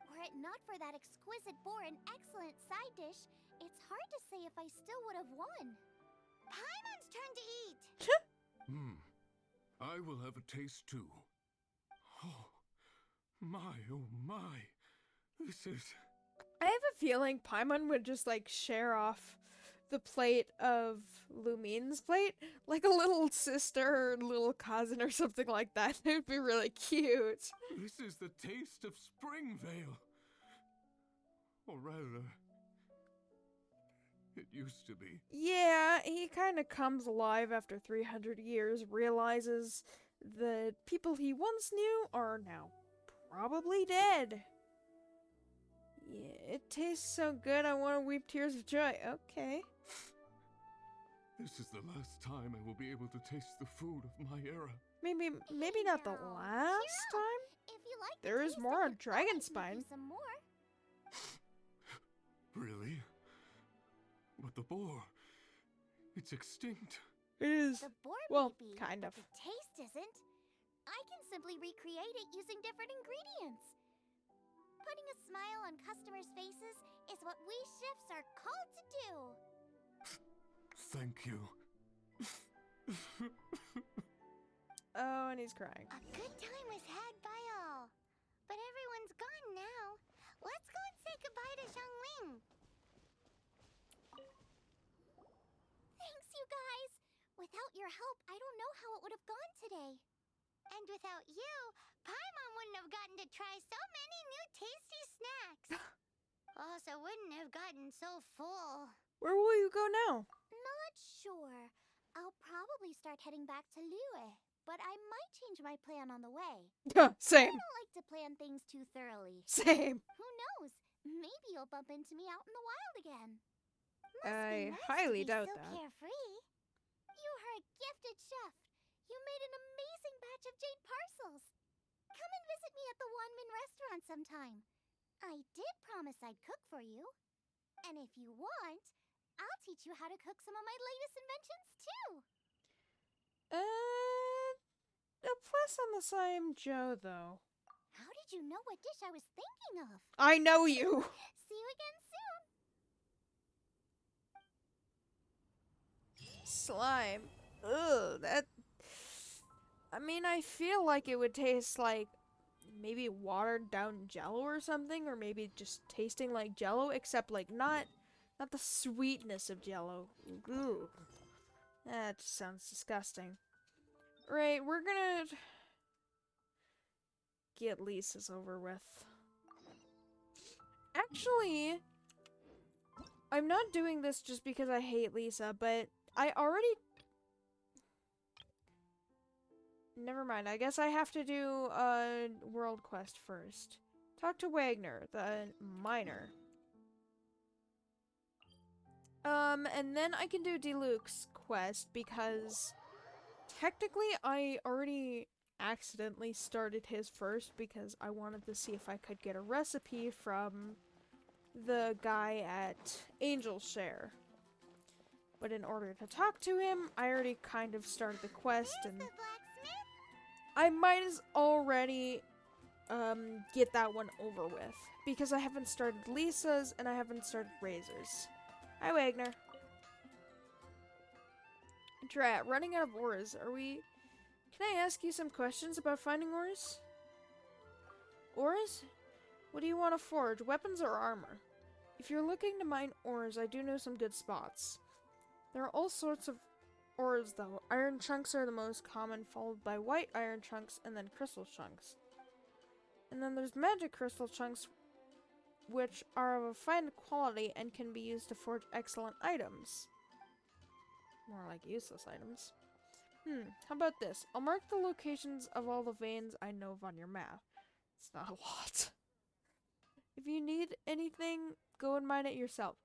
Were it not for that exquisite boar and excellent side dish, it's hard to say if I still would have won. Paimon's turn to eat. I will have a taste too. My, oh my. This is... I have a feeling Paimon would just like share off the plate of Lumine's plate, like a little sister or little cousin or something like that. It would be really cute. This is the taste of Springvale. Or rather, it used to be. Yeah, he kind of comes alive after 300 years, realizes the people he once knew are now probably dead. Yeah, it tastes so good I want to weep tears of joy. Okay. This is the last time I will be able to taste the food of my era. Maybe not the Now, last chill. time? If you like the There is taste, more I on could always make Dragonspine. you some more. Really? But the boar, it's extinct. It is. The boar Well, may be, kind but of. the taste isn't. I can simply recreate it using different ingredients. Putting a smile on customers' faces is what we chefs are called to do. Thank you. Oh, and he's crying. A good time was had by all. But everyone's gone now. Let's go and say goodbye to Xiangling. Thanks, you guys. Without your help, I don't know how it would have gone today. And without you, Paimon wouldn't have gotten to try so many new tasty snacks. Also wouldn't have gotten so full. Where will you go now? Not sure. I'll probably start heading back to Liyue, but I might change my plan on the way. Same. I don't like to plan things too thoroughly. Same. Who knows? Maybe you'll bump into me out in the wild again. Must I be nice highly to be doubt so that. carefree. You are a gifted chef. You made an amazing batch of jade parcels. Come and visit me at the Wanmin restaurant sometime. I did promise I'd cook for you. And if you want, I'll teach you how to cook some of my latest inventions too. A plus on the same Joe, though. How did you know what dish I was thinking of? I know you. See you again soon. Slime. Ugh, that... I mean, I feel like it would taste like maybe watered down Jello or something, or maybe just tasting like Jello, except like not the sweetness of Jello. Ooh. That just sounds disgusting. Right, we're gonna get Lisa's over with. Actually, I'm not doing this just because I hate Lisa, but I already... Never mind, I guess I have to do a world quest first. Talk to Wagner, the miner. And then I can do Diluc's quest because technically I already accidentally started his first because I wanted to see if I could get a recipe from the guy at Angel Share. But in order to talk to him, I already kind of started the quest Here's and the blacksmith. I might as already get that one over with because I haven't started Lisa's and I haven't started Razor's. Hi, Wagner. Drat, running out of ores. Are we... Can I ask you some questions about finding ores? Ores? What do you want to forge? Weapons or armor? If you're looking to mine ores, I do know some good spots. There are all sorts of ores, though. Iron chunks are the most common, followed by white iron chunks, and then crystal chunks. And then there's magic crystal chunks, which are of a fine quality and can be used to forge excellent items. More like useless items. How about this? I'll mark the locations of all the veins I know of on your map. It's not a lot. If you need anything, go and mine it yourself.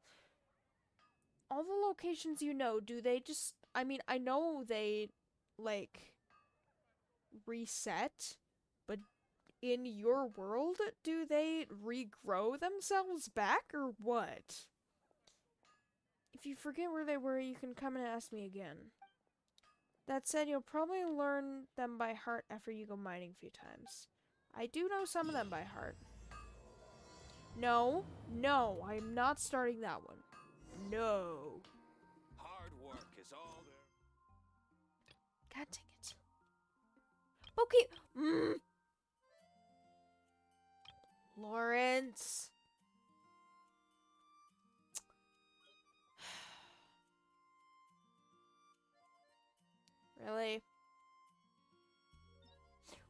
All the locations you know, do they just... I mean, I know they, like, reset, but in your world, do they regrow themselves back, or what? If you forget where they were, you can come and ask me again. That said, you'll probably learn them by heart after you go mining a few times. I do know some of them by heart. No, I'm not starting that one. No. Hard work is all there. God dang it. Okay.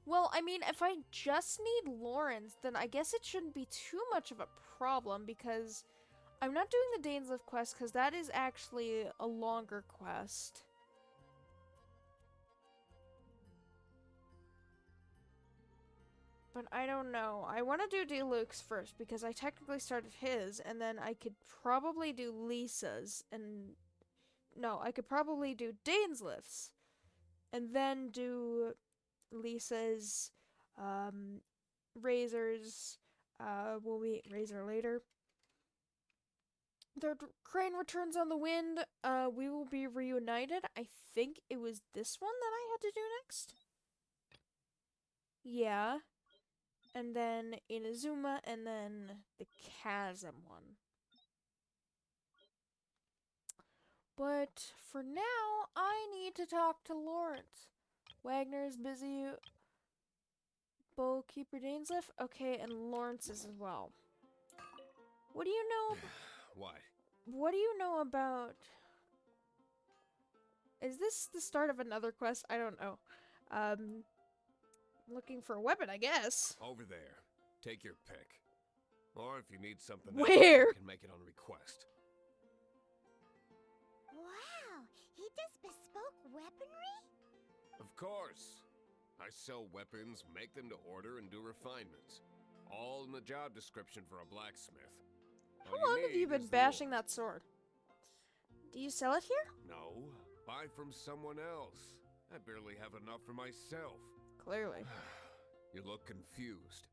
Well, I mean, if I just need Lawrence, then I guess it shouldn't be too much of a problem because I'm not doing the Dainsliff quest because that is actually a longer quest. But I don't know. I want to do Diluc's first because I technically started his, and then I could probably do Lisa's, and no, I could probably do Dainsliff's, and then do Lisa's, Razor's. We'll meet Razor later. The crane returns on the wind. We will be reunited. I think it was this one that I had to do next. Yeah. And then Inazuma, and then the Chasm one. But for now, I need to talk to Lawrence. Wagner's busy. Bowkeeper Dainsliff? Okay, and Lawrence is as well. What do you know? What? What do you know about... Is this the start of another quest? I don't know. Looking for a weapon, I guess. Over there. Take your pick. Or if you need something Where? else, you can make it on request. Wow, he does bespoke weaponry? Of course. I sell weapons, make them to order, and do refinements. All in the job description for a blacksmith. How long have you been bashing that sword? Do you sell it here? No, buy from someone else. I barely have enough for myself. Clearly. You look confused.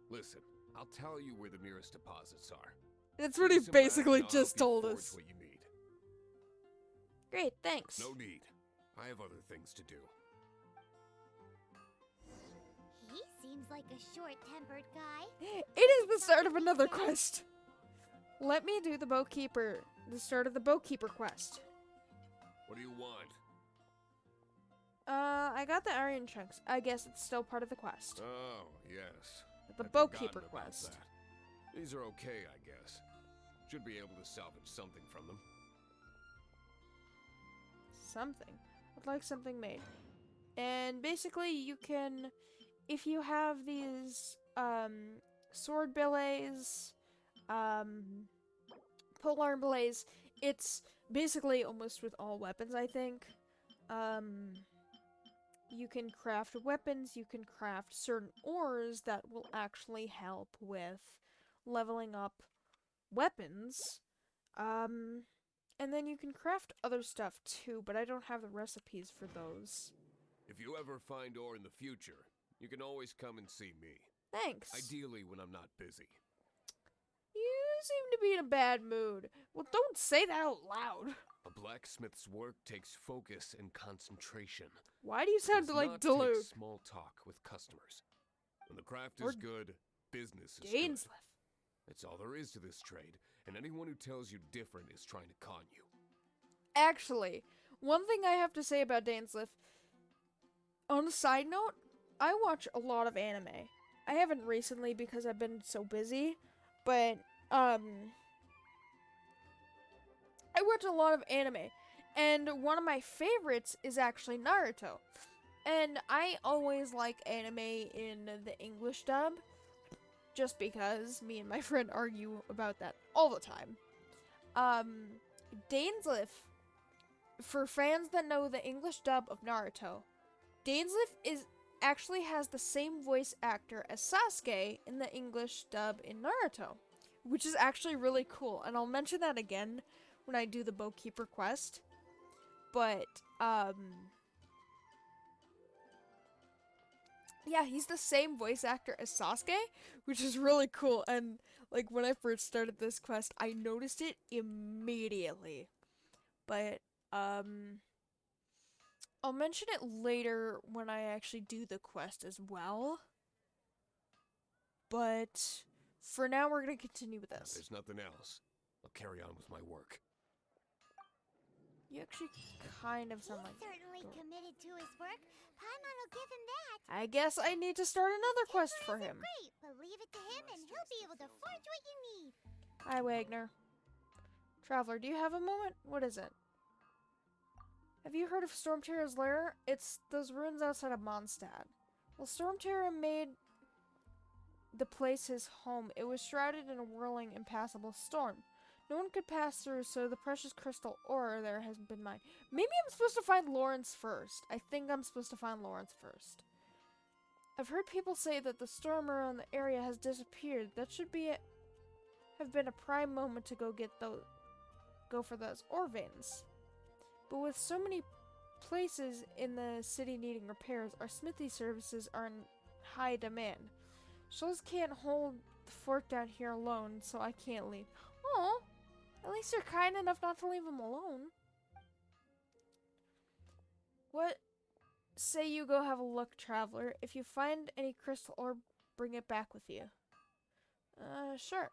Listen, I'll tell you where the nearest deposits are. That's what he Bring some back basically and I'll just help you told forge us. what you need. Great, thanks. No need. I have other things to do. He seems like a short-tempered guy. It is the start of another quest. Let me do the Bowkeeper. The start of the Bowkeeper quest. What do you want? I got the iron chunks. I guess it's still part of the quest. Oh, yes. The I'd Bowkeeper forgotten about quest. that. These are okay, I guess. Should be able to salvage something from them. Something. I'd like something made. And basically you can, if you have these, sword billets, polearm billets, it's basically almost with all weapons, I think. You can craft weapons, you can craft certain ores that will actually help with leveling up weapons. And then you can craft other stuff too, but I don't have the recipes for those. If you ever find ore in the future, you can always come and see me. Thanks. Ideally when I'm not busy. You seem to be in a bad mood. Well, don't say that out loud. A blacksmith's work takes focus and concentration. Why do you sound Does like not Diluc? take small talk with customers. When the craft Or is good, business is Dainsliff. good. That's all there is to this trade, and anyone who tells you different is trying to con you. Actually, one thing I have to say about Dainsliff, on a side note, I watch a lot of anime. I haven't recently because I've been so busy, but, I watch a lot of anime, and one of my favorites is actually Naruto. And I always like anime in the English dub, just because me and my friend argue about that all the time. Dainsliff, for fans that know the English dub of Naruto, Dainsliff actually has the same voice actor as Sasuke in the English dub in Naruto, which is actually really cool, and I'll mention that again when I do the Bowkeeper quest. But, yeah, he's the same voice actor as Sasuke, which is really cool, and, like, when I first started this quest, I noticed it immediately. But, I'll mention it later when I actually do the quest as well. But, for now, we're gonna continue with this. There's nothing else. I'll carry on with my work. You actually kind of sound like... Certainly committed to his work. Paimon will give him that. I guess I need to start another quest for him. Great, but leave it to him and he'll be able to forge what you need. Hi, Wagner. Traveler, do you have a moment? What is it? Have you heard of Stormtear's Lair? It's those ruins outside of Mondstadt. While Storm Terror made the place his home, it was shrouded in a whirling, impassable storm. No one could pass through, so the precious crystal ore there has been mine. Maybe I'm supposed to find Lawrence first. I think I'm supposed to find Lawrence first. I've heard people say that the storm around the area has disappeared. That should be have been a prime moment to go for those ore veins. But with so many places in the city needing repairs, our smithy services are in high demand. Shoals can't hold the fort down here alone, so I can't leave. Oh, at least you're kind enough not to leave him alone. What say you go have a look, traveler? If you find any crystal ore, bring it back with you. Sure.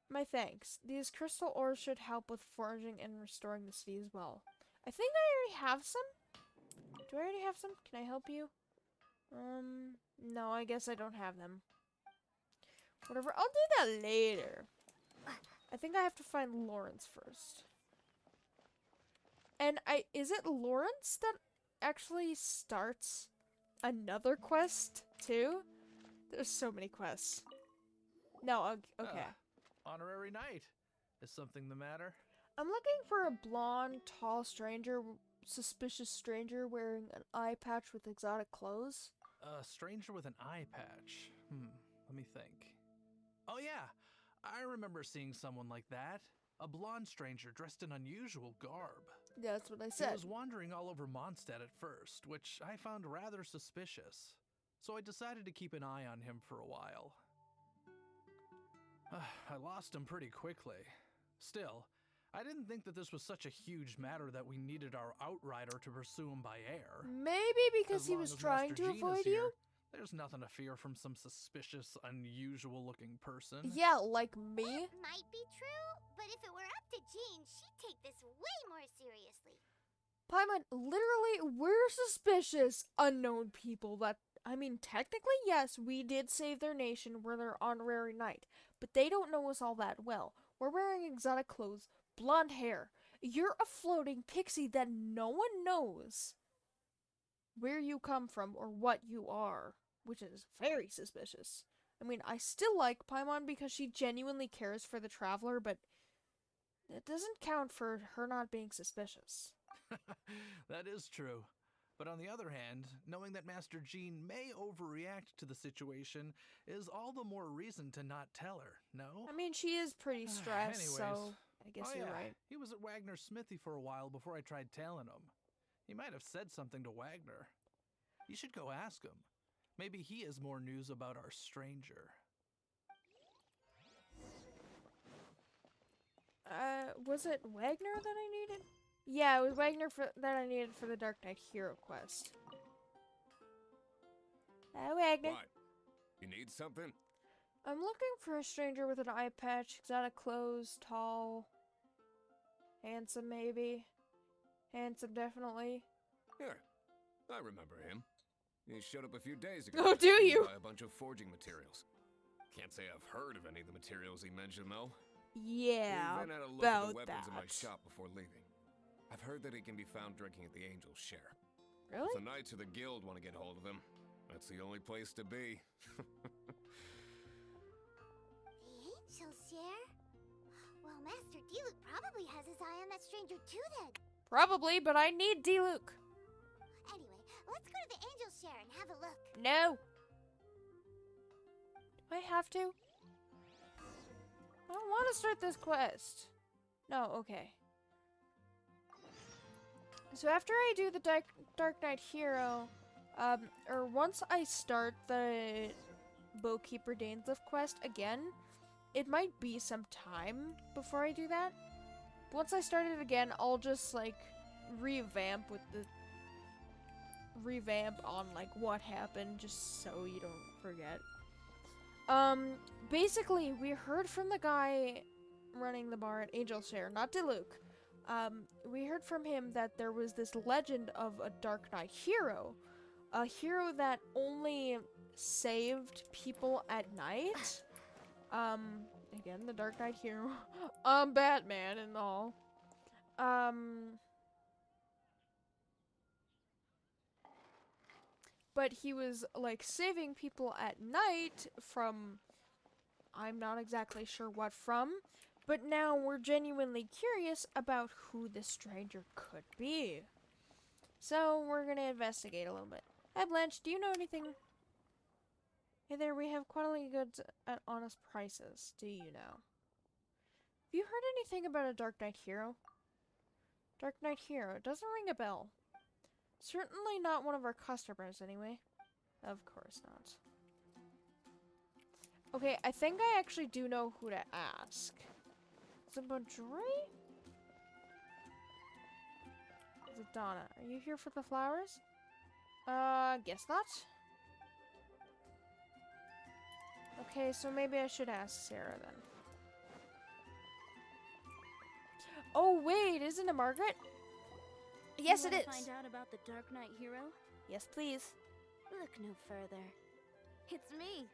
My thanks. These crystal ores should help with foraging and restoring the city as well. I think I already have some. Do I already have some? Can I help you? No, I guess I don't have them. Whatever, I'll do that later. I think I have to find Lawrence first. And is it Lawrence that actually starts another quest too? There's so many quests. No, okay. Honorary knight. Is something the matter? I'm looking for a blonde, tall stranger, suspicious stranger wearing an eye patch with exotic clothes. A stranger with an eye patch. Let me think. Oh yeah, I remember seeing someone like that. A blonde stranger dressed in unusual garb. Yeah, that's what I said. He was wandering all over Mondstadt at first, which I found rather suspicious. So I decided to keep an eye on him for a while. I lost him pretty quickly. Still, I didn't think that this was such a huge matter that we needed our outrider to pursue him by air. Maybe because As he long was as trying Master to Jean avoid is you? here, there's nothing to fear from some suspicious, unusual-looking person. Yeah, like me? That might be true, but if it were up to Jean, she'd take this way more seriously. Paimon, literally, we're suspicious unknown people that, I mean, technically, yes, we did save their nation, we're their honorary knight, but they don't know us all that well. We're wearing exotic clothes, blonde hair. You're a floating pixie that no one knows where you come from or what you are, which is very suspicious. I mean, I still like Paimon because she genuinely cares for the traveler, but it doesn't count for her not being suspicious. That is true. But on the other hand, knowing that Master Jean may overreact to the situation is all the more reason to not tell her, no? I mean, she is pretty stressed, Anyways, so I guess you're right. He was at Wagner's smithy for a while before I tried tailing him. He might have said something to Wagner. You should go ask him. Maybe he has more news about our stranger. Was it Wagner that I needed? Yeah, it was Wagner that I needed for the Dark Knight Hero quest. Wagner. What? You need something? I'm looking for a stranger with an eye patch, exotic clothes, tall, handsome maybe. Handsome, definitely. Yeah, I remember him. He showed up a few days ago. Oh, do you? Buy a bunch of forging materials. Can't say I've heard of any of the materials he mentioned, though. Yeah, We then had a look at about the weapons in my that. shop before leaving. I've heard that he can be found drinking at the Angel's Share. Really? If the Knights of the Guild want to get hold of him, that's the only place to be. The Angel's Share? Well, Master Diluc probably has his eye on that stranger too then. Probably, but I need Diluc. Anyway, let's go to the Angel's Share and have a look. No. Do I have to? I don't want to start this quest. No, okay. So after I do the Dark Knight Hero, or once I start the Bowkeeper Dainsleif quest again, it might be some time before I do that. But once I start it again, I'll just like revamp on like what happened, just so you don't forget. Basically, we heard from the guy running the bar at Angel's Share, not Diluc. We heard from him that there was this legend of a Dark Knight hero. A hero that only saved people at night. Again, the Dark Knight hero. Batman and all. but he was like saving people at night from, I'm not exactly sure what from, but now we're genuinely curious about who this stranger could be. So we're gonna investigate a little bit. Hi Blanche, do you know anything? Hey there, we have quality goods at honest prices. Do you know? Have you heard anything about a Dark Knight hero? Dark Knight hero, doesn't ring a bell. Certainly not one of our customers, anyway. Of course not. Okay, I think I actually do know who to ask. Is it Bondre? Is it Donna? Are you here for the flowers? Guess not. Okay, so maybe I should ask Sarah then. Oh wait, isn't it Margaret? Yes, You it wanna is. Find out about the Dark Knight hero? Yes, please. Look no further. It's me.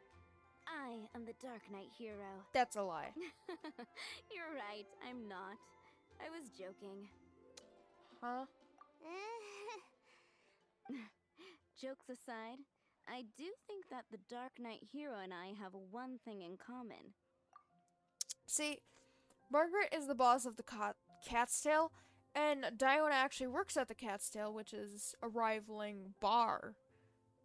I am the Dark Knight hero. That's a lie. You're right, I'm not. I was joking. Huh? Jokes aside, I do think that the Dark Knight hero and I have one thing in common. See, Margaret is the boss of the Cat's Tail, and Diona actually works at the Cat's Tail, which is a rivaling bar.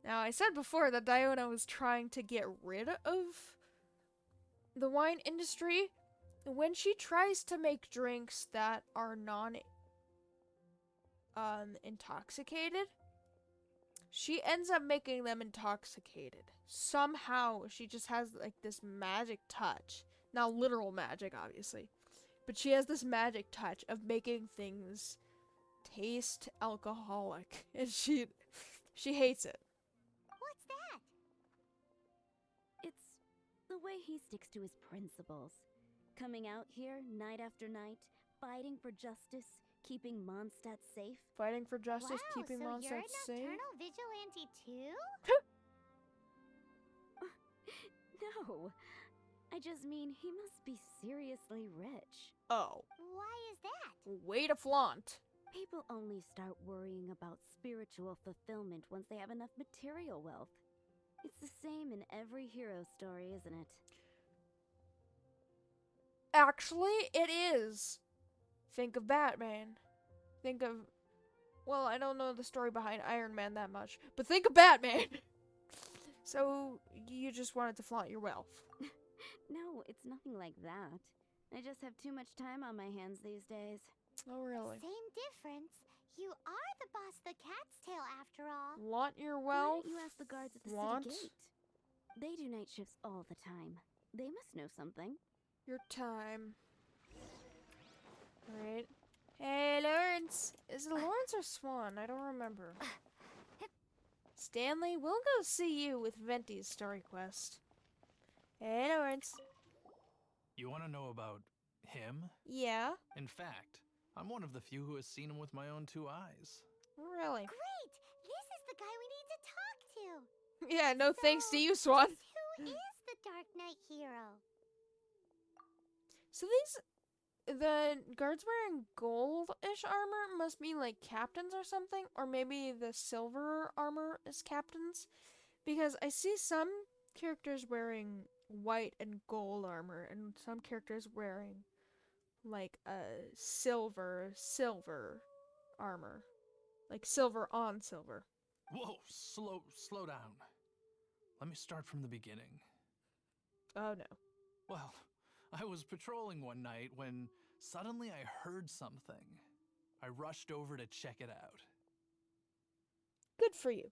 Now, I said before that Diona was trying to get rid of the wine industry. When she tries to make drinks that are intoxicated, she ends up making them intoxicated. Somehow, she just has like this magic touch. Not literal magic, obviously. But she has this magic touch of making things taste alcoholic. And she hates it. What's that? It's the way he sticks to his principles. Coming out here night after night, fighting for justice, keeping Mondstadt safe. Fighting for justice, Wow, keeping so you're a Mondstadt safe. nocturnal vigilante too? No, I just mean he must be seriously rich. Oh, Why is that? way to flaunt. People only start worrying about spiritual fulfillment once they have enough material wealth. It's the same in every hero story, isn't it? Actually, it is. Think of Batman. Think of... Well, I don't know the story behind Iron Man that much, but think of Batman! So, you just wanted to flaunt your wealth. No, it's nothing like that. I just have too much time on my hands these days. Oh, really? Same difference. You are the boss of the Cat's Tail after all. Flaunt your Why wealth? don't you ask the guards at the Flaunt city gate? They do night shifts all the time. They must know something. your time. Alright. Hey, Lawrence! Is it Lawrence or Swan? I don't remember. Stanley, we'll go see you with Venti's story quest. Hey, Lawrence. You want to know about him? Yeah? In fact, I'm one of the few who has seen him with my own 2 eyes. Really? Great! This is the guy we need to talk to. Yeah, no thanks to So, you, Swan. just who is the Dark Knight hero? So the guards wearing gold-ish armor must be like captains or something, or maybe the silver armor is captains, because I see some characters wearing white and gold armor, and some characters wearing like a silver armor, like silver on silver. Whoa, slow down. Let me start from the beginning. Oh no. Well, I was patrolling one night when suddenly I heard something. I rushed over to check it out. Good for you.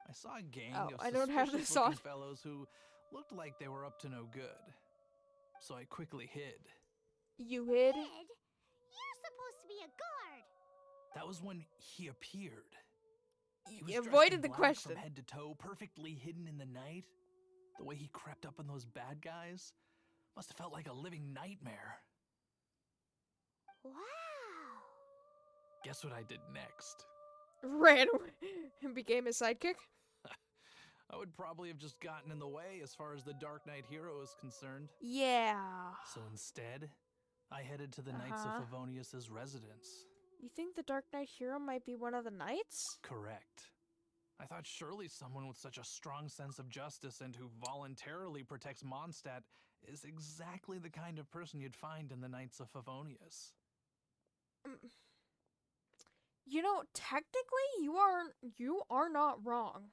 I saw a gang Oh, of I don't have this suspicious-looking on. fellows who looked like they were up to no good. So I quickly hid. You hid? Ed, you're supposed to be a guard. That was when he appeared. He was You dressed avoided in the black question. from head to toe, perfectly hidden in the night. The way he crept up on those bad guys must have felt like a living nightmare. Wow. Guess what I did next? Ran away and became his sidekick? I would probably have just gotten in the way as far as the Dark Knight hero is concerned. Yeah. So instead, I headed to the Knights of Uh-huh. Favonius' residence. You think the Dark Knight hero might be one of the knights? Correct. I thought surely someone with such a strong sense of justice and who voluntarily protects Mondstadt is exactly the kind of person you'd find in the Knights of Favonius. You know, technically, you are not wrong.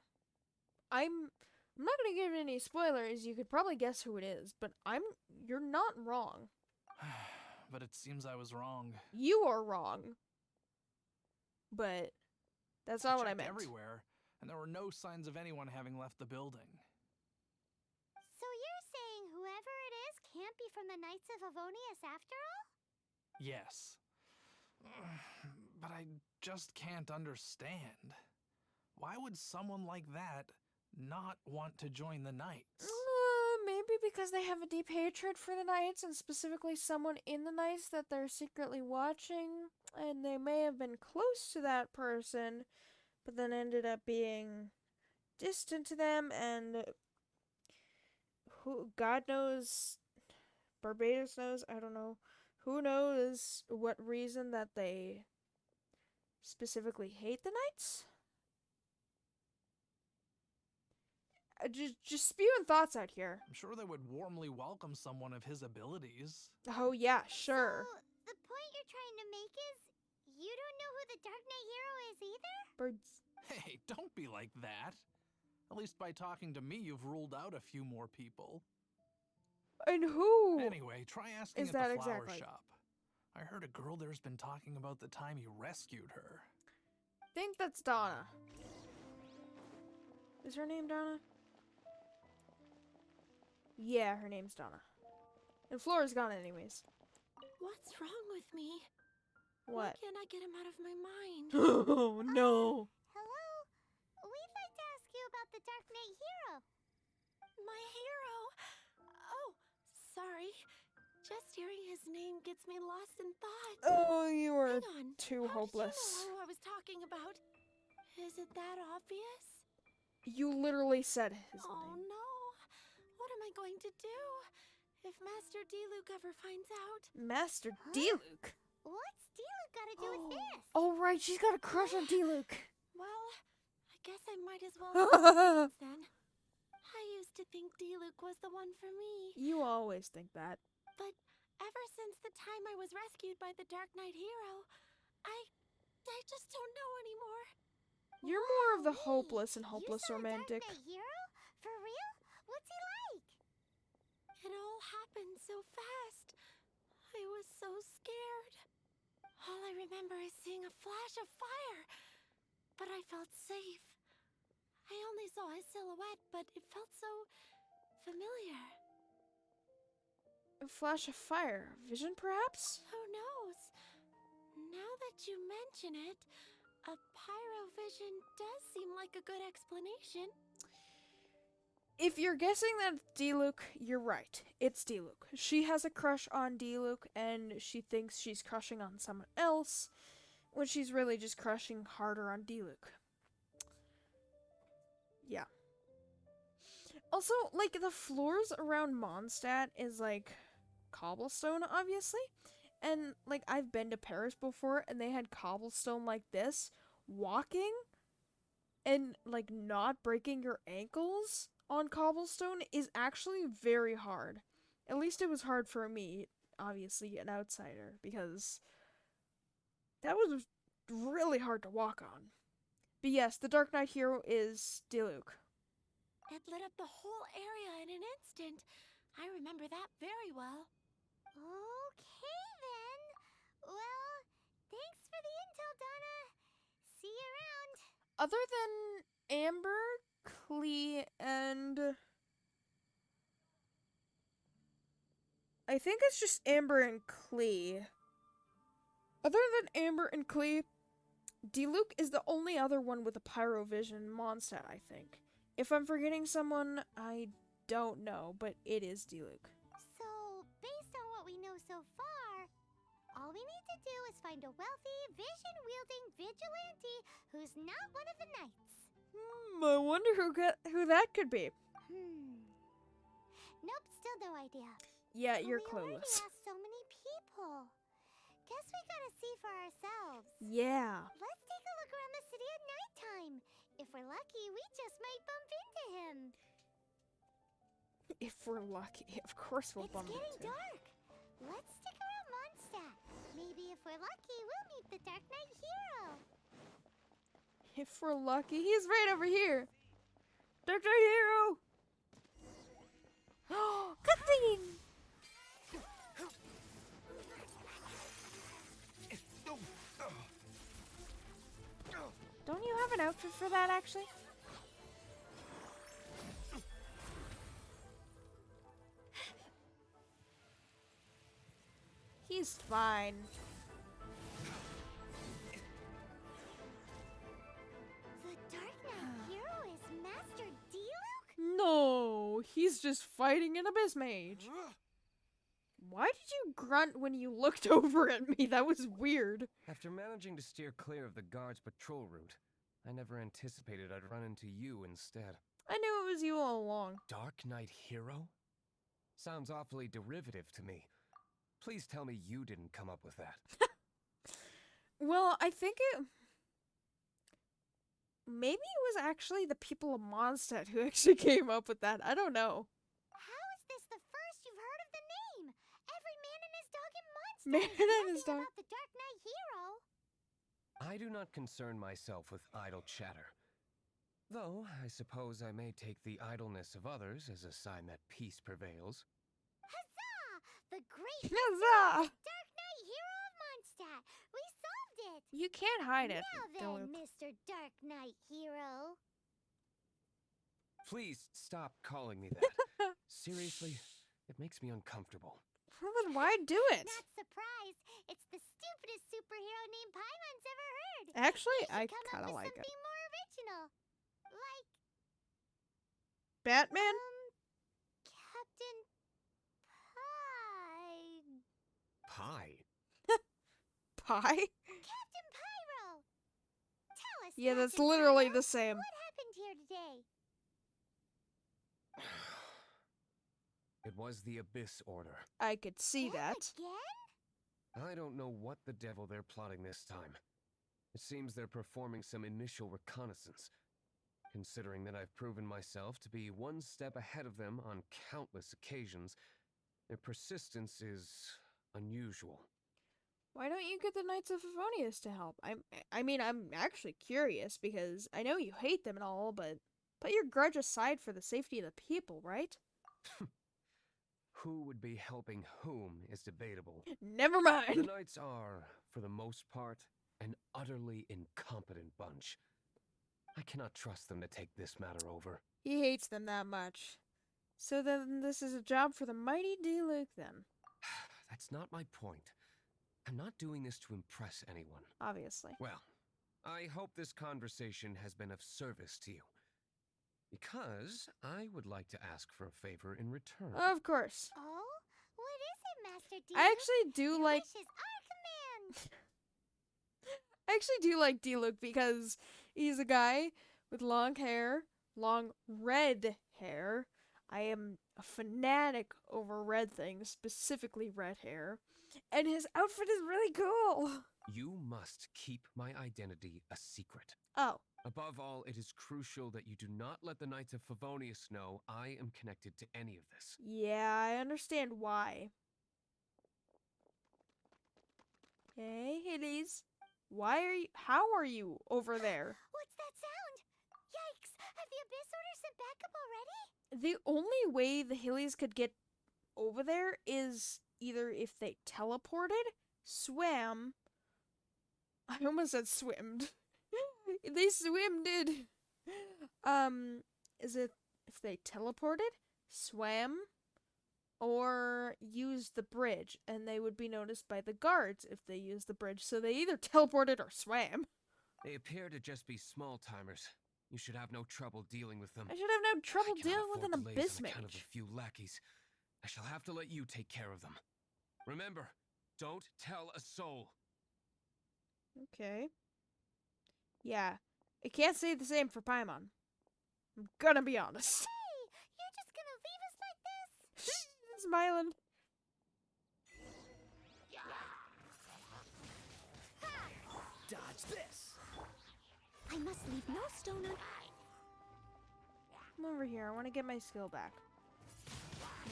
I'm not gonna give any spoilers. You could probably guess who it is, but you're not wrong. But it seems I was wrong. You are wrong. But that's not what I checked meant. Everywhere, and there were no signs of anyone having left the building. So you're saying whoever it is can't be from the Knights of Avonius after all? Yes. But I just can't understand. Why would someone like that not want to join the Knights? Maybe because they have a deep hatred for the Knights, and specifically someone in the Knights that they're secretly watching, and they may have been close to that person, but then ended up being distant to them, and who God knows, Barbados knows, I don't know, who knows what reason that they specifically hate the Knights? Just spewing thoughts out here. I'm sure they would warmly welcome someone of his abilities. Oh yeah, sure. So the point you're trying to make is you don't know who the Dark Knight hero is either? Birds. Hey, don't be like that. At least by talking to me, you've ruled out a few more people. And who? Anyway, try asking is at that the flower exactly? shop. I heard a girl there's been talking about the time you rescued her. Think that's Donna. Is her name Donna? Yeah, her name's Donna. And Flora's gone anyways. What's wrong with me? What? Why can't I get him out of my mind? Oh no. Hello? We'd like to ask you about the Dark Knight hero. My hero? Oh, sorry. Just hearing his name gets me lost in thought. Oh, you are Hang on. too How hopeless. Did you know who I was talking about? Is it that obvious? You literally said his Oh name. no. What am I going to do if Master D-Luke ever finds out? Master D-Luke? What's D-Luke got to do with this? Oh right, she's got a crush on D-Luke. Well, I guess I might as well see things then. I used to think D-Luke was the one for me. You always think that. But ever since the time I was rescued by the Dark Knight hero, I just don't know anymore. You're more of the hopeless and You hopeless saw a romantic. Dark Knight hero? For real? What's he like? It all happened so fast. I was so scared. All I remember is seeing a flash of fire. But I felt safe. I only saw his silhouette, but it felt so familiar. A flash of fire. Vision, perhaps? Who knows? Now that you mention it, a pyrovision does seem like a good explanation. If you're guessing that it's D-Luke, you're right. It's D-Luke. She has a crush on D-Luke, and she thinks she's crushing on someone else, when she's really just crushing harder on D-Luke. Yeah. Also, like, the floors around Mondstadt is, like, cobblestone, obviously. And, like, I've been to Paris before, and they had cobblestone like this. Walking and, like, not breaking your ankles on cobblestone is actually very hard. At least it was hard for me, obviously, an outsider, because that was really hard to walk on. But yes, the Dark Knight hero is D-Luke. It lit up the whole area in an instant. I remember that very well. Okay, then. Well, thanks for the intel, Donna. See you around. Other than Amber, Klee, and... I think it's just Amber and Klee. Other than Amber and Klee, D-Luke is the only other one with a pyrovision Mondstadt, I think. If I'm forgetting someone, I don't know, but it is D-Luke. So, based on what we know so far, all we need to do is find a wealthy, vision-wielding vigilante who's not one of the knights. I wonder who that could be. Nope, still no idea. Yeah, you're We already clueless. asked so many people. Guess we gotta see for ourselves. Yeah. Let's take a look around the city at nighttime. If we're lucky, we just might bump into him. If we're lucky, of course we'll It's bump getting into. dark. Let's stick around Mondstadt. Maybe if we're lucky, we'll meet the Dark Knight hero. If we're lucky, he's right over here. Dark Knight hero. Oh, cutscene. Don't you have an outfit for that, actually? He's fine. The Dark Knight hero is Master Diluc? No, he's just fighting an abyss mage. Why did you grunt when you looked over at me? That was weird. After managing to steer clear of the guard's patrol route, I never anticipated I'd run into you instead. I knew it was you all along. Dark Knight hero? Sounds awfully derivative to me. Please tell me you didn't come up with that. Well, I think it... Maybe it was actually the people of Mondstadt who actually came up with that. I don't know. How is this the first you've heard of the name? Every man and his dog in Mondstadt Man is and his yapping dog. about the Dark Knight hero. I do not concern myself with idle chatter. Though, I suppose I may take the idleness of others as a sign that peace prevails. Huzzah! The great Huzzah! Dark Knight hero of Mondstadt. We solved it. You can't hide it. Now then, Diluc. Mr. Dark Knight hero. Please stop calling me that. Seriously, it makes me uncomfortable. Well, then why do it? Not surprised. It's the stupidest superhero name Paimon's ever heard. Actually, You should I come up kind of with like it. something more original. Like, Batman? Captain Pie. Pie. Pie? Captain Pyro! Tell us, Yeah, that's Captain literally Pyro, the same. what happened here today? It was the Abyss Order. I could see Them that. Again? I don't know what the devil they're plotting this time. It seems they're performing some initial reconnaissance. Considering that I've proven myself to be one step ahead of them on countless occasions, their persistence is unusual. Why don't you get the Knights of Favonius to help? I mean, I'm actually curious because I know you hate them and all, but put your grudge aside for the safety of the people, right? Who would be helping whom is debatable. Never The mind. Knights are, for the most part, an utterly incompetent bunch. I cannot trust them to take this matter over. He hates them that much. So then this is a job for the mighty Diluc then. That's not my point. I'm not doing this to impress anyone. Obviously. Well, I hope this conversation has been of service to you. Because I would like to ask for a favor in return. Of course. Oh? What is it, Master Diluc? I actually do Your like... wish is our command. I actually do like Diluc because he's a guy with long hair, long red hair. I am a fanatic over red things, specifically red hair. And his outfit is really cool. You must keep my identity a secret. Oh. Above all, it is crucial that you do not let the Knights of Favonius know I am connected to any of this. Yeah, I understand why. Hey, Hades. How are you over there? What's that sound? Yikes! Have the Abyss Order sent backup already? The only way the Hillies could get over there is either if they teleported, swam. I almost said swimmed. They swimmed. Is it if they teleported, swam, or used the bridge, and they would be noticed by the guards if they used the bridge. So they either teleported or swam. They appear to just be small-timers. You should have no trouble dealing with them. I should have no trouble I cannot dealing with an afford delays abyss on account of mage. a few lackeys. I shall have to let you take care of them. Remember, don't tell a soul. Okay. Yeah, I can't say the same for Paimon. I'm gonna be honest. Hey, you're just gonna leave us like this? Smiling. Dodge this. I must leave no stone unturned. Come over here. I want to get my skill back.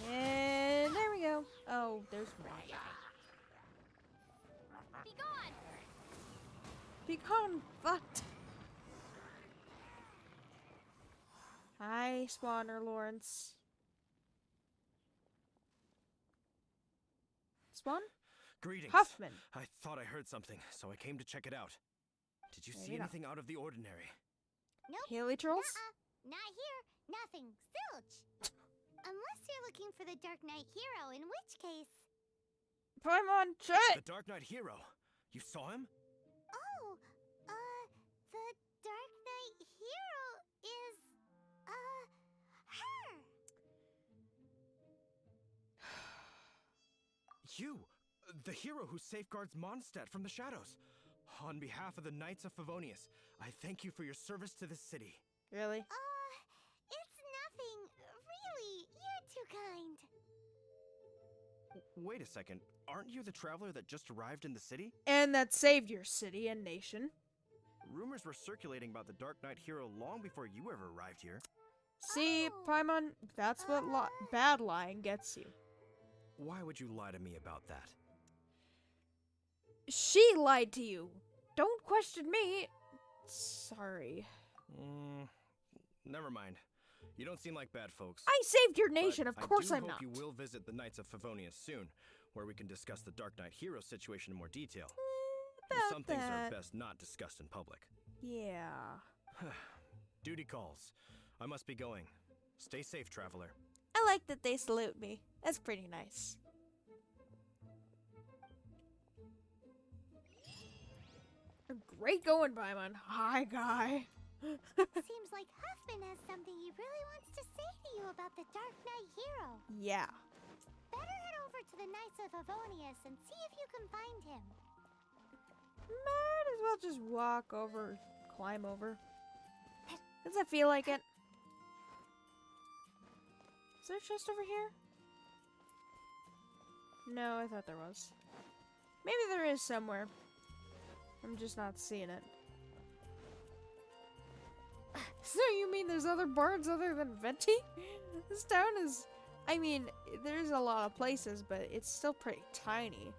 And there we go. Oh, there's more. Be gone! Be gone, fucked. Hi, spawner Lawrence. Spawn? Greetings. Huffman. I thought I heard something, so I came to check it out. Did you see Maybe not. anything out of the ordinary? Nope. Haley trolls? Not here. Nothing. Zilch. Unless you're looking for the Dark Knight hero, in which case... Paimon, shit! The Dark Knight hero. You saw him? Oh, the Dark Knight hero is, her! You! The hero who safeguards Mondstadt from the shadows. On behalf of the Knights of Favonius, I thank you for your service to this city. Really? It's nothing. Really, you're too kind. Wait a second. Aren't you the traveler that just arrived in the city? And that saved your city and nation. Rumors were circulating about the Dark Knight hero long before you ever arrived here. See, Oh. Paimon, that's what bad lying gets you. Why would you lie to me about that? She lied to you. Don't question me. Sorry. Never mind. You don't seem like bad folks. I saved your nation, But of course I I'm do not. hope you will visit the Knights of Favonius soon, where we can discuss the Dark Knight hero situation in more detail. About Some things that. are best not discussed in public. Yeah. Duty calls. I must be going. Stay safe, traveler. I like that they salute me. That's pretty nice. Great going, Paimon. Hi, guy. Seems like Huffman has something he really wants to say to you about the Dark Knight hero. Yeah. Better head over to the Knights of Favonius and see if you can find him. Might as well just walk over, climb over. Does that feel like it? Is there a chest over here? No, I thought there was. Maybe there is somewhere. I'm just not seeing it. So you mean there's other barns other than Venti? This town is... I mean, there's a lot of places, but it's still pretty tiny.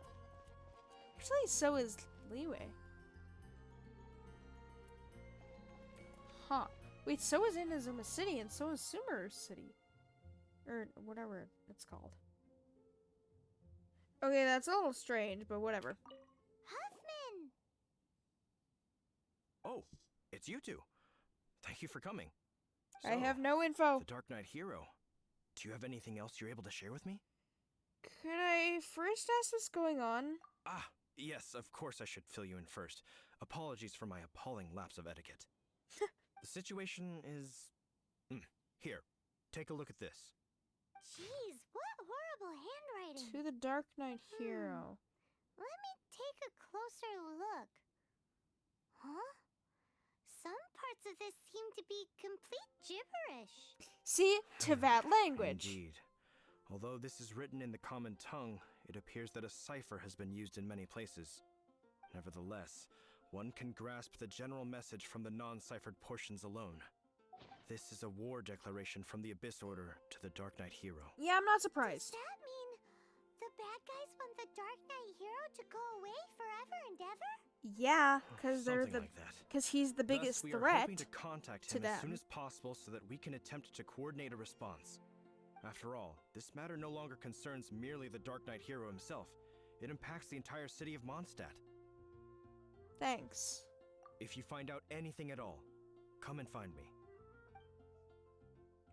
Actually, so is Leeway. Huh. Wait, so is Inazuma City, and so is Sumeru City. Or whatever it's called. Okay, that's a little strange, but whatever. Huffman! Oh, it's you two. Thank you for coming. I So, have no info. The Dark Knight hero. Do you have anything else you're able to share with me? Could I first ask what's going on? Ah, yes, of course I should fill you in first. Apologies for my appalling lapse of etiquette. The situation is... Here, take a look at this. Jeez, what horrible handwriting. To the Dark Knight hero. Let me take a closer look. Huh? Some parts of this seem to be complete gibberish. See? To that language. Indeed. Although this is written in the common tongue, it appears that a cipher has been used in many places. Nevertheless, one can grasp the general message from the non-ciphered portions alone. This is a war declaration from the Abyss Order to the Dark Knight hero. Yeah, I'm not Does surprised. that mean the bad guys want the Dark Knight hero to go away forever and ever? Yeah, because they're Something the... like that. Because he's the biggest Thus, we are threat. hoping to contact to him as soon them. as possible so that we can attempt to coordinate a response. After all, this matter no longer concerns merely the Dark Knight hero himself. It impacts the entire city of Mondstadt. Thanks. If you find out anything at all, come and find me.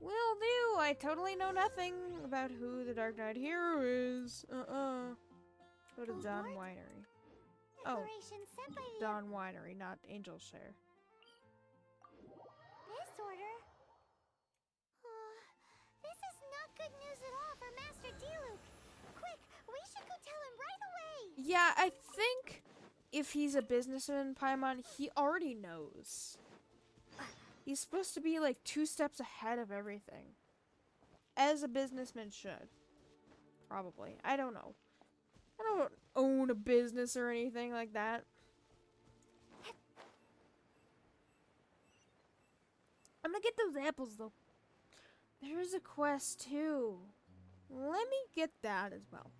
Will do. I totally know nothing about who the Dark Knight hero is. Go to Oh, Dawn Lord. Winery. Oh, Declaration sent by the Dawn Winery, not Angel Share. Abyss Order. Oh, this is not good news at all for Master Diluc. Quick, we should go tell him right away. Yeah, I think if he's a businessman, Paimon, he already knows. He's supposed to be like 2 steps ahead of everything. As a businessman should. Probably. I don't know. I don't own a business or anything like that. I'm gonna get those apples though. There's a quest too. Let me get that as well.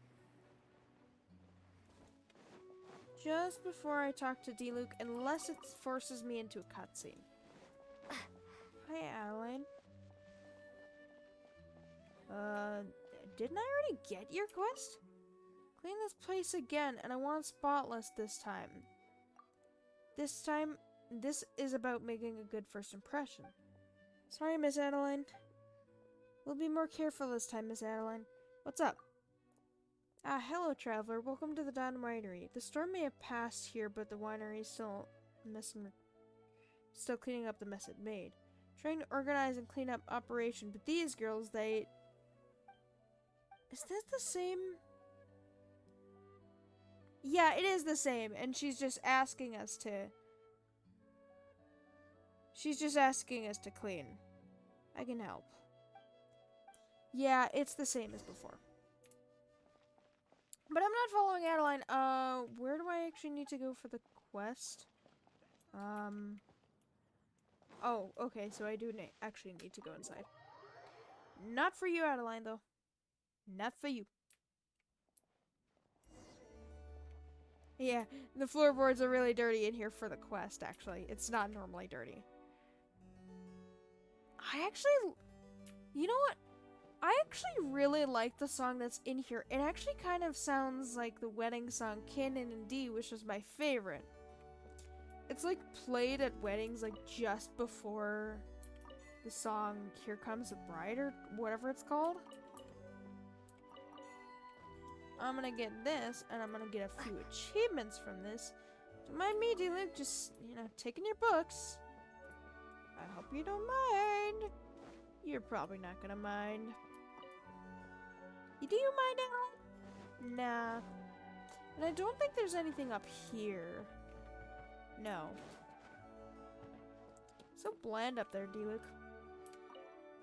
Just before I talk to D-Luke, unless it forces me into a cutscene. Hi, Adeline. Didn't I already get your quest? Clean this place again, and I want spotless this time. This time, this is about making a good first impression. Sorry, Miss Adeline. We'll be more careful this time, Miss Adeline. What's up? Ah, hello, traveler. Welcome to the Dawn Winery. The storm may have passed here, but the winery is still cleaning up the mess it made. Trying to organize and clean up operation, but these girls, they... Is this the same? Yeah, it is the same, and she's just asking us to... She's just asking us to clean. I can help. Yeah, it's the same as before. But I'm not following Adeline. Where do I actually need to go for the quest? Oh, okay, so I do actually need to go inside. Not for you, Adeline, though. Not for you. Yeah, the floorboards are really dirty in here for the quest, actually. It's not normally dirty. You know what? I actually really like the song that's in here. It actually kind of sounds like the wedding song Canon and D, which is my favorite. It's like played at weddings like just before the song Here Comes the Bride or whatever it's called. I'm gonna get this and I'm gonna get a few achievements from this. Don't mind me, D-Luke, just, you know, taking your books. I hope you don't mind. You're probably not gonna mind. Do you mind, Alan? Nah. And I don't think there's anything up here. No. So bland up there, D-Luke.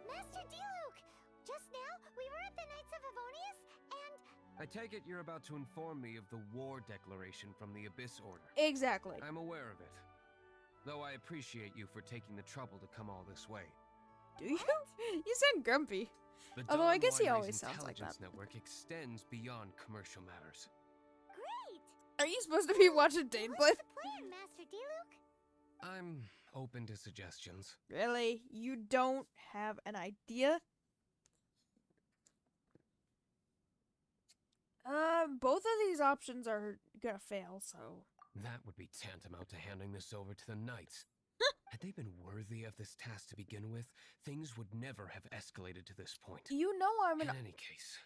Master D-Luke! Just now, we were at the Knights of Avonius, and... I take it you're about to inform me of the war declaration from the Abyss Order. Exactly. I'm aware of it. Though I appreciate you for taking the trouble to come all this way. Do you? You sound grumpy. The Although I Dawn guess he Winery's always sounds like that. intelligence network extends beyond commercial matters. Great! Are you supposed to be watching Dane play? What's the plan, Master D-Luke? I'm open to suggestions. Really? You don't have an idea? Both of these options are gonna fail, so... That would be tantamount to handing this over to the Knights. Had they been worthy of this task to begin with, things would never have escalated to this point. You know I'm In any case,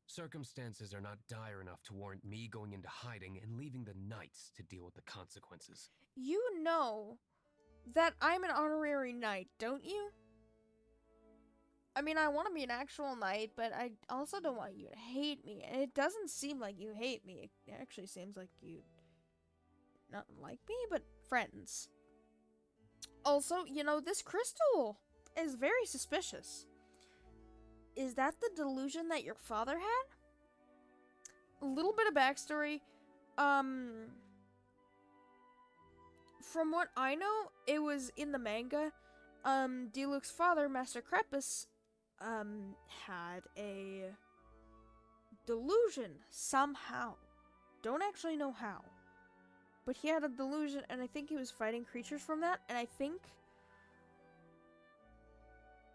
circumstances are not dire enough to warrant me going into hiding and leaving the Knights to deal with the consequences. You know that I'm an honorary knight, don't you? I mean, I want to be an actual knight, but I also don't want you to hate me. And it doesn't seem like you hate me. It actually seems like you not like me, but friends. Also, you know, this crystal is very suspicious. Is that the delusion that your father had? A little bit of backstory. From what I know, it was in the manga. D-Luke's father, Master Crepus, had a delusion somehow. Don't actually know how. But he had a delusion, and I think he was fighting creatures from that, and I think...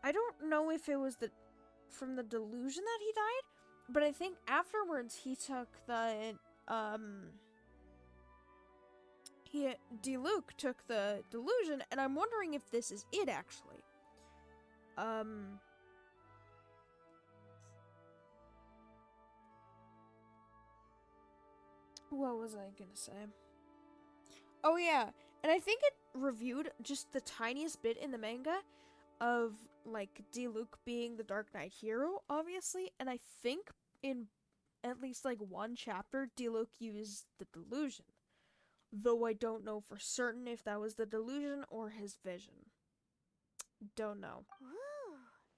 I don't know if it was from the delusion that he died, but I think afterwards he took the, D-Luke took the delusion, and I'm wondering if this is it, actually. What was I gonna say? Oh yeah, and I think it reviewed just the tiniest bit in the manga of, like, D-Luke being the Dark Knight hero, obviously, and I think in at least, like, one chapter, D-Luke used the delusion. Though I don't know for certain if that was the delusion or his vision. Don't know.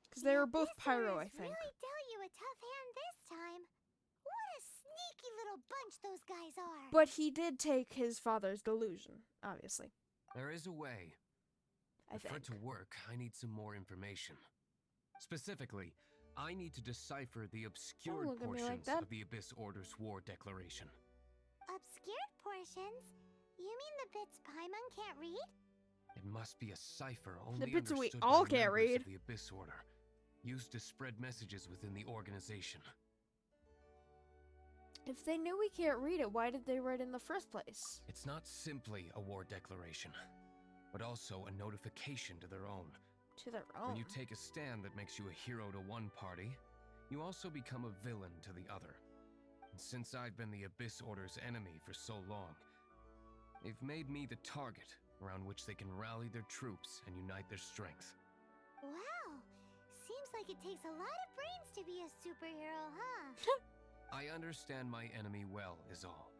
Because they were both pyro, I think. Really dealt you a tough hand this time. What a sneaky little bunch those guys are. But he did take his father's delusion, obviously. There is a way. I For it think. to work, I need some more information. Specifically, I need to decipher the obscured look at me like portions that. of the Abyss Order's war declaration. Obscured portions? You mean the bits Paimon can't read? It must be a cipher only bits that we understood all by can't members read. of the Abyss Order, used to spread messages within the organization. If they knew we can't read it, why did they write it in the first place? It's not simply a war declaration, but also a notification to their own. To their own. When you take a stand that makes you a hero to one party, you also become a villain to the other. And since I've been the Abyss Order's enemy for so long, they've made me the target around which they can rally their troops and unite their strength. Wow. Seems like it takes a lot of brains to be a superhero, huh? I understand my enemy well, is all.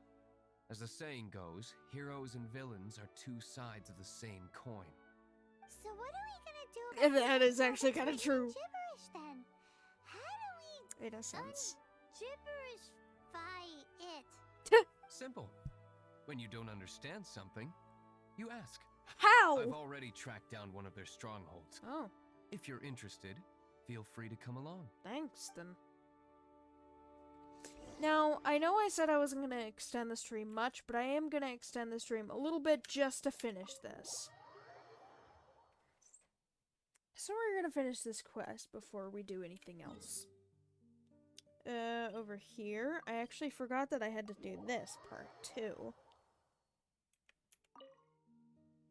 As the saying goes, heroes and villains are two sides of the same coin. So what are we gonna do And about that the is actually kind of written true. gibberish then? How do we In a sense. gibberish-fy it? Simple. When you don't understand something, you ask. How? I've already tracked down one of their strongholds. Oh, If you're interested, feel free to come along. thanks then. Now, I know I said I wasn't going to extend the stream much, but I am going to extend the stream a little bit just to finish this. So we're going to finish this quest before we do anything else. Over here, I actually forgot that I had to do this part too.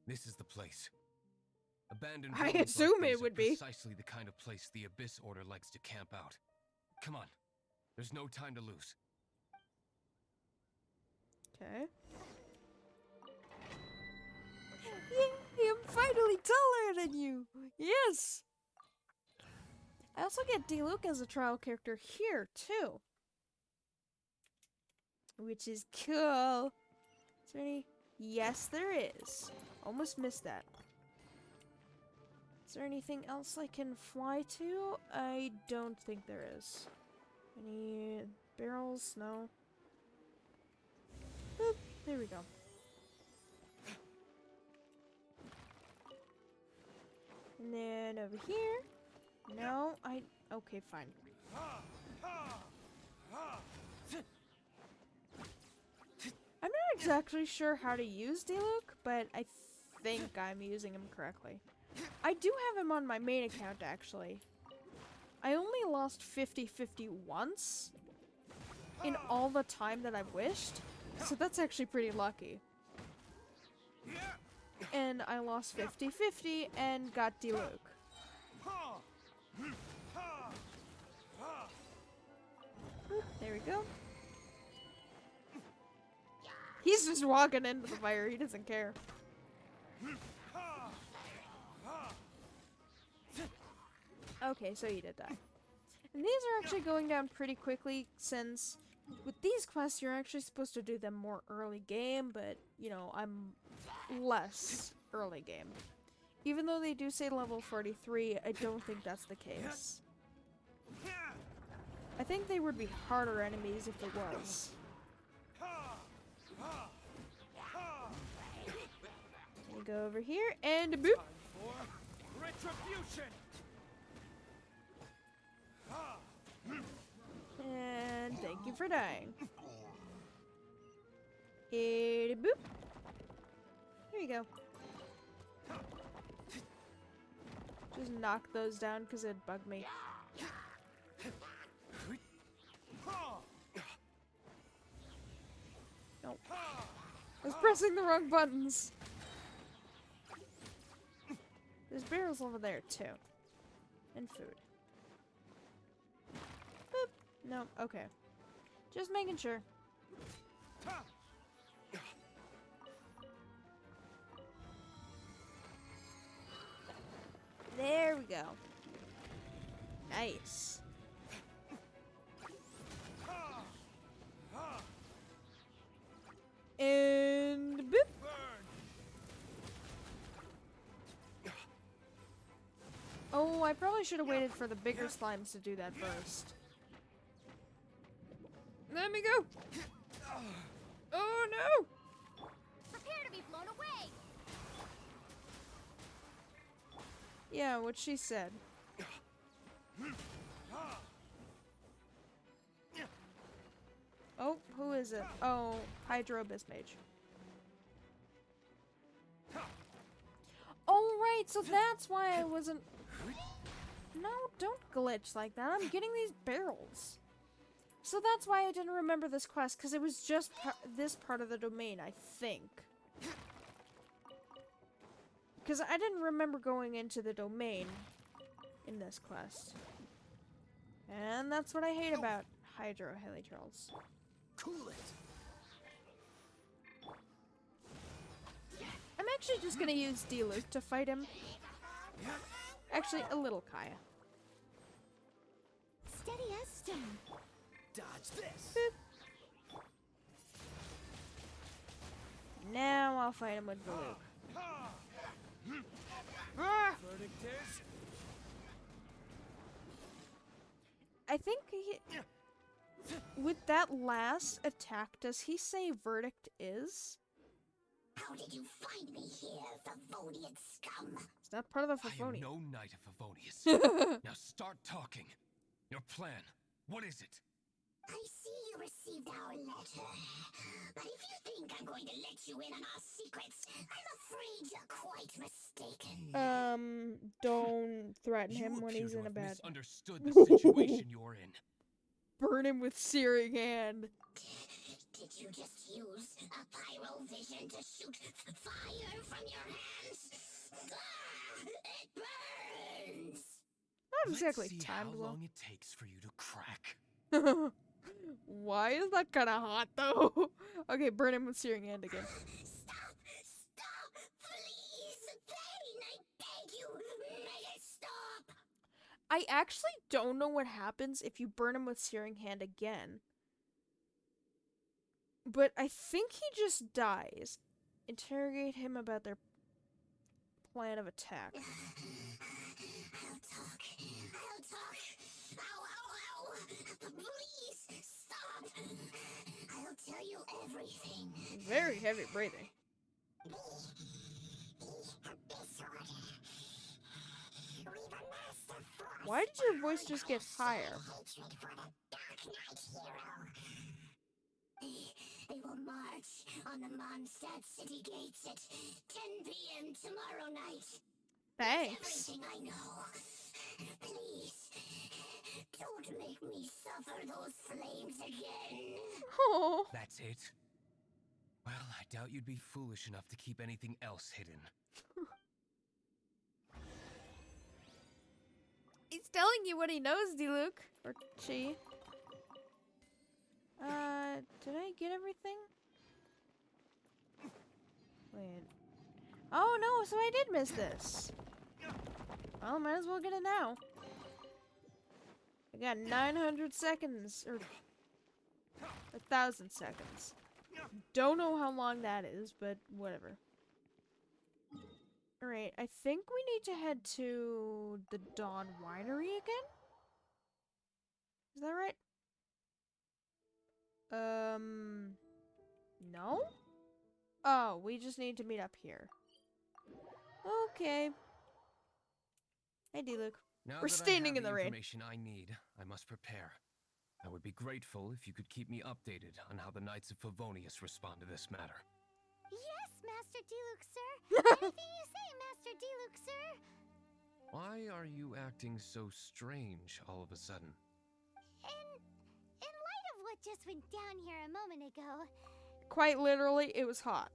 This is the place. Abandoned I ruins assume like it these would are be. precisely the kind of place the Abyss Order likes to camp out. Come on. There's no time to lose. Okay. Yay, I'm finally taller than you! Yes! I also get D-Luke as a trial character here, too. Which is cool. Is there any? Yes, there is. Almost missed that. Is there anything else I can fly to? I don't think there is. Any barrels? No. Boop. There we go. And then over here. No, okay, fine. I'm not exactly sure how to use D-Luke, but I think I'm using him correctly. I do have him on my main account, actually. I only lost 50-50 once in all the time that I've wished, so that's actually pretty lucky. And I lost 50-50 and got D-Luke. There we go. He's just walking into the fire, he doesn't care. Okay, so he did die. And these are actually going down pretty quickly, since with these quests you're actually supposed to do them more early game, but, you know, I'm less early game. Even though they do say level 43, I don't think that's the case. I think they would be harder enemies if it was. We go over here and boop. Retribution. And thank you for dying. And boop. There you go. Just knock those down because it bugged me. Nope. I was pressing the wrong buttons. There's barrels over there too. And food. Boop. No, okay. Just making sure. There we go. Nice. And boop. Oh, I probably should have waited for the bigger slimes to do that first. Let me go. Oh no! Prepare to be blown away! Yeah, what she said. Oh, who is it? Oh, Hydro Abyss Mage. Oh, right, so that's why I wasn't... No, don't glitch like that. I'm getting these barrels. So that's why I didn't remember this quest, because it was just this part of the domain, I think. Because I didn't remember going into the domain in this quest. And that's what I hate about Hydro Helitrolls. Cool it. I'm actually just gonna use D-Luke to fight him. Actually, a little Kaya. Steady as stone. Dodge this. Boop. Now I'll fight him with the Luke. Verdict is... I think he... With that last attack, does he say verdict is? How did you find me here, Favonian scum? It's not part of the I am Favonian. no knight of Favonius. Now start talking. Your plan. What is it? I see you received our letter. But if you think I'm going to let you in on our secrets, I'm afraid you're quite mistaken. Don't threaten You him when appear he's to in a have bad... misunderstood the situation you're in. Burn him with searing hand. Did you just use a pyro vision to shoot fire from your hands? Ah, it burns! Not Let's exactly see timed how well. long it takes for you to crack. Why is that kind of hot, though? Okay, burn him with searing hand again. Stop! Stop! Please! Pain! I beg you! Make it stop! I actually don't know what happens if you burn him with searing hand again. But I think he just dies. Interrogate him about their plan of attack. I'll talk. I'll talk. Ow, ow, ow! Please, stop! I'll tell you everything. Very heavy breathing. Why did your voice just get higher? They will march on the Mondstadt city gates at 10 p.m. tomorrow night. Thanks. Everything I know. Please, don't make me suffer those flames again. Oh. That's it? Well, I doubt you'd be foolish enough to keep anything else hidden. He's telling you what he knows, D-Luke. Or she. Did I get everything? Wait. Oh no, so I did miss this. Well, might as well get it now. I got 900 seconds, or 1,000 seconds. Don't know how long that is, but whatever. Alright, I think we need to head to the Dawn Winery again? Is that right? No? Oh, we just need to meet up here. Okay. Hey, D-Luke. Now We're that standing I have in the rain. information I need, I must prepare. I would be grateful if you could keep me updated on how the Knights of Favonius respond to this matter. Yes, Master D-Luke, sir. Anything you say, Master D-Luke, sir. Why are you acting so strange all of a sudden? In light of what just went down here a moment ago, Quite literally, it was hot.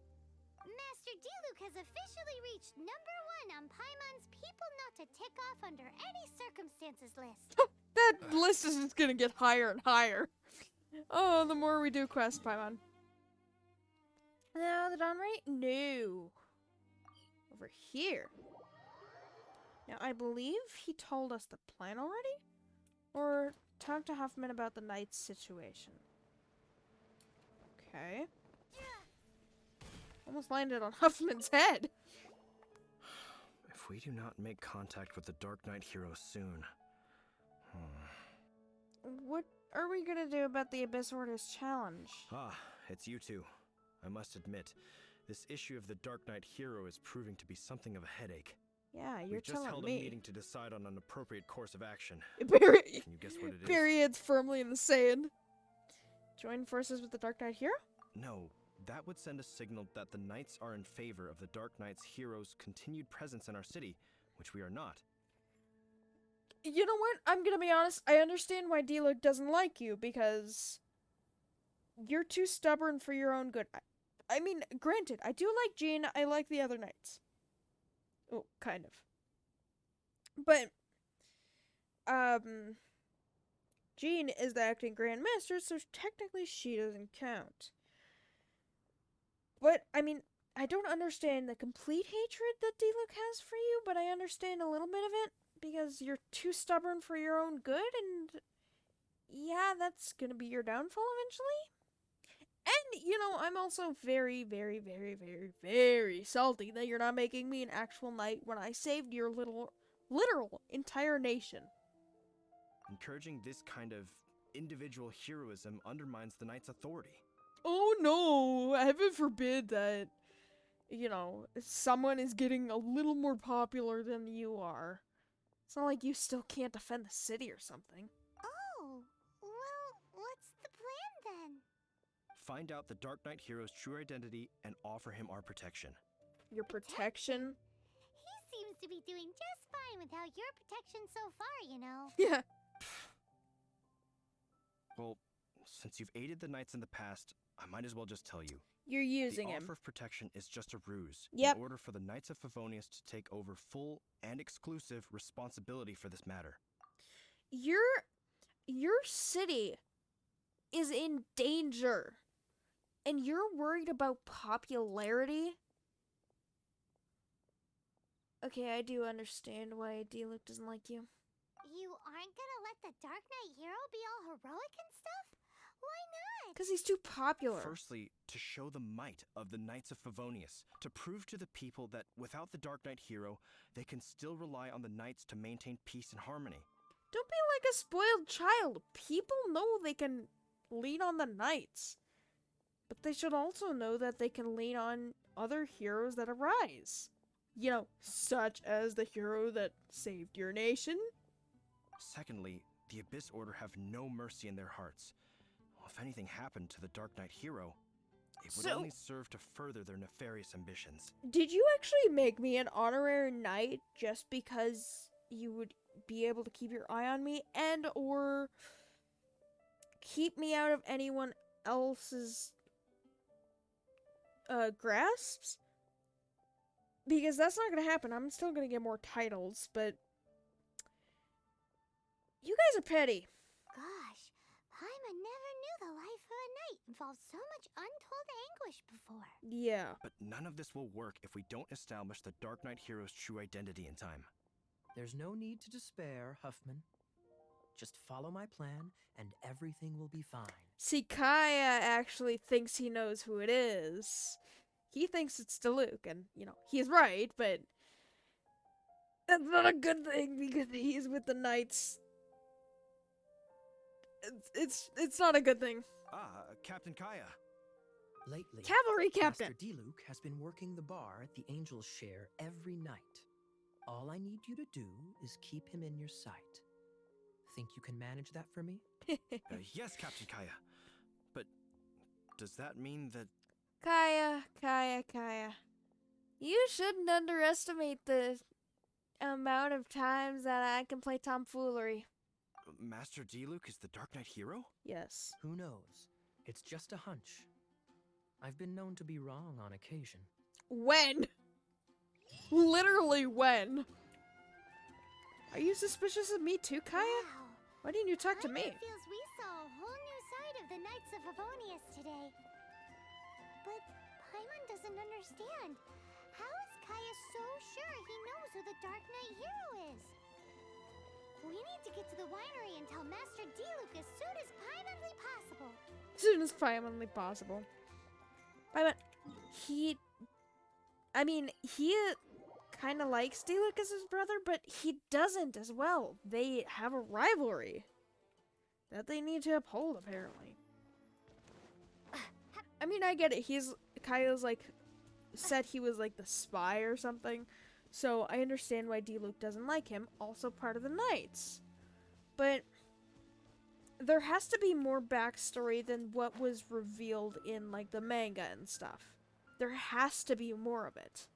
Master D-Luke has officially reached #1 on Paimon's People Not to Tick Off Under Any Circumstances list. That list is just gonna get higher and higher. Oh, the more we do quest, Paimon. Now, the Dawn Rate? No. Over here. Now, I believe he told us the plan already? Or talked to Huffman about the knight's situation. Okay. Almost landed on Huffman's head. If we do not make contact with the Dark Knight hero soon... What are we gonna do about the Abyss Order's challenge? Ah, it's you two. I must admit, this issue of the Dark Knight hero is proving to be something of a headache. Yeah, you're We've just telling held a me. meeting to decide on an appropriate course of action. Bury, Can you guess what it is? bury it firmly in the sand. Join forces with the Dark Knight hero? No, that would send a signal that the Knights are in favor of the Dark Knight's hero's continued presence in our city, which we are not. You know what? I'm gonna be honest. I understand why D-Luke doesn't like you, because you're too stubborn for your own good. I mean, granted, I do like Jean. I like the other knights. Oh, kind of. But, Jean is the acting Grand Master, so technically she doesn't count. But, I mean, I don't understand the complete hatred that D-Luke has for you, but I understand a little bit of it, because you're too stubborn for your own good, and yeah, that's gonna be your downfall eventually. And, you know, I'm also very, very, very, very, very salty that you're not making me an actual knight when I saved your literal entire nation. Encouraging this kind of individual heroism undermines the Knight's authority. Oh no, heaven forbid that, you know, someone is getting a little more popular than you are. It's not like you still can't defend the city or something. Oh, well, what's the plan then? Find out the Dark Knight hero's true identity and offer him our protection. Your protection? He seems to be doing just fine without your protection so far, you know. Yeah. Well, since you've aided the Knights in the past, I might as well just tell you. You're using the him. offer of protection is just a ruse Yep. in order for the Knights of Favonius to take over full and exclusive responsibility for this matter. Your city is in danger. And you're worried about popularity? Okay, I do understand why D-Luke doesn't like you. You aren't gonna let the Dark Knight hero be all heroic and stuff? Why not? Because he's too popular. Firstly, to show the might of the Knights of Favonius, to prove to the people that without the Dark Knight hero, they can still rely on the Knights to maintain peace and harmony. Don't be like a spoiled child. People know they can lean on the Knights. But they should also know that they can lean on other heroes that arise. You know, such as the hero that saved your nation. Secondly, the Abyss Order have no mercy in their hearts. If anything happened to the Dark Knight hero, it would only serve to further their nefarious ambitions. Did you actually make me an honorary knight just because you would be able to keep your eye on me and or keep me out of anyone else's grasps? Because that's not gonna happen. I'm still gonna get more titles, but you guys are petty. Gosh, Paimon never knew the life of a knight involved so much untold anguish before. Yeah. But none of this will work if we don't establish the Dark Knight hero's true identity in time. There's no need to despair, Huffman. Just follow my plan, and everything will be fine. See, Kaya actually thinks he knows who it is. He thinks it's Diluc, and, you know, he's right, but that's not a good thing because he's with the Knights. It's not a good thing. Captain Kaya. Lately, Cavalry Captain! Master Diluc has been working the bar at the Angel's Share every night. All I need you to do is keep him in your sight. Think you can manage that for me? Yes, Captain Kaya. But does that mean that... Kaya. You shouldn't underestimate the amount of times that I can play tomfoolery. Master Diluc is the Dark Knight hero? Yes. Who knows? It's just a hunch. I've been known to be wrong on occasion. When? Literally when? Are you suspicious of me too, Kaya? Wow. Why didn't you talk to me? Paimon feels we saw a whole new side of the Knights of Favonius today. But Paimon doesn't understand. How is Kaya so sure he knows who the Dark Knight hero is? We need to get to the winery and tell Master Diluc as soon as Paimonly possible. As soon as Paimonly possible. Paimon, he kind of likes Diluc as his brother, but he doesn't as well. They have a rivalry that they need to uphold, apparently. I mean, I get it. Kaya's like, said he was like the spy or something. So I understand why Diluc doesn't like him, also part of the Knights. But there has to be more backstory than what was revealed in, like, the manga and stuff. There has to be more of it.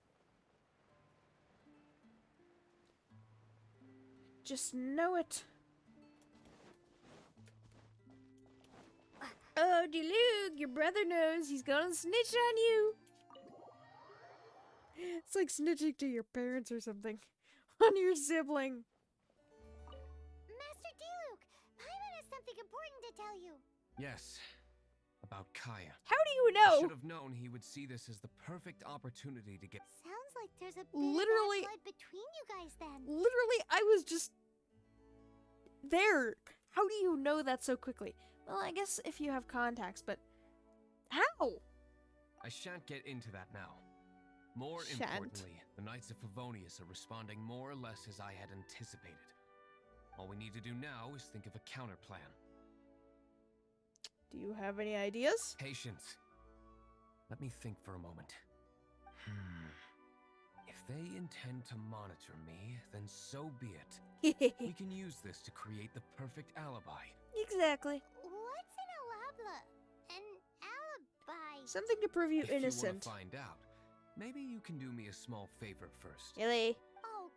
Just know it. Oh, Diluc, your brother knows. He's gonna snitch on you. It's like snitching to your parents or something. On your sibling. Master Diluc, Paimon has something important to tell you. Yes, about Kaya. How do you I know? should have known he would see this as the perfect opportunity to get... Sounds like there's a bit Literally- of bad blood between you guys then. Literally, I was just there. How do you know that so quickly? Well, I guess if you have contacts, but how? I shan't get into that now. More Shan't. importantly, the Knights of Favonius are responding more or less as I had anticipated. All we need to do now is think of a counterplan. Do you have any ideas? Patience. Let me think for a moment. If they intend to monitor me, then so be it. We can use this to create the perfect alibi. Exactly. What's an alabla? An alibi? Something to prove you If innocent. you want to find out, maybe you can do me a small favor first. Really? Oh,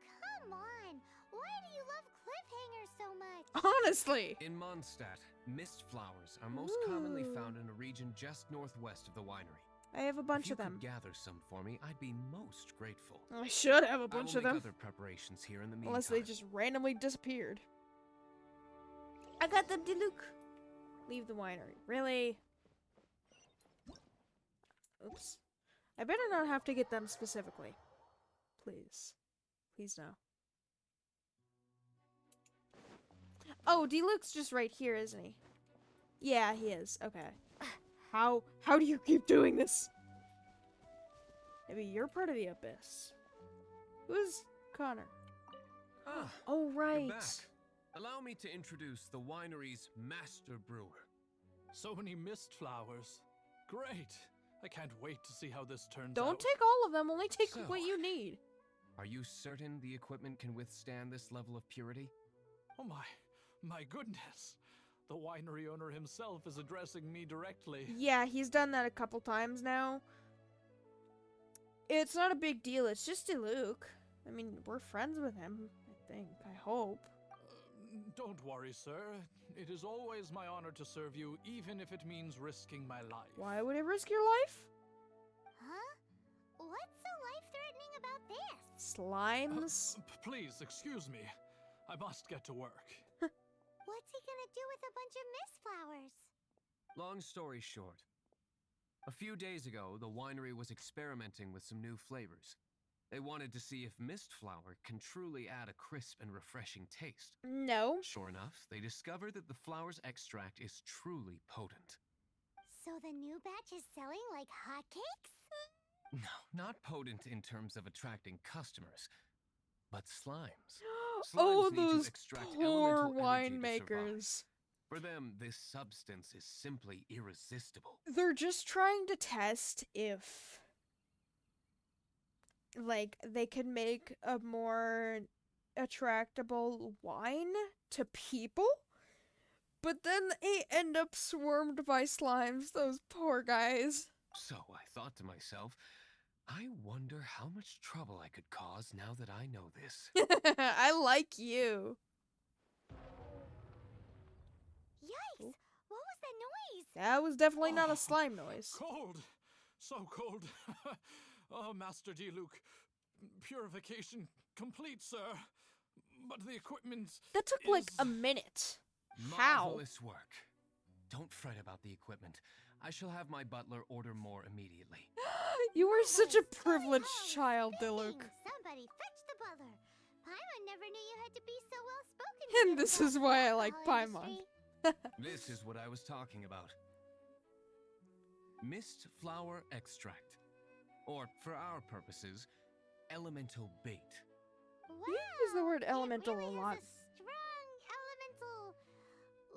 come on. Why do you love cliffhangers so much? Honestly. In Mondstadt, mist flowers are most commonly found in a region just northwest of the winery. I have a bunch if you of them. could gather some for me, I'd be most grateful. I should have a I bunch will of make them. other preparations here in the meantime. Unless they just randomly disappeared. I got them, Diluc. Leave the winery. Really? Oops. I better not have to get them specifically. Please. Please no. Oh, Diluc's just right here, isn't he? Yeah, he is. Okay. How do you keep doing this? Maybe you're part of the Abyss. Who's Connor? Ah, Oh, right. you're back. Allow me to introduce the winery's master brewer. So many mist flowers. Great. I can't wait to see how this turns out. Don't take all of them, only take So- what you need. Are you certain the equipment can withstand this level of purity? Oh my goodness. The winery owner himself is addressing me directly. Yeah, he's done that a couple times now. It's not a big deal, it's just Diluc. I mean, we're friends with him, I think, I hope. Don't worry, sir. It is always my honor to serve you, even if it means risking my life. Why would it risk your life? Huh? What's so life-threatening about this? Slimes? Please, excuse me. I must get to work. What's he gonna do with a bunch of mist flowers? Long story short, a few days ago, the winery was experimenting with some new flavors. They wanted to see if mist flower can truly add a crisp and refreshing taste. No. Sure enough, they discovered that the flower's extract is truly potent. So the new batch is selling like hotcakes? No, not potent in terms of attracting customers, but slimes. Oh, Slimes need to those extract poor elemental energy to survive. winemakers. For them, this substance is simply irresistible. They're just trying to test if, like, they can make a more attractable wine to people, but then they end up swarmed by slimes, those poor guys. So I thought to myself, I wonder how much trouble I could cause now that I know this. I like you. Yikes! What was that noise? That was definitely not a slime noise. Cold. So cold. Oh, Master Diluc. Purification complete, sir. But the equipment That took like is- a minute. How? Marvelous work. Don't fret about the equipment. I shall have my butler order more immediately. You were such a Going privileged home. child, Diluc. Speaking, somebody fetch the butler. Paimon never knew you had to be so well-spoken. And this is why I like Paimon. This is what I was talking about. Mist flower extract. Or, for our purposes, elemental bait. Wow, You use the word elemental it really a lot. Has a strong elemental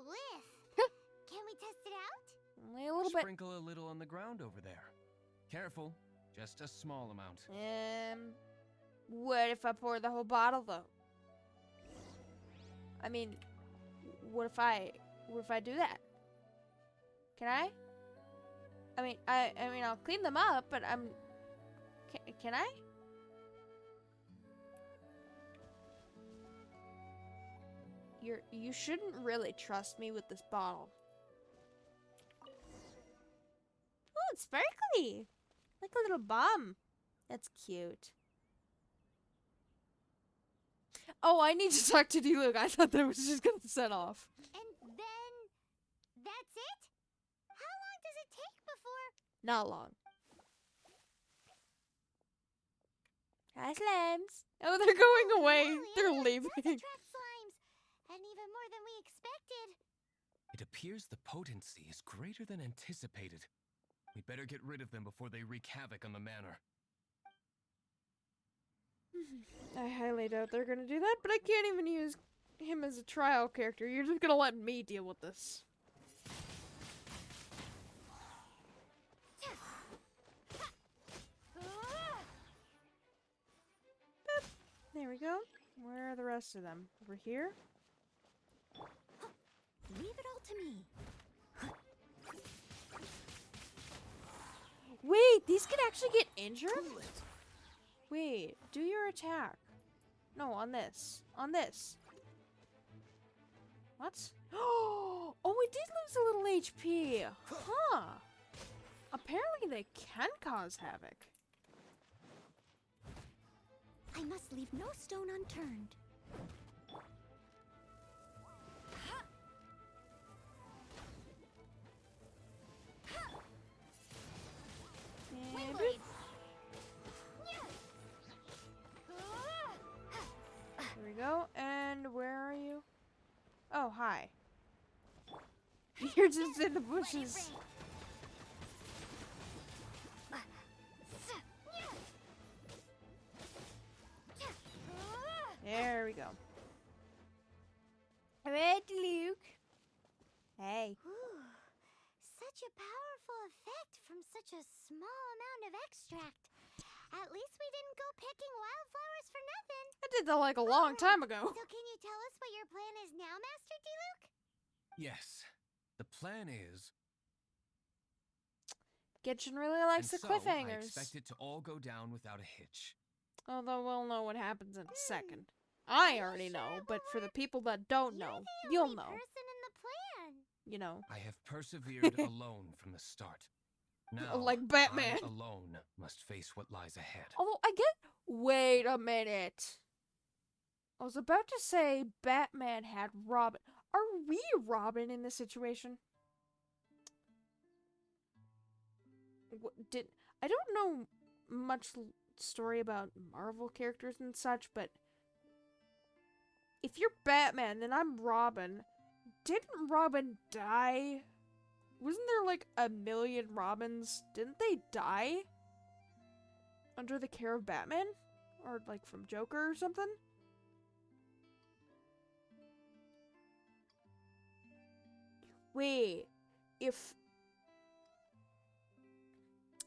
whiff. Can we test it out? Only a little bit. Sprinkle a little on the ground over there. Careful, just a small amount. What if I pour the whole bottle, though? I mean, what if I do that? Can I? I mean, I'll clean them up, but can I? You shouldn't really trust me with this bottle. Oh, it's sparkly, like a little bomb. That's cute. Oh, I need to talk to D-Luke. I thought that was just gonna set off. And then that's it? How long does it take before? Not long. Hi, slimes. Oh, they're going away. Wow, They're Anna, leaving. Does attract slimes, and even more than we expected. It appears the potency is greater than anticipated. We'd better get rid of them before they wreak havoc on the manor. I highly doubt they're gonna do that, but I can't even use him as a trial character. You're just gonna let me deal with this. Boop. There we go. Where are the rest of them? Over here? Leave it all to me. Wait, these can actually get injured? Wait, do your attack. No, on this. On this. What? Oh, we did lose a little HP. Huh. Apparently they can cause havoc. I must leave no stone unturned. And Blade. there we go. And where are you? Oh, hi. You're just in the bushes. There we go. Alright, Luke. Hey. Ooh, such a powerful effect from such a small amount of extract. At least we didn't go picking wildflowers for nothing. I did that like a long time ago. So can you tell us what your plan is now, Master D-Luke? Yes. The plan is... Genshin really likes the and so, I cliffhangers. expect it to all go down without a hitch. Although we'll know what happens in a second. I already know, but for the people that don't know, you'll know. Person in the plan. You know. I have persevered alone from the start. Now, Like Batman. I alone must face what lies ahead. Although I get... Wait a minute. I was about to say Batman had Robin. Are we Robin in this situation? I don't know much story about Marvel characters and such, but if you're Batman, then I'm Robin. Didn't Robin die? Wasn't there like a million Robins? Didn't they die? Under the care of Batman? Or like from Joker or something? Wait, if...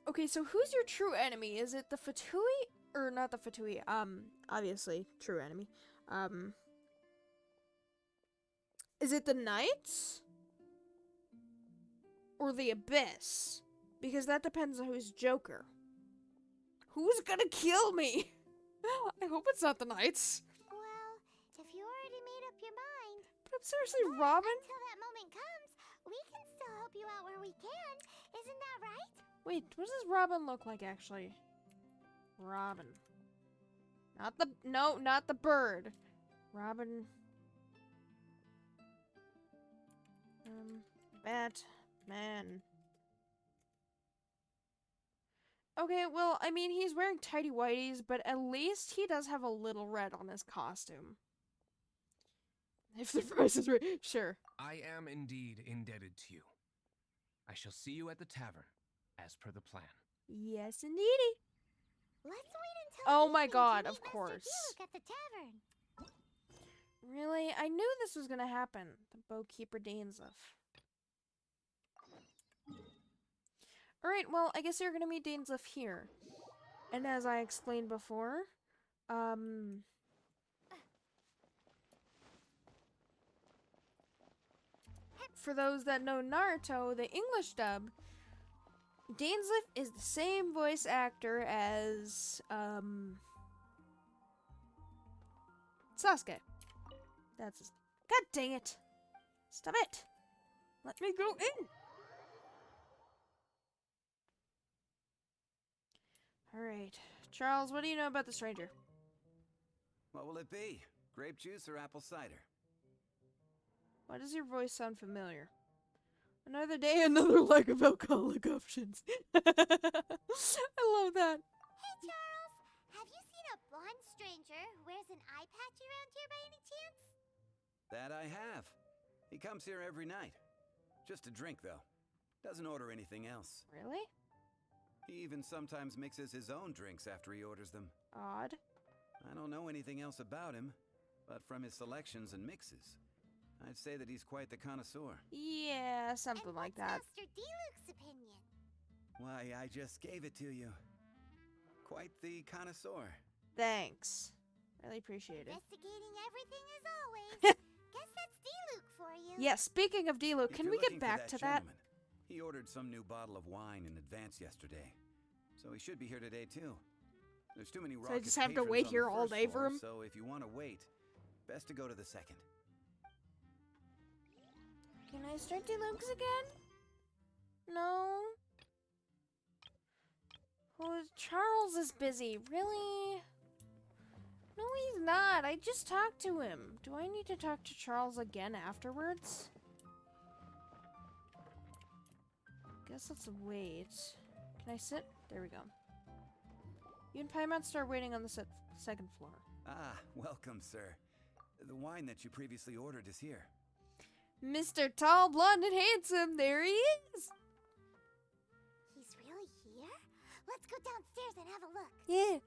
Okay, so who's your true enemy? Is it the Fatui? Or not the Fatui, obviously, true enemy. Is it the Knights? Or the Abyss? Because that depends on who's Joker. Who's gonna kill me? I hope it's not the Knights. Well, if you already made up your mind. But I'm seriously, Robin? Until that moment comes, we can still help you out where we can. Isn't that right? Wait, what does Robin look like, actually? Robin. Not the bird. Robin. Batman. Okay, well, I mean, he's wearing tighty whities, but at least he does have a little red on his costume. If the price is right, sure. I am indeed indebted to you. I shall see you at the tavern, as per the plan. Yes, indeedy. Let's wait until Oh my evening god, to of meet Master course. D-Luke at the tavern. Really? I knew this was gonna happen. The Bowkeeper Dainsleif. Alright, well, I guess you're gonna meet Dainsleif here. And as I explained before, For those that know Naruto, the English dub, Dainsleif is the same voice actor as, Sasuke. That's his. God dang it! Stop it! Let me go in! Alright. Charles, what do you know about the stranger? What will it be? Grape juice or apple cider? Why does your voice sound familiar? Another day, another lack of alcoholic options. I love that. Hey, Charles! Have you seen a blonde stranger who wears an eye patch around here by any chance? That I have. He comes here every night. Just to drink, though. Doesn't order anything else. Really? He even sometimes mixes his own drinks after he orders them. Odd. I don't know anything else about him, but from his selections and mixes, I'd say that he's quite the connoisseur. Yeah, something like that. Master D-Luke's opinion. Why, I just gave it to you. Quite the connoisseur. Thanks. Really appreciate it. Investigating everything as always. Guess that's D-Luke for you. Yeah, speaking of D-Luke, can we get back to that? Gentleman, he ordered some new bottle of wine in advance yesterday, so he should be here today too. There's too many So I just have to wait here all day for him? So if you want to wait, best to go to the second. Can I start D-Luke's again? No. Oh, Charles is busy. Really? No, he's not. I just talked to him. Do I need to talk to Charles again afterwards? Guess let's wait. Can I sit? There we go. You and Paimon start waiting on the second floor. Ah, welcome, sir. The wine that you previously ordered is here. Mr. Tall, Blonde, and Handsome, there he is! He's really here? Let's go downstairs and have a look. Yeah.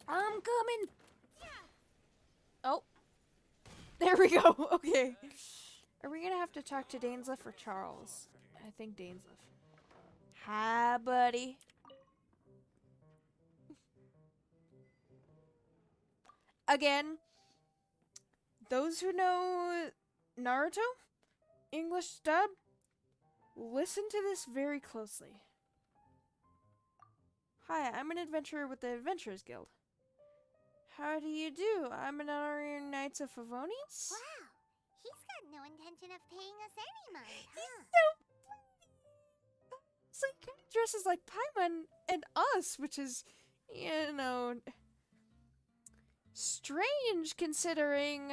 I'm coming! Oh. There we go, okay. Are we gonna have to talk to Dainsleif or Charles? I think Dainsleif. Hi, buddy. Again, those who know Naruto, English dub, listen to this very closely. Hi, I'm an adventurer with the Adventurers Guild. How do you do? I'm an honorary Knights of Favonius. Wow, he's got no intention of paying us any mind, huh? So he kind of dresses like Paimon and us, which is, you know, strange considering.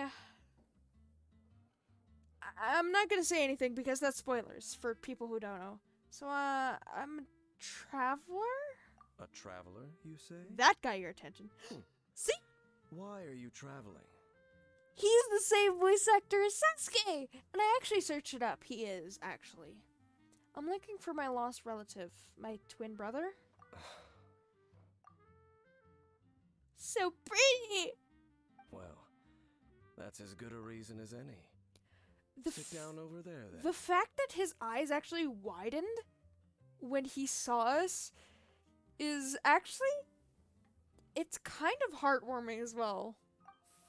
I'm not gonna say anything because that's spoilers for people who don't know. So, I'm a traveler? A traveler, you say? That got your attention. See? Why are you traveling? He's the same voice actor as Sasuke! And I actually searched it up. He is, actually. I'm looking for my lost relative, my twin brother. So pretty! Well, that's as good a reason as any. Sit down over there, then. The fact that his eyes actually widened when he saw us is actually... It's kind of heartwarming as well.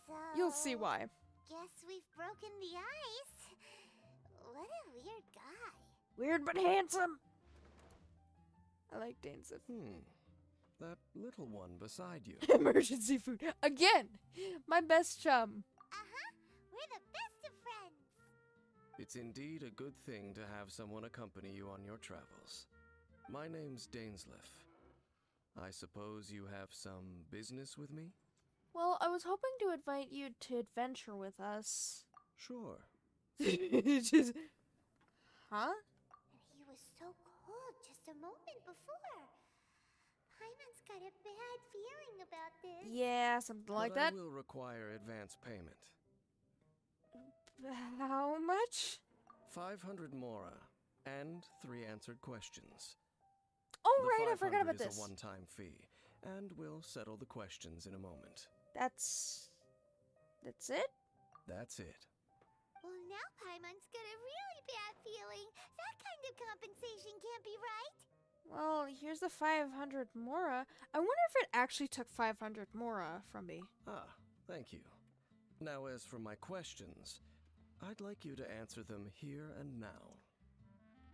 So, You'll see why. Guess we've broken the ice. What a weird guy. Weird but handsome! I like Dainsleif. That little one beside you. Emergency food. Again! My best chum. Uh-huh. We're the best of friends. It's indeed a good thing to have someone accompany you on your travels. My name's Dainsleif. I suppose you have some business with me? Well, I was hoping to invite you to adventure with us. Sure. Just... Huh? He was so cold just a moment before. Paimon's got a bad feeling about this. Yeah, something like But that. I will require advance payment. How much? 500 mora and 3 answered questions. Oh, right, I forgot about this. this. Is a one-time fee, and we'll settle the questions in a moment. That's it? That's it. Well, now Paimon's got a really bad feeling. That kind of compensation can't be right. Well, here's the 500 Mora. I wonder if it actually took 500 Mora from me. Ah, thank you. Now, as for my questions, I'd like you to answer them here and now.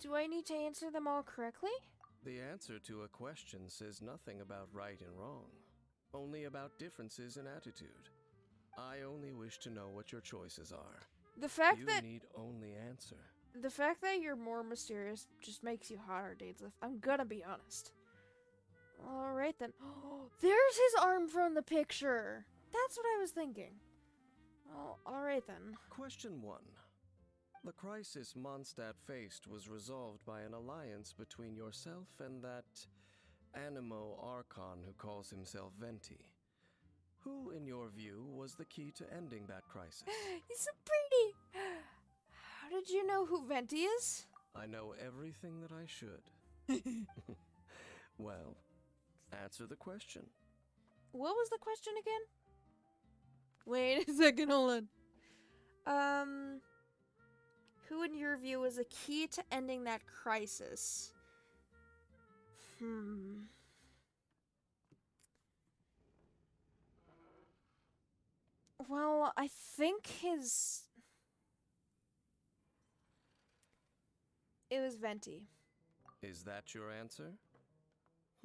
Do I need to answer them all correctly? The answer to a question says nothing about right and wrong, only about differences in attitude. I only wish to know what your choices are. The fact you that need only answer. the fact that you're more mysterious just makes you hotter, Dainsliff. I'm gonna be honest. Alright then. There's his arm from the picture! That's what I was thinking. Oh, alright then. Question 1. The crisis Mondstadt faced was resolved by an alliance between yourself and that Animo Archon who calls himself Venti. Who, in your view, was the key to ending that crisis? He's so pretty! How did you know who Venti is? I know everything that I should. Well, answer the question. What was the question again? Wait a second, hold on. Who in your view was the key to ending that crisis? Well, I think it was Venti. Is that your answer?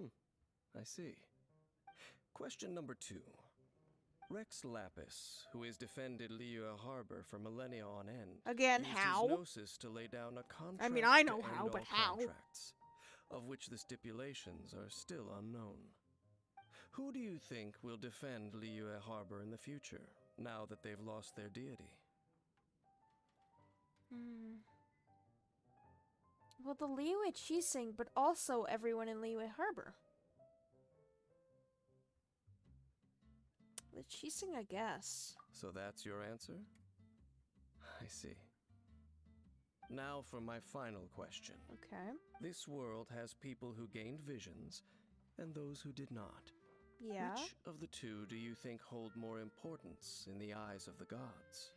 I see. Question number 2. Rex Lapis, who has defended Liyue Harbor for millennia on end, Again, used how? his gnosis to lay down a contract. I mean, I know to how, end but all how? contracts, of which the stipulations are still unknown. Who do you think will defend Liyue Harbor in the future, now that they've lost their deity? Well, the Liyue Qixing, but also everyone in Liyue Harbor. The Qixing, I guess. So that's your answer? I see. Now for my final question. Okay. This world has people who gained visions and those who did not. Yeah. Which of the two do you think hold more importance in the eyes of the gods?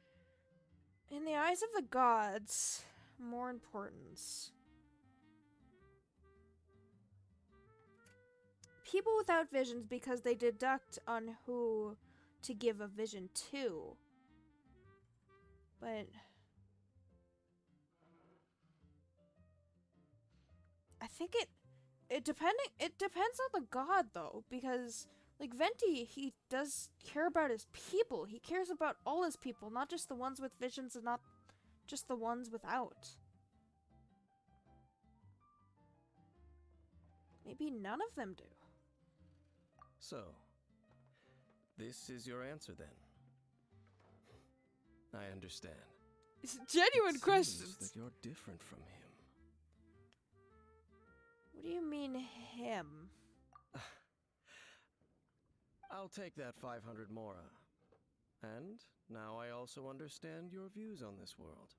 In the eyes of the gods, more importance. People without visions because they deduct on who to give a vision to. But I think it depends on the god though, because like Venti, he does care about his people. He cares about all his people, not just the ones with visions and not just the ones without. Maybe none of them do. So, this is your answer then. I understand. It's genuine questions. That you're different from him. What do you mean, him? I'll take that 500 Mora. And now I also understand your views on this world.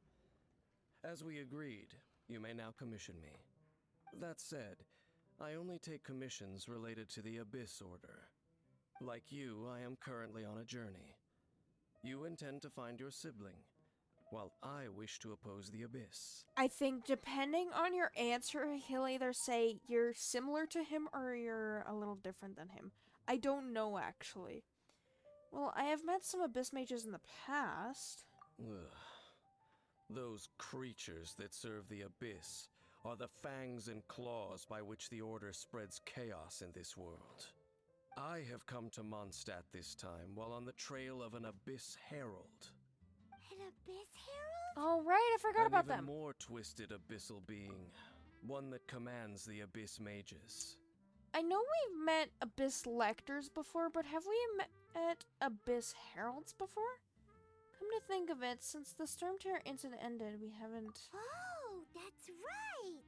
As we agreed, you may now commission me. That said, I only take commissions related to the Abyss Order. Like you, I am currently on a journey. You intend to find your sibling, while I wish to oppose the Abyss. I think depending on your answer, he'll either say you're similar to him or you're a little different than him. I don't know, actually. Well, I have met some Abyss mages in the past. Ugh. Those creatures that serve the Abyss are the fangs and claws by which the Order spreads chaos in this world. I have come to Mondstadt this time while on the trail of an Abyss Herald. An Abyss Herald? Oh, right, I forgot about An even them. more twisted abyssal being, one that commands the Abyss mages. I know we've met Abyss Lectors before, but have we met Abyss Heralds before? Come to think of it, since the Storm Terror incident ended, we haven't... Oh, that's right!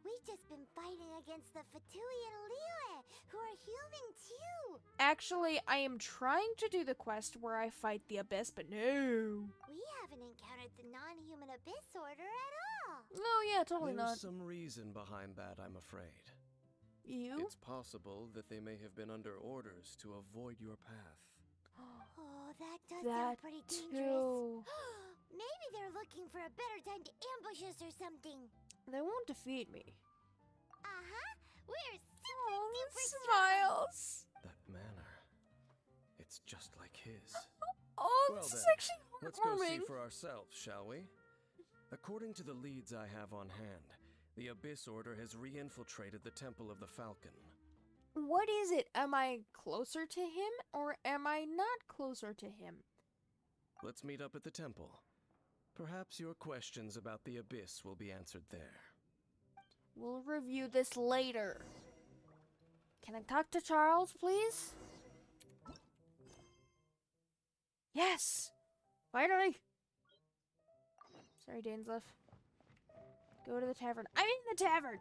We've just been fighting against the Fatui and Liyue, who are human too! Actually, I am trying to do the quest where I fight the Abyss, but no. We haven't encountered the non-human Abyss Order at all! No, yeah, totally There's not. some reason behind that, I'm afraid. You? It's possible that they may have been under orders to avoid your path. Oh, that does That sound pretty too. dangerous. Maybe they're looking for a better time to ambush us or something. They won't defeat me. Uh-huh. We're super Oh, duper the strong. smiles. That manner. It's just like his. Oh, Well this is then, actually let's go see heartwarming. for ourselves, shall we? According to the leads I have on hand, the Abyss Order has re-infiltrated the Temple of the Falcon. What is it? Am I closer to him or am I not closer to him? Let's meet up at the temple. Perhaps your questions about the Abyss will be answered there. We'll review this later. Can I talk to Charles, please? Yes! Finally! Sorry, Dainsleif. Go to the tavern. I'm in the tavern!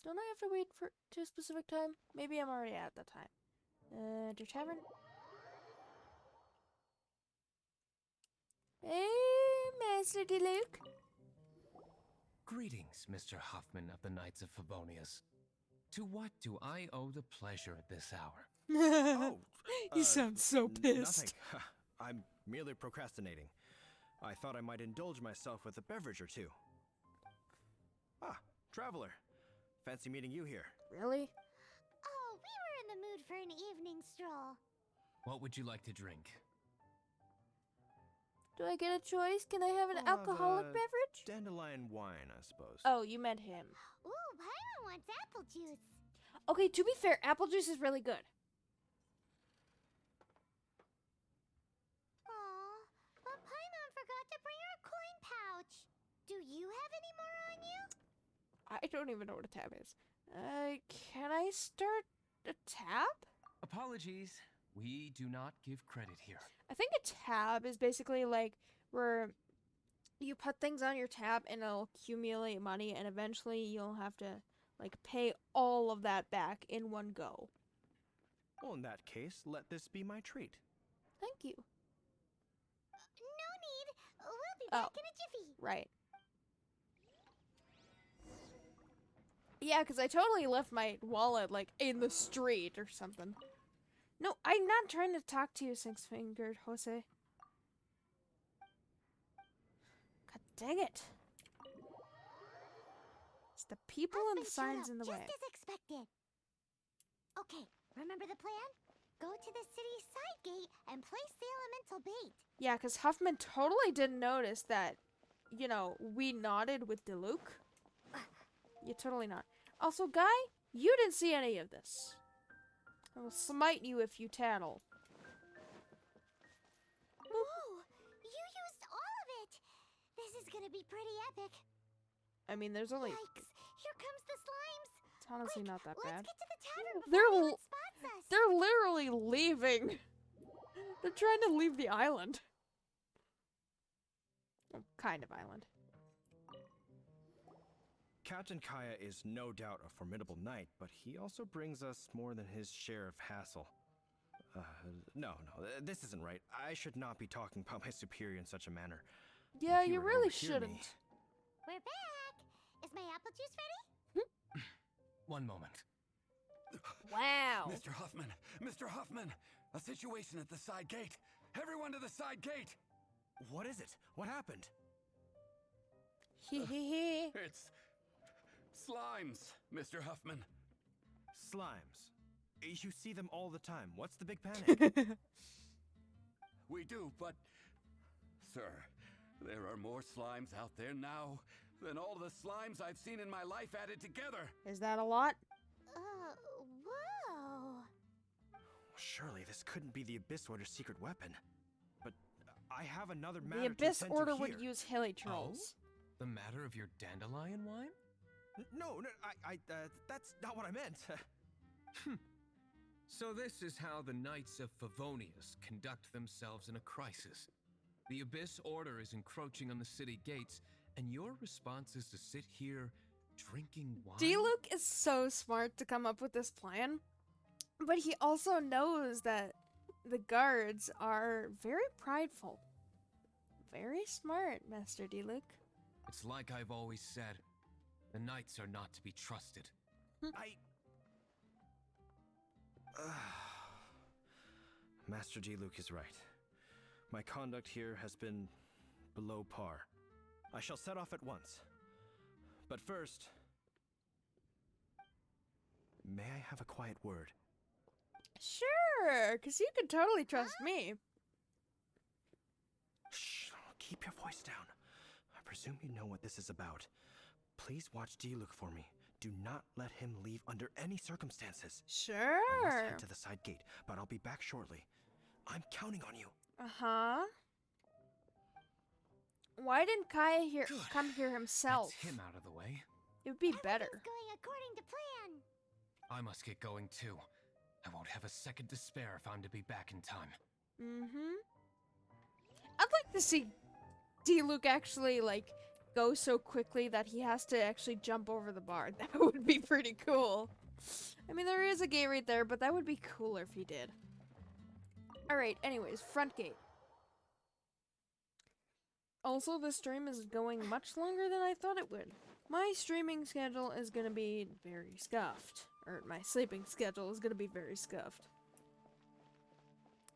Don't I have to wait to a specific time? Maybe I'm already at the time. Enter tavern. Hey, Master Diluc. Greetings, Mr. Huffman of the Knights of Favonius. To what do I owe the pleasure at this hour? Oh, He sounds so pissed. Nothing. I'm merely procrastinating. I thought I might indulge myself with a beverage or two. Ah, traveler. Fancy meeting you here. Really? Oh, we were in the mood for an evening stroll. What would you like to drink? Do I get a choice? Can I have an I'll have alcoholic a beverage? Dandelion wine, I suppose. Oh, you meant him. Ooh, Paimon wants apple juice. Okay, to be fair, apple juice is really good. Aw, but Paimon forgot to bring our coin pouch. Do you have any more on you? I don't even know what a tab is. Can I start a tab? Apologies. We do not give credit here. I think a tab is basically like where you put things on your tab and it'll accumulate money and eventually you'll have to like pay all of that back in one go. Well, in that case, let this be my treat. Thank you. No need. We'll be back in a jiffy. Right. Yeah, because I totally left my wallet like in the street or something. No, I'm not trying to talk to you, Six-Fingered Jose. God dang it. It's the people and the signs in the way. Just as expected. Okay, remember the plan? Go to the city side gate and place the elemental bait. Yeah, because Huffman totally didn't notice that, you know, we nodded with Diluc. Yeah, totally not. Also, Guy, you didn't see any of this. I will smite you if you tattle. Whoa! You used all of it! This is gonna be pretty epic. I mean, there's only... Yikes! Here comes the slimes! It's honestly not that bad. Let's get to the tavern before They're anyone spots us! They're literally leaving. They're trying to leave the island. Well, kind of island. Captain Kaya is no doubt a formidable knight, but he also brings us more than his share of hassle. No, this isn't right. I should not be talking about my superior in such a manner. Yeah, He you would really overhear shouldn't. me. We're back! Is my apple juice ready? One moment. Wow. Mr. Huffman! Mr. Huffman! A situation at the side gate! Everyone to the side gate! What is it? What happened? Hehehe. It's slimes, Mr. Huffman. Slimes. You see them all the time. What's the big panic? We do, but... Sir, there are more slimes out there now than all the slimes I've seen in my life added together. Is that a lot? Whoa. Surely this couldn't be the Abyss Order's secret weapon. But I have another matter The to Abyss attend to Order here. would use helitrolls. The matter of your dandelion wine? No, that's not what I meant. So this is how the Knights of Favonius conduct themselves in a crisis. The Abyss Order is encroaching on the city gates, and your response is to sit here drinking wine? Diluc is so smart to come up with this plan, but he also knows that the guards are very prideful. Very smart, Master Diluc. It's like I've always said, the Knights are not to be trusted. Master G. Luke is right. My conduct here has been below par. I shall set off at once. But first, may I have a quiet word? Sure, because you can totally trust me. Shh, keep your voice down. I presume you know what this is about. Please watch Diluc for me. Do not let him leave under any circumstances. Sure. I must head to the side gate, but I'll be back shortly. I'm counting on you. Uh-huh. Why didn't Kaya come here himself? That's him out of the way. It would be better. Everything's going according to plan. I must get going too. I won't have a second to spare if I'm to be back in time. Mm-hmm. I'd like to see Diluc actually, like, go so quickly that he has to actually jump over the bar. That would be pretty cool. I mean, there is a gate right there, but that would be cooler if he did. Alright, anyways, front gate. Also, this stream is going much longer than I thought it would. My streaming schedule is gonna be very scuffed. Or my sleeping schedule is gonna be very scuffed.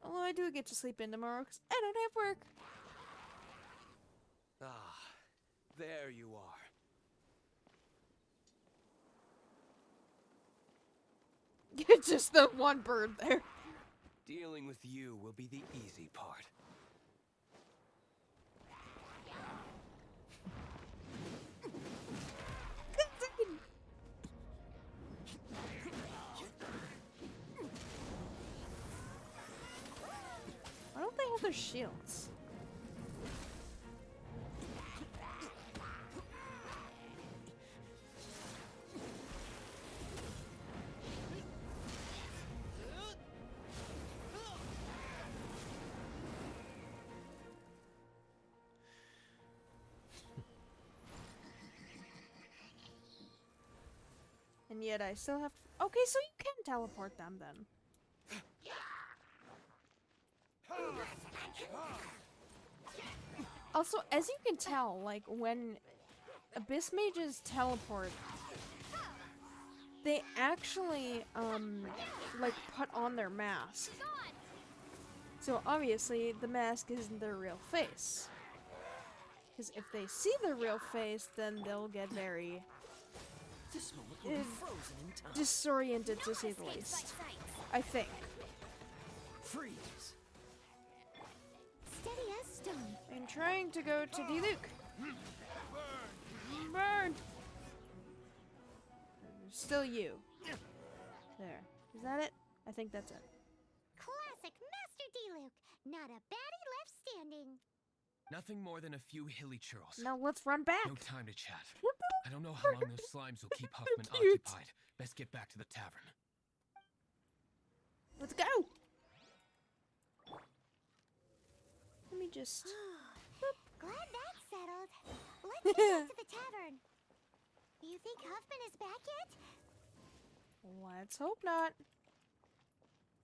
Although I do get to sleep in tomorrow because I don't have work. Ah, there you are. It's just the one bird there. Dealing with you will be the easy part. Why don't they have their shields? And yet I still have to... Okay, so you can teleport them then. Also, as you can tell, like, when Abyss Mages teleport, they actually, like, put on their mask. So, obviously, the mask isn't their real face. Because if they see their real face, then they'll get very... This moment will be frozen in time. disoriented, to say the least. I think. Freeze. Steady as stone. I'm trying to go to Diluc. Burn! Still you. There. Is that it? I think that's it. Classic Master Diluc. Not a baddie left standing. Nothing more than a few hilly churls. Now let's run back. No time to chat. I don't know how long those slimes will keep Huffman cute. occupied. Best get back to the tavern. Let's go. Let me just... Glad that's settled. Let's get back to the tavern. You think Huffman is back yet? Let's hope not.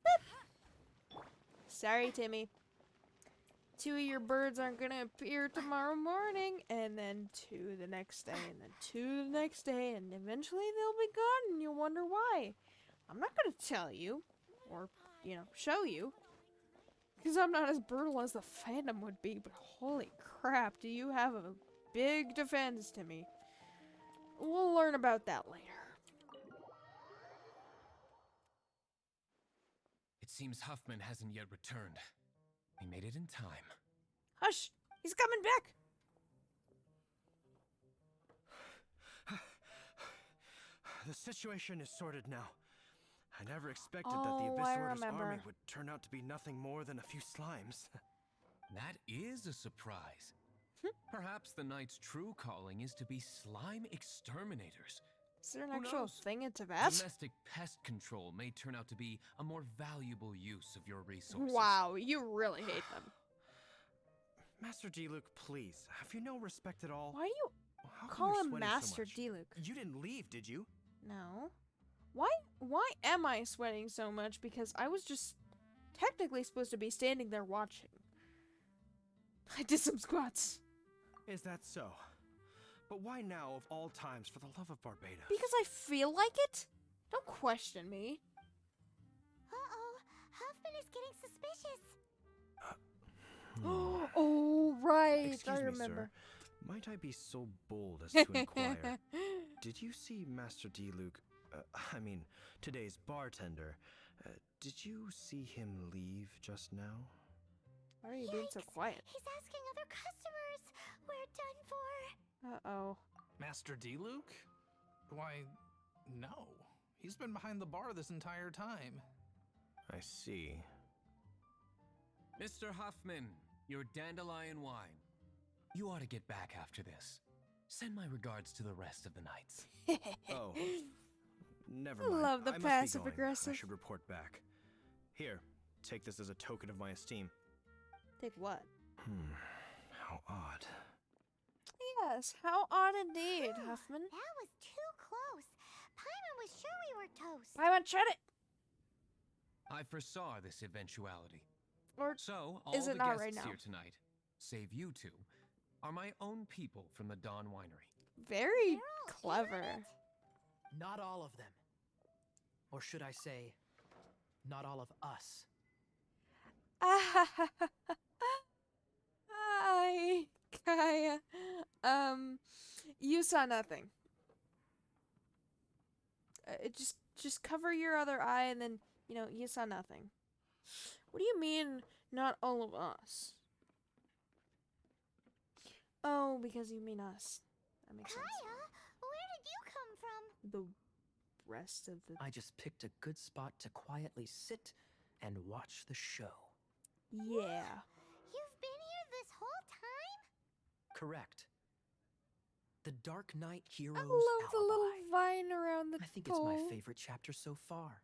Boop. Sorry, Timmy. 2 of your birds aren't gonna appear tomorrow morning, and then 2 the next day, and then 2 the next day, and eventually they'll be gone, and you'll wonder why. I'm not gonna tell you, or, you know, show you, because I'm not as brutal as the fandom would be, but holy crap, do you have a big defense, Timmy. We'll learn about that later. It seems Huffman hasn't yet returned. We made it in time. Hush! He's coming back! The situation is sorted now. I never expected that the Oh, Abyss I Order's remember. army would turn out to be nothing more than a few slimes. That is a surprise. Perhaps the Knight's true calling is to be slime exterminators. Is there an Who actual knows? thing in Tibet? Domestic pest control may turn out to be a more valuable use of your resources. Wow, you really hate them. Master Diluc, please, have you no respect at all? Why do you How come call you're him sweating so Master much? Diluc? You didn't leave, did you? No. Why am I sweating so much? Because I was just technically supposed to be standing there watching. I did some squats. Is that so? But why now, of all times, for the love of Barbados? Because I feel like it? Don't question me. Uh-oh. Huffman is getting suspicious. Oh, right. Excuse I me, remember. sir. Might I be so bold as to inquire? Did you see Master D. Luke? I mean, today's bartender. Did you see him leave just now? Why are you being so quiet? He's asking other customers. We're done for. Uh-oh. Master D. Luke? Why, no. He's been behind the bar this entire time. I see. Mr. Huffman, your dandelion wine. You ought to get back after this. Send my regards to the rest of the knights. Oh, never I mind. love the I must be passive going. aggressive. I should report back. Here, take this as a token of my esteem. Take what? How odd. Yes, how odd indeed, Huffman. That was too close. Paimon was sure we were toast. Paimon, shut it! I foresaw this eventuality. Or So, all is the it not guests right now? here tonight, save you two, are my own people from the Dawn Winery. Very clever. Not all of them. Or should I say, not all of us. Hi, Kaya. You saw nothing. Just cover your other eye and then, you saw nothing. What do you mean, not all of us? Oh, because you mean us. That makes sense. Kaya, where did you come from? The rest of the... I just picked a good spot to quietly sit and watch the show. Yeah. You've been here this whole time? Correct. The Dark Knight Heroes I love the little Alibi. vine around the I think pole. it's my favorite chapter so far.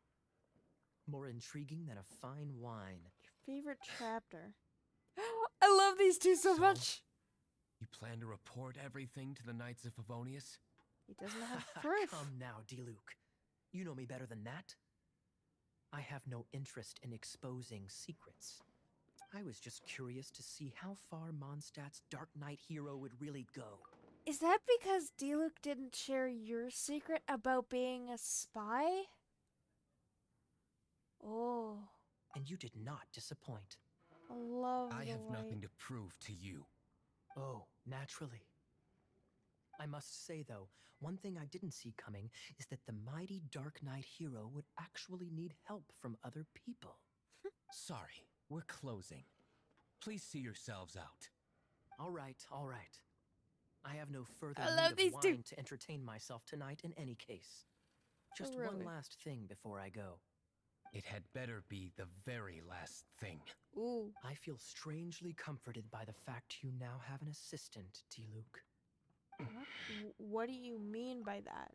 More intriguing than a fine wine. Favorite chapter. I love these two so So? much. You plan to report everything to the Knights of Favonius? He doesn't have proof. Come now, D-Luke. You know me better than that. I have no interest in exposing secrets. I was just curious to see how far Mondstadt's Dark Knight hero would really go. Is that because D-Luke didn't share your secret about being a spy? Oh. And you did not disappoint. I love I the have light. nothing to prove to you. Oh, naturally. I must say, though, one thing I didn't see coming is that the mighty Dark Knight hero would actually need help from other people. Sorry, we're closing. Please see yourselves out. All right, all right. I have no further I need love of these two. wine to entertain myself tonight in any case. Just Really? one last thing before I go. It had better be the very last thing. Ooh. I feel strangely comforted by the fact you now have an assistant, D-Luke. What do you mean by that?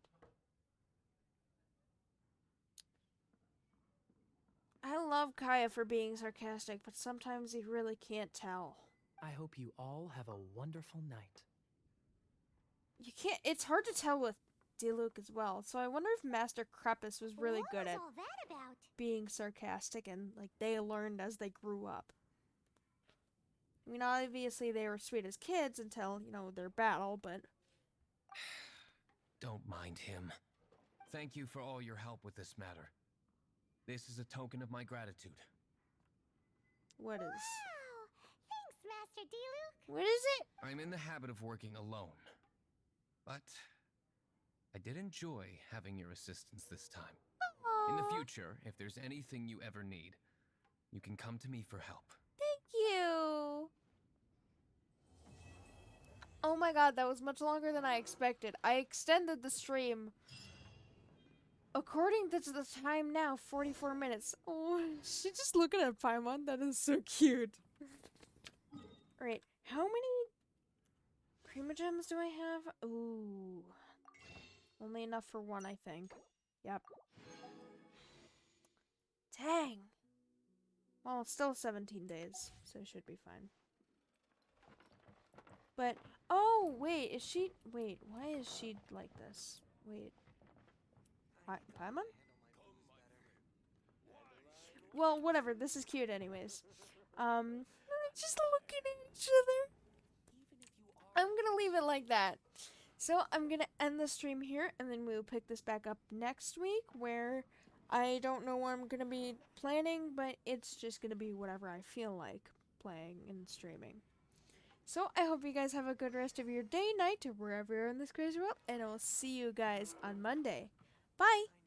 I love Kaya for being sarcastic, but sometimes he really can't tell. I hope you all have a wonderful night. You can't. It's hard to tell with D-Luke as well. So I wonder if Master Krepus was really What good was at all that about? being sarcastic and like they learned as they grew up. I mean, obviously they were sweet as kids until, their battle, but Don't mind him. Thank you for all your help with this matter. This is a token of my gratitude. what is... Wow! Thanks, Master D-Luke. What is it? I'm in the habit of working alone. But I did enjoy having your assistance this time. In the Aw, future, if there's anything you ever need, you can come to me for help. thank you. Oh my god, that was much longer than I expected. I extended the stream. According to the time now, 44 minutes. Oh, she's just looking at Paimon. That is so cute. Alright, how many Primogems do I have? Ooh. Only enough for one, I think. Yep. Dang. Well, it's still 17 days, so it should be fine. But, oh, wait, wait, why is she like this? Wait. Paimon? Well, whatever, this is cute anyways. Just looking at each other. I'm gonna leave it like that. So, I'm gonna end the stream here, and then we'll pick this back up next week, where I don't know what I'm gonna be planning, but it's just gonna be whatever I feel like playing and streaming. So I hope you guys have a good rest of your day, night, or wherever you're in this crazy world, and I will see you guys on Monday. Bye!